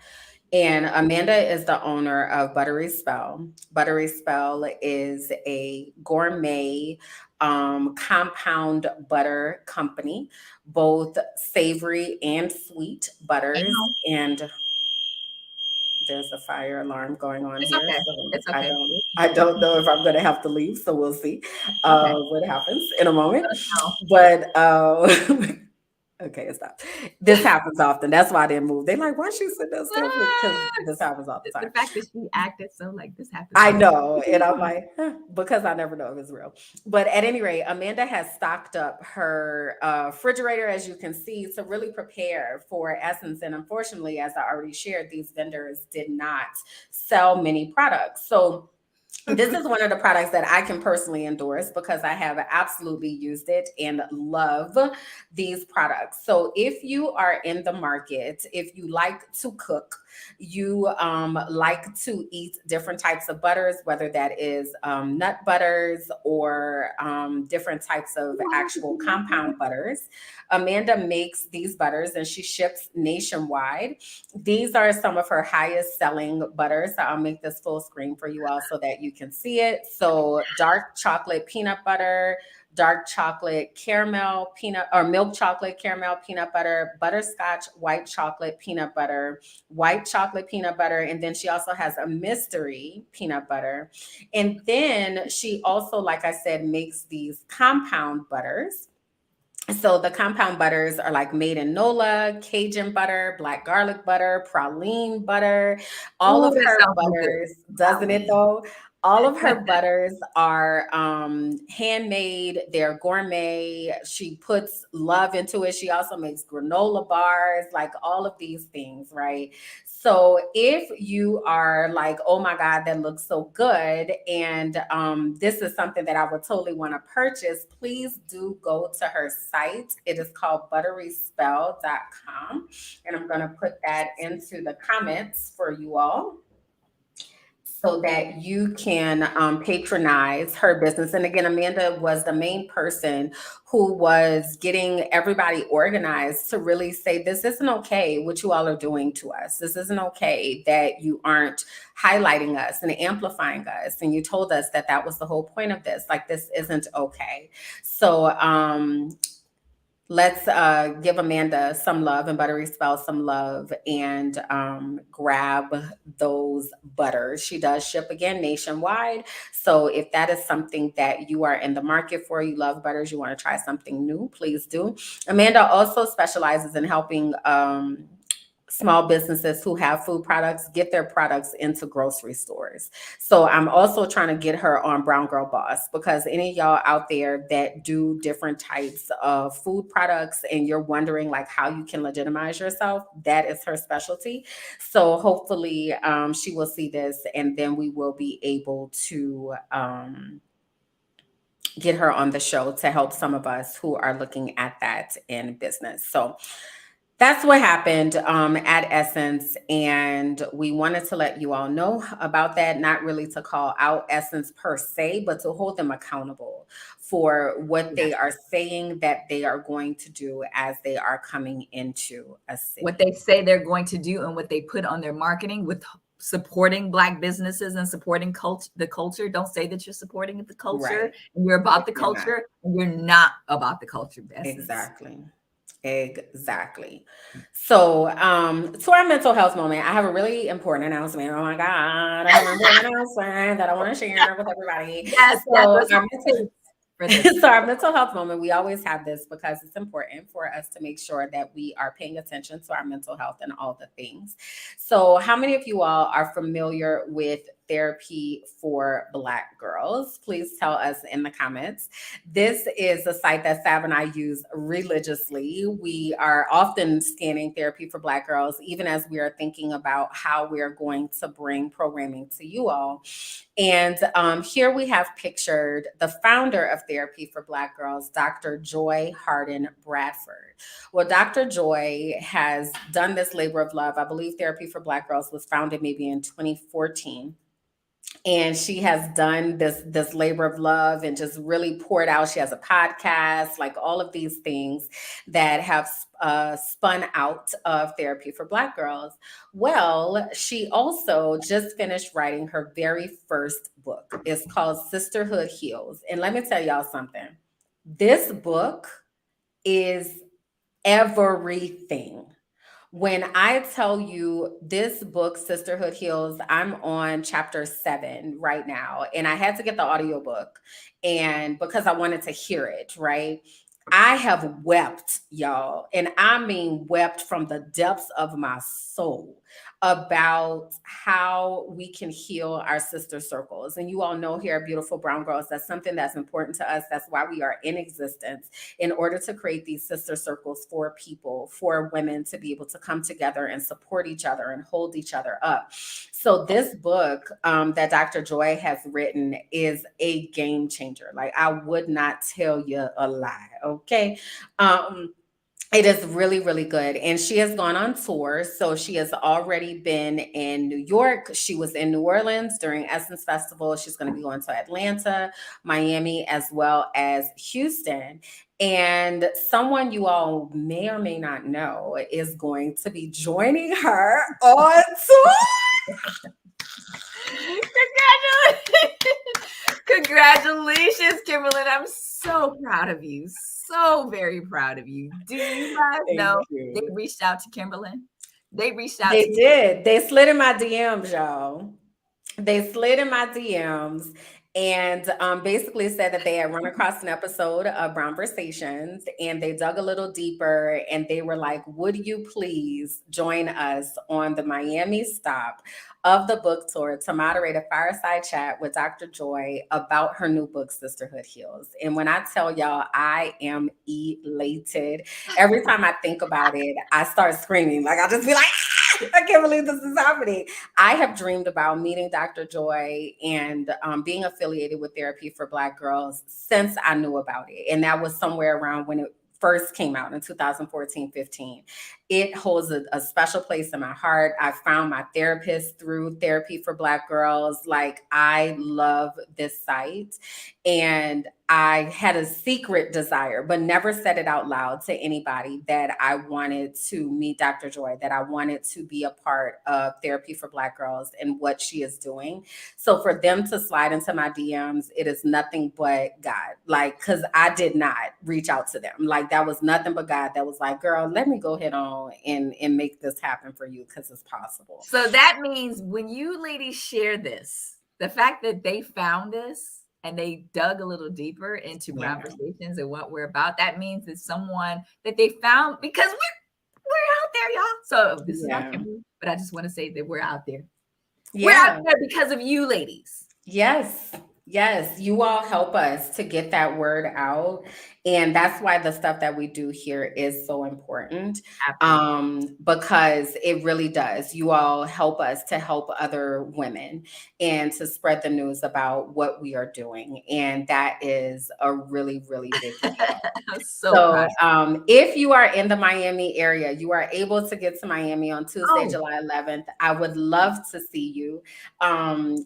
Speaker 1: And Amanda is the owner of Buttery Spell. Buttery Spell is a gourmet compound butter company, both savory and sweet butters.
Speaker 2: Ow.
Speaker 1: And there's a fire alarm going on
Speaker 2: It's
Speaker 1: here,
Speaker 2: okay.
Speaker 1: so
Speaker 2: It's okay.
Speaker 1: I don't know if I'm going to have to leave. So we'll see
Speaker 2: Okay.
Speaker 1: what happens in a moment.
Speaker 2: No.
Speaker 1: But okay, stop. This happens often. That's why I didn't move. They like, why she sit there still? Because this happens all the
Speaker 2: The
Speaker 1: time.
Speaker 2: fact that she acted so like this happens
Speaker 1: I
Speaker 2: all the time.
Speaker 1: know. And I'm like, huh, because I never know if it's real. But at any rate, Amanda has stocked up her refrigerator, as you can see, to really prepare for Essence. And unfortunately, as I already shared, these vendors did not sell many products. So this is one of the products that I can personally endorse because I have absolutely used it and love these products. So, if you are in the market, if you like to cook, you like to eat different types of butters, whether that is nut butters or different types of
Speaker 2: Ooh, I have to
Speaker 1: actual
Speaker 2: do my hair.
Speaker 1: compound butters, Amanda makes these butters and she ships nationwide. These are some of her highest selling butters. So I'll make this full screen for you all so that you can see it. So dark chocolate peanut butter, dark chocolate caramel peanut or milk chocolate caramel peanut butter, butterscotch white chocolate peanut butter, white chocolate peanut butter, and then she also has a mystery peanut butter. And then she also, like I said, makes these compound butters. So the compound butters are like made in Nola, Cajun butter, black garlic butter, praline butter. All
Speaker 2: Ooh,
Speaker 1: of
Speaker 2: that
Speaker 1: her
Speaker 2: sounds so good.
Speaker 1: butters, doesn't it
Speaker 2: Golly.
Speaker 1: though? All of her butters are handmade. They're gourmet. She puts love into it. She also makes granola bars, like all of these things, right? So if you are like, oh my God, that looks so good, and this is something that I would totally want to purchase, please do go to her site. It is called butteryspell.com. And I'm going to put that into the comments for you all so that you can patronize her business. And again, Amanda was the main person who was getting everybody organized to really say, this isn't okay what you all are doing to us. This isn't okay that you aren't highlighting us and amplifying us. And you told us that that was the whole point of this. Like, this isn't okay. So, let's give Amanda some love and Buttery Spell some love and grab those butters. She does ship again nationwide. So if that is something that you are in the market for, you love butters, you want to try something new, please do. Amanda also specializes in helping small businesses who have food products get their products into grocery stores. So I'm also trying to get her on Brown Girl Boss, because any of y'all out there that do different types of food products and you're wondering like how you can legitimize yourself, that is her specialty. So hopefully she will see this and then we will be able to get her on the show to help some of us who are looking at that in business. So that's what happened at Essence. And we wanted to let you all know about that, not really to call out Essence per se, but to hold them accountable for what they
Speaker 2: Yes.
Speaker 1: are saying that they are going to do as they are coming into a
Speaker 2: What
Speaker 1: city.
Speaker 2: they say they're going to do and what they put on their marketing with supporting Black businesses and supporting the culture. Don't say that you're supporting the culture
Speaker 1: Right.
Speaker 2: and you're about
Speaker 1: If
Speaker 2: the
Speaker 1: you're not.
Speaker 2: culture and you're not about the culture, Essence.
Speaker 1: Exactly. Exactly. So, to our mental health moment, I have a really important announcement. Oh my God, I have an important announcement that I want to share with everybody.
Speaker 2: Yes, yes.
Speaker 1: So,
Speaker 2: Let's hold space for this.
Speaker 1: so our mental health moment, we always have this because it's important for us to make sure that we are paying attention to our mental health and all the things. So, how many of you all are familiar with therapy for Black girls? Please tell us in the comments. This is a site that Sab and I use religiously. We are often scanning therapy for Black girls, even as we are thinking about how we are going to bring programming to you all. And here we have pictured the founder of Therapy for Black Girls, Dr. Joy Harden Bradford. Well, Dr. Joy has done this labor of love. I believe Therapy for Black Girls was founded maybe in 2014. and she has done this labor of love and just really poured out. She has a podcast, like all of these things that have spun out of therapy for Black girls. Well, she also just finished writing her very first book. It's called Sisterhood Heals, and let me tell y'all something. This book is everything. When I tell you this book, Sisterhood Heals, I'm on chapter 7 right now. And I had to get the audiobook and because I wanted to hear it, right? I have wept, y'all, and I mean wept from the depths of my soul about how we can heal our sister circles. And you all know here at Beautiful Brown Girls, that's something that's important to us. That's why we are in existence, in order to create these sister circles for people, for women to be able to come together and support each other and hold each other up. So this book that Dr. Joy has written is a game changer. Like, I would not tell you a lie. Okay. It is really, really good. And she has gone on tour. So she has already been in New York. She was in New Orleans during Essence Festival. She's going to be going to Atlanta, Miami, as well as Houston. And someone you all may or may not know is going to be joining her on tour.
Speaker 2: Congratulations, Kimberland. I'm so proud of you. So very proud of you. Do you guys know they reached out to Kimberland? They reached out.
Speaker 1: They did. They slid in my DMs, y'all. They slid in my DMs and basically said that they had run across an episode of Brown Conversations and they dug a little deeper and they were like, would you please join us on the Miami stop of the book tour to moderate a fireside chat with Dr. Joy about her new book, Sisterhood Heals. And when I tell y'all, I am elated. Every time I think about it, I start screaming. Like, I'll just be like, I can't believe this is happening. I have dreamed about meeting Dr. Joy and being affiliated with Therapy for Black Girls since I knew about it. And that was somewhere around when it first came out in 2014-15. It holds a special place in my heart. I found my therapist through Therapy for Black Girls. Like, I love this site. And I had a secret desire, but never said it out loud to anybody, that I wanted to meet Dr. Joy, that I wanted to be a part of Therapy for Black Girls and what she is doing. So for them to slide into my DMs, it is nothing but God. Like, because I did not reach out to them. Like, that was nothing but God that was like, girl, let me go ahead on and make this happen for you, because it's possible.
Speaker 2: So that means when you ladies share this, the fact that they found this and they dug a little deeper into Brown Conversations and what we're about, that means it's someone that they found, because we're out there, y'all. So this is not Kimberly, but I just want to say that we're out there. Yeah. We're out there because of you ladies.
Speaker 1: Yes. Yes, you all help us to get that word out. And that's why the stuff that we do here is so important, because it really does. You all help us to help other women and to spread the news about what we are doing. And that is a really, really big deal. So if you are in the Miami area, you are able to get to Miami on Tuesday, July 11th. I would love to see you.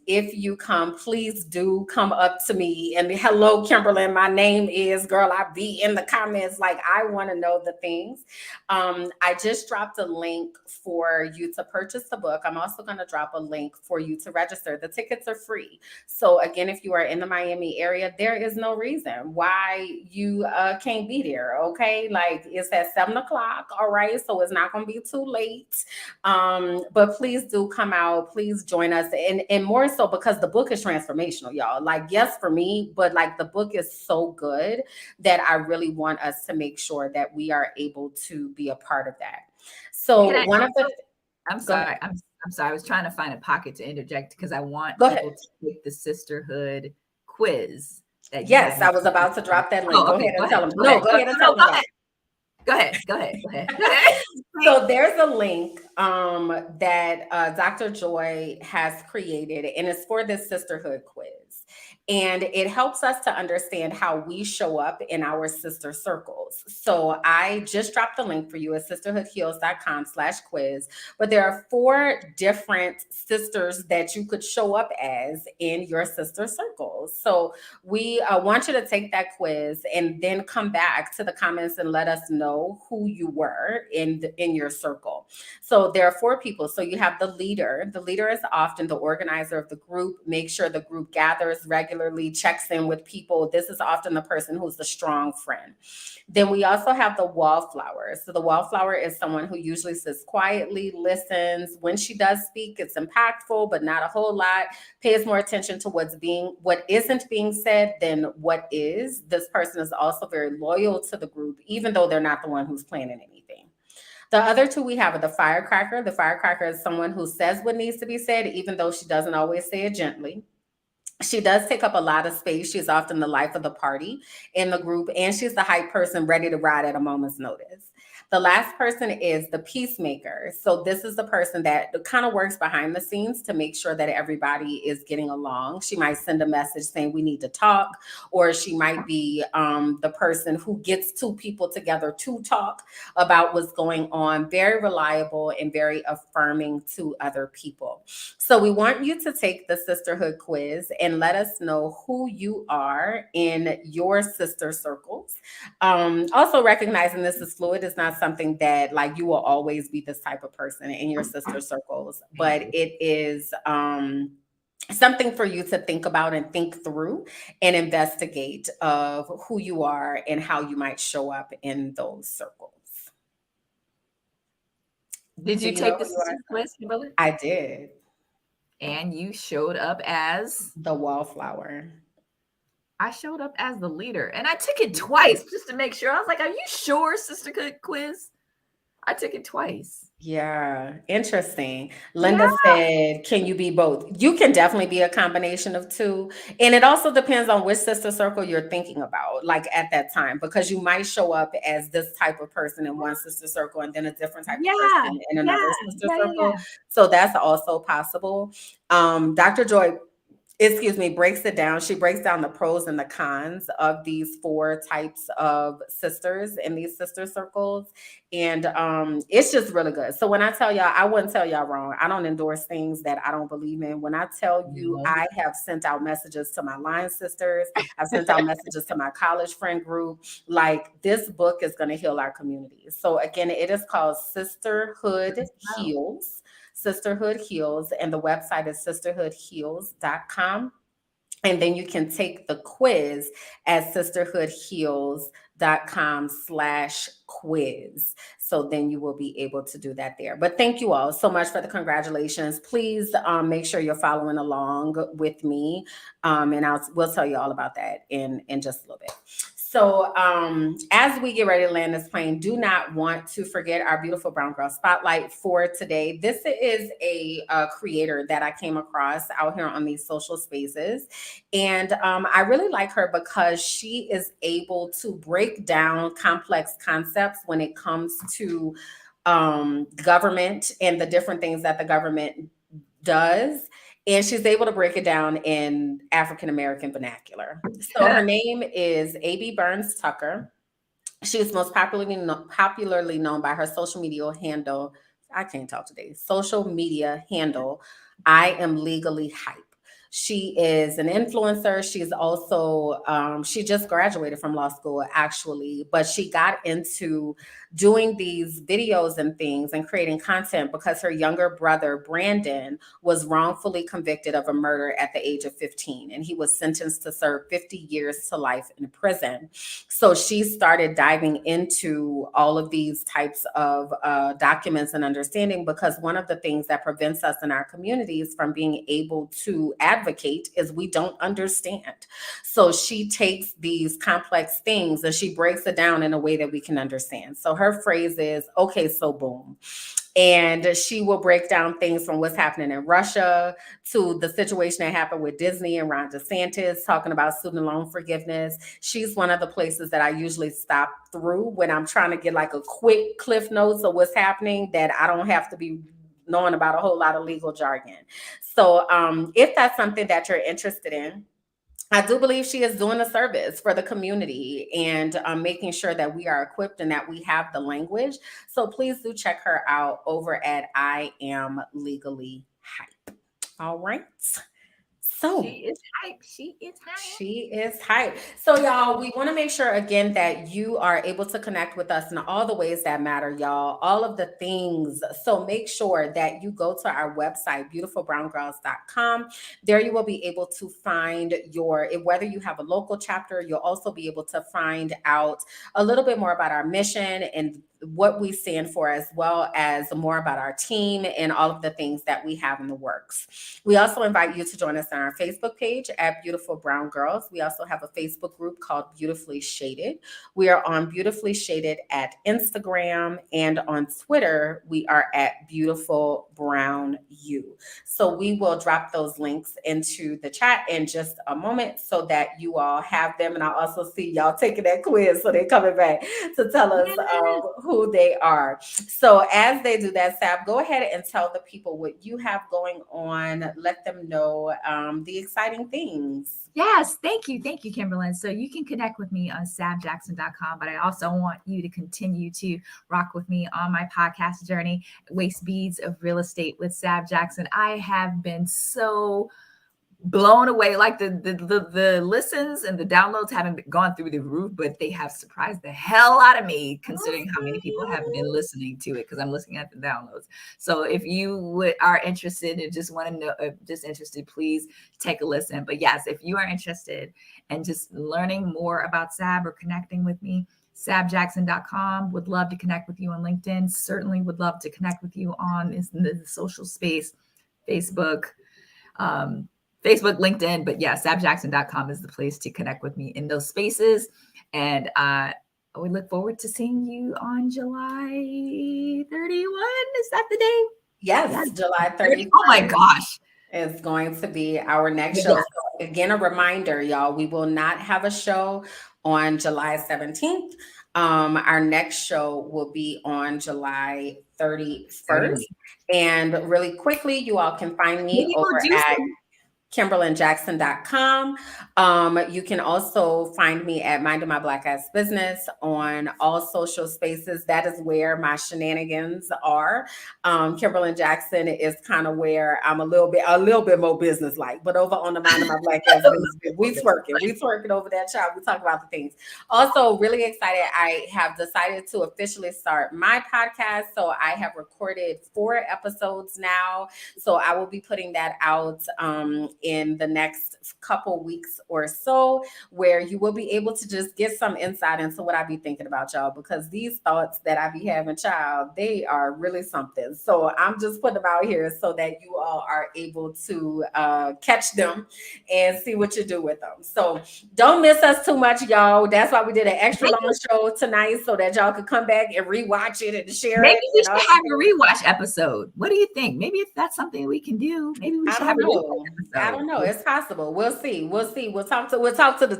Speaker 1: If you come, please do come up to me and hello, Kimberland, my name is, girl, I be in the comments. Like, I want to know the things. I just dropped a link for you to purchase the book. I'm also going to drop a link for you to register. The tickets are free. So again, if you are in the Miami area, there is no reason why you can't be there. Okay. Like, it's at 7:00. All right. So it's not going to be too late. But please do come out. Please join us. And more so because the book is transformational, y'all. Like, yes, for me, but like, the book is so good that I really want us to make sure that we are able to be a part of that. So
Speaker 2: I'm sorry. I was trying to find a pocket to interject because I want people to take the sisterhood quiz.
Speaker 1: Yes, I was about to drop that link. Go ahead and tell them. No, go ahead and tell them.
Speaker 2: Go ahead.
Speaker 1: So there's a link that Dr. Joy has created, and it's for this sisterhood quiz. And it helps us to understand how we show up in our sister circles. Heals. So I just dropped the link for you at sisterhoodheals.com/quiz. But there are 4 different sisters that you could show up as in your sister circles. So we want you to take that quiz and then come back to the comments and let us know who you were in your circle. So there are 4 people. So you have the leader. The leader is often the organizer of the group, make sure the group gathers regularly, checks in with people. This is often the person who's the strong friend. Then we also have the wallflower. So the wallflower is someone who usually sits quietly, listens. When she does speak, it's impactful, but not a whole lot. Pays more attention to what isn't being said than what is. This person is also very loyal to the group, even though they're not the one who's planning anything. The other 2 we have are the firecracker. The firecracker is someone who says what needs to be said, even though she doesn't always say it gently. She does take up a lot of space. She's often the life of the party in the group, and she's the hype person ready to ride at a moment's notice. The last person is the peacemaker. So this is the person that kind of works behind the scenes to make sure that everybody is getting along. She might send a message saying we need to talk, or she might be the person who gets 2 people together to talk about what's going on. Very reliable and very affirming to other people. So we want you to take the sisterhood quiz and let us know who you are in your sister circles. Also recognizing this is fluid. It's not something that like you will always be this type of person in your sister circles, but it is something for you to think about and think through and investigate of who you are and how you might show up in those circles.
Speaker 2: Did you take the sister quiz, Kimberland?
Speaker 1: I did.
Speaker 2: And you showed up as
Speaker 1: the wallflower.
Speaker 2: I showed up as the leader, and I took it twice just to make sure. I was like, "Are you sure, sisterhood quiz?" I took it twice.
Speaker 1: Yeah, interesting. Linda said, can you be both? You can definitely be a combination of 2. And it also depends on which sister circle you're thinking about, like at that time, because you might show up as this type of person in one sister circle and then a different type of person in another sister circle. So that's also possible. Dr. Joy breaks it down. She breaks down the pros and the cons of these 4 types of sisters in these sister circles. And it's just really good. So when I tell y'all, I wouldn't tell y'all wrong. I don't endorse things that I don't believe in. When I tell you, I have sent out messages to my line sisters. I've sent out messages to my college friend group. Like, this book is going to heal our community. So again, it is called Sisterhood Heals. Sisterhood Heals, and the website is sisterhoodheals.com. And then you can take the quiz at sisterhoodheals.com/quiz. So then you will be able to do that there. But thank you all so much for the congratulations. Please make sure you're following along with me. And we'll tell you all about that in just a little bit. So as we get ready to land this plane, do not want to forget our beautiful Brown Girl Spotlight for today. This is a creator that I came across out here on these social spaces. And I really like her because she is able to break down complex concepts when it comes to government and the different things that the government does. And she's able to break it down in African-American vernacular. So her name is A.B. Burns Tucker. She is most popularly known by her social media handle. I can't talk today. Social media handle, I Am Legally Hype. She is an influencer. She's also, she just graduated from law school, actually, but she got into doing these videos and things and creating content because her younger brother, Brandon, was wrongfully convicted of a murder at the age of 15, and he was sentenced to serve 50 years to life in prison. So she started diving into all of these types of documents and understanding, because one of the things that prevents us in our communities from being able to advocate is we don't understand. So she takes these complex things and she breaks it down in a way that we can understand. So her phrase is, okay, so boom. And she will break down things from what's happening in Russia to the situation that happened with Disney and Ron DeSantis, talking about student loan forgiveness. She's one of the places that I usually stop through when I'm trying to get like a quick cliff notes of what's happening, that I don't have to be knowing about a whole lot of legal jargon. So if that's something that you're interested in, I do believe she is doing a service for the community and making sure that we are equipped and that we have the language. So please do check her out over at I Am Legally Hype. All right.
Speaker 2: She
Speaker 1: So
Speaker 2: is hype. She is hype.
Speaker 1: she is hype. So, y'all, we want to make sure again that you are able to connect with us in all the ways that matter, y'all, all of the things. So, make sure that you go to our website, beautifulbrowngirls.com. There, you will be able to find whether you have a local chapter, you'll also be able to find out a little bit more about our mission and what we stand for, as well as more about our team and all of the things that we have in the works. We also invite you to join us on our Facebook page at Beautiful Brown Girls. We also have a Facebook group called Beautifully Shaded. We are on Beautifully Shaded at Instagram, and on Twitter, we are at Beautiful Brown U. So we will drop those links into the chat in just a moment so that you all have them. And I also see y'all taking that quiz, so they're coming back to tell us
Speaker 2: Yes.
Speaker 1: who they are. So as they do that, Sab, go ahead and tell the people what you have going on. Let them know the exciting things.
Speaker 2: Yes, thank you. Thank you, Kimberland. So you can connect with me on sabjackson.com, but I also want you to continue to rock with me on my podcast journey, Waist Beads of Real Estate with Sab Jackson. I have been so blown away. Like the listens and the downloads haven't gone through the roof, but they have surprised the hell out of me, considering how many people have been listening to it, because I'm looking at the downloads. So if you are interested and just want to know, just interested, please take a listen. But yes, if you are interested and just learning more about Sab or connecting with me, sabjackson.com. Would love to connect with you on LinkedIn. Certainly would love to connect with you on the social space, Facebook, LinkedIn, but yeah, sabjackson.com is the place to connect with me in those spaces. And we look forward to seeing you on July 31. Is that the day?
Speaker 1: Yes, July 31st.
Speaker 2: Oh my gosh.
Speaker 1: Is going to be our next show.
Speaker 2: Yes.
Speaker 1: So again, a reminder, y'all, we will not have a show on July 17th. Our next show will be on July 31st. And really quickly, you all can find me
Speaker 2: Maybe
Speaker 1: over
Speaker 2: we'll do
Speaker 1: at
Speaker 2: some.
Speaker 1: KimberlandJackson.com. You can also find me at Minding My Black Ass Business on all social spaces. That is where my shenanigans are. Kimberland Jackson is kind of where I'm a little bit more business like, but over on the Minding My Black Ass Business, we twerking over that child. We talk about the things. Also, really excited. I have decided to officially start my podcast. So I have recorded 4 episodes now. So I will be putting that out in the next couple weeks or so, where you will be able to just get some insight into what I be thinking about, y'all, because these thoughts that I be having, child, they are really something. So I'm just putting them out here so that you all are able to catch them and see what you do with them. So don't miss us too much, y'all. That's why we did an extra long show tonight, so that y'all could come back and rewatch it and share
Speaker 2: Maybe
Speaker 1: it.
Speaker 2: we should have a rewatch episode. What do you think? Maybe if that's something we can do, maybe we should have a rewatch episode.
Speaker 1: I don't know. It's possible. We'll see. We'll talk to the what the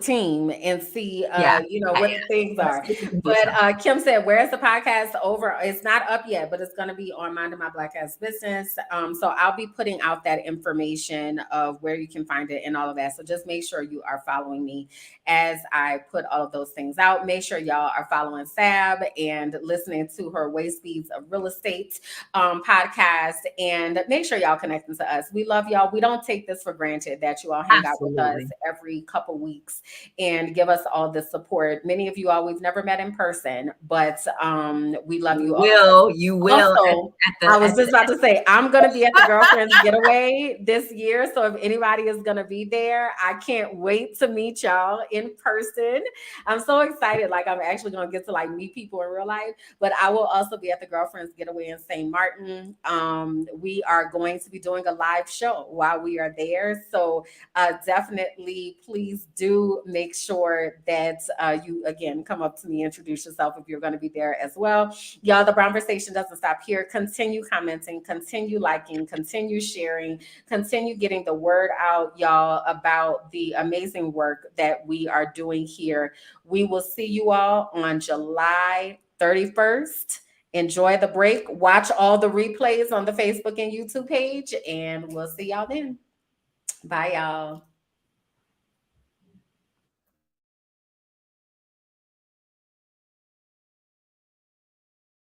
Speaker 1: things are. But Kim said, where's the podcast over? It's not up yet, but it's going to be on Minding My Black Ass Business. So I'll be putting out that information of where you can find it and all of that. So just make sure you are following me as I put all of those things out. Make sure y'all are following Sab and listening to her Waist Beads of Real Estate podcast, and make sure y'all connecting to us. We love y'all. We don't take this for granted that you all hang out with us every couple weeks and give us all the support. Many of you all we've never met in person, but we love you all.
Speaker 2: You will.
Speaker 1: Also, I was just about to say, I'm going to be at the Girlfriends Getaway this year. So if anybody is going to be there, I can't wait to meet y'all in person. I'm so excited. Like, I'm actually going to get to like meet people in real life, but I will also be at the Girlfriends Getaway in St. Martin. We are going to be doing a live show while we are there. So definitely, please do make sure that you, again, come up to me, introduce yourself if you're going to be there as well. Y'all, the Brownversation doesn't stop here. Continue commenting, continue liking, continue sharing, continue getting the word out, y'all, about the amazing work that we are doing here. We will see you all on July 31st. Enjoy the break. Watch all the replays on the Facebook and YouTube page, and we'll see y'all then. Bye, y'all.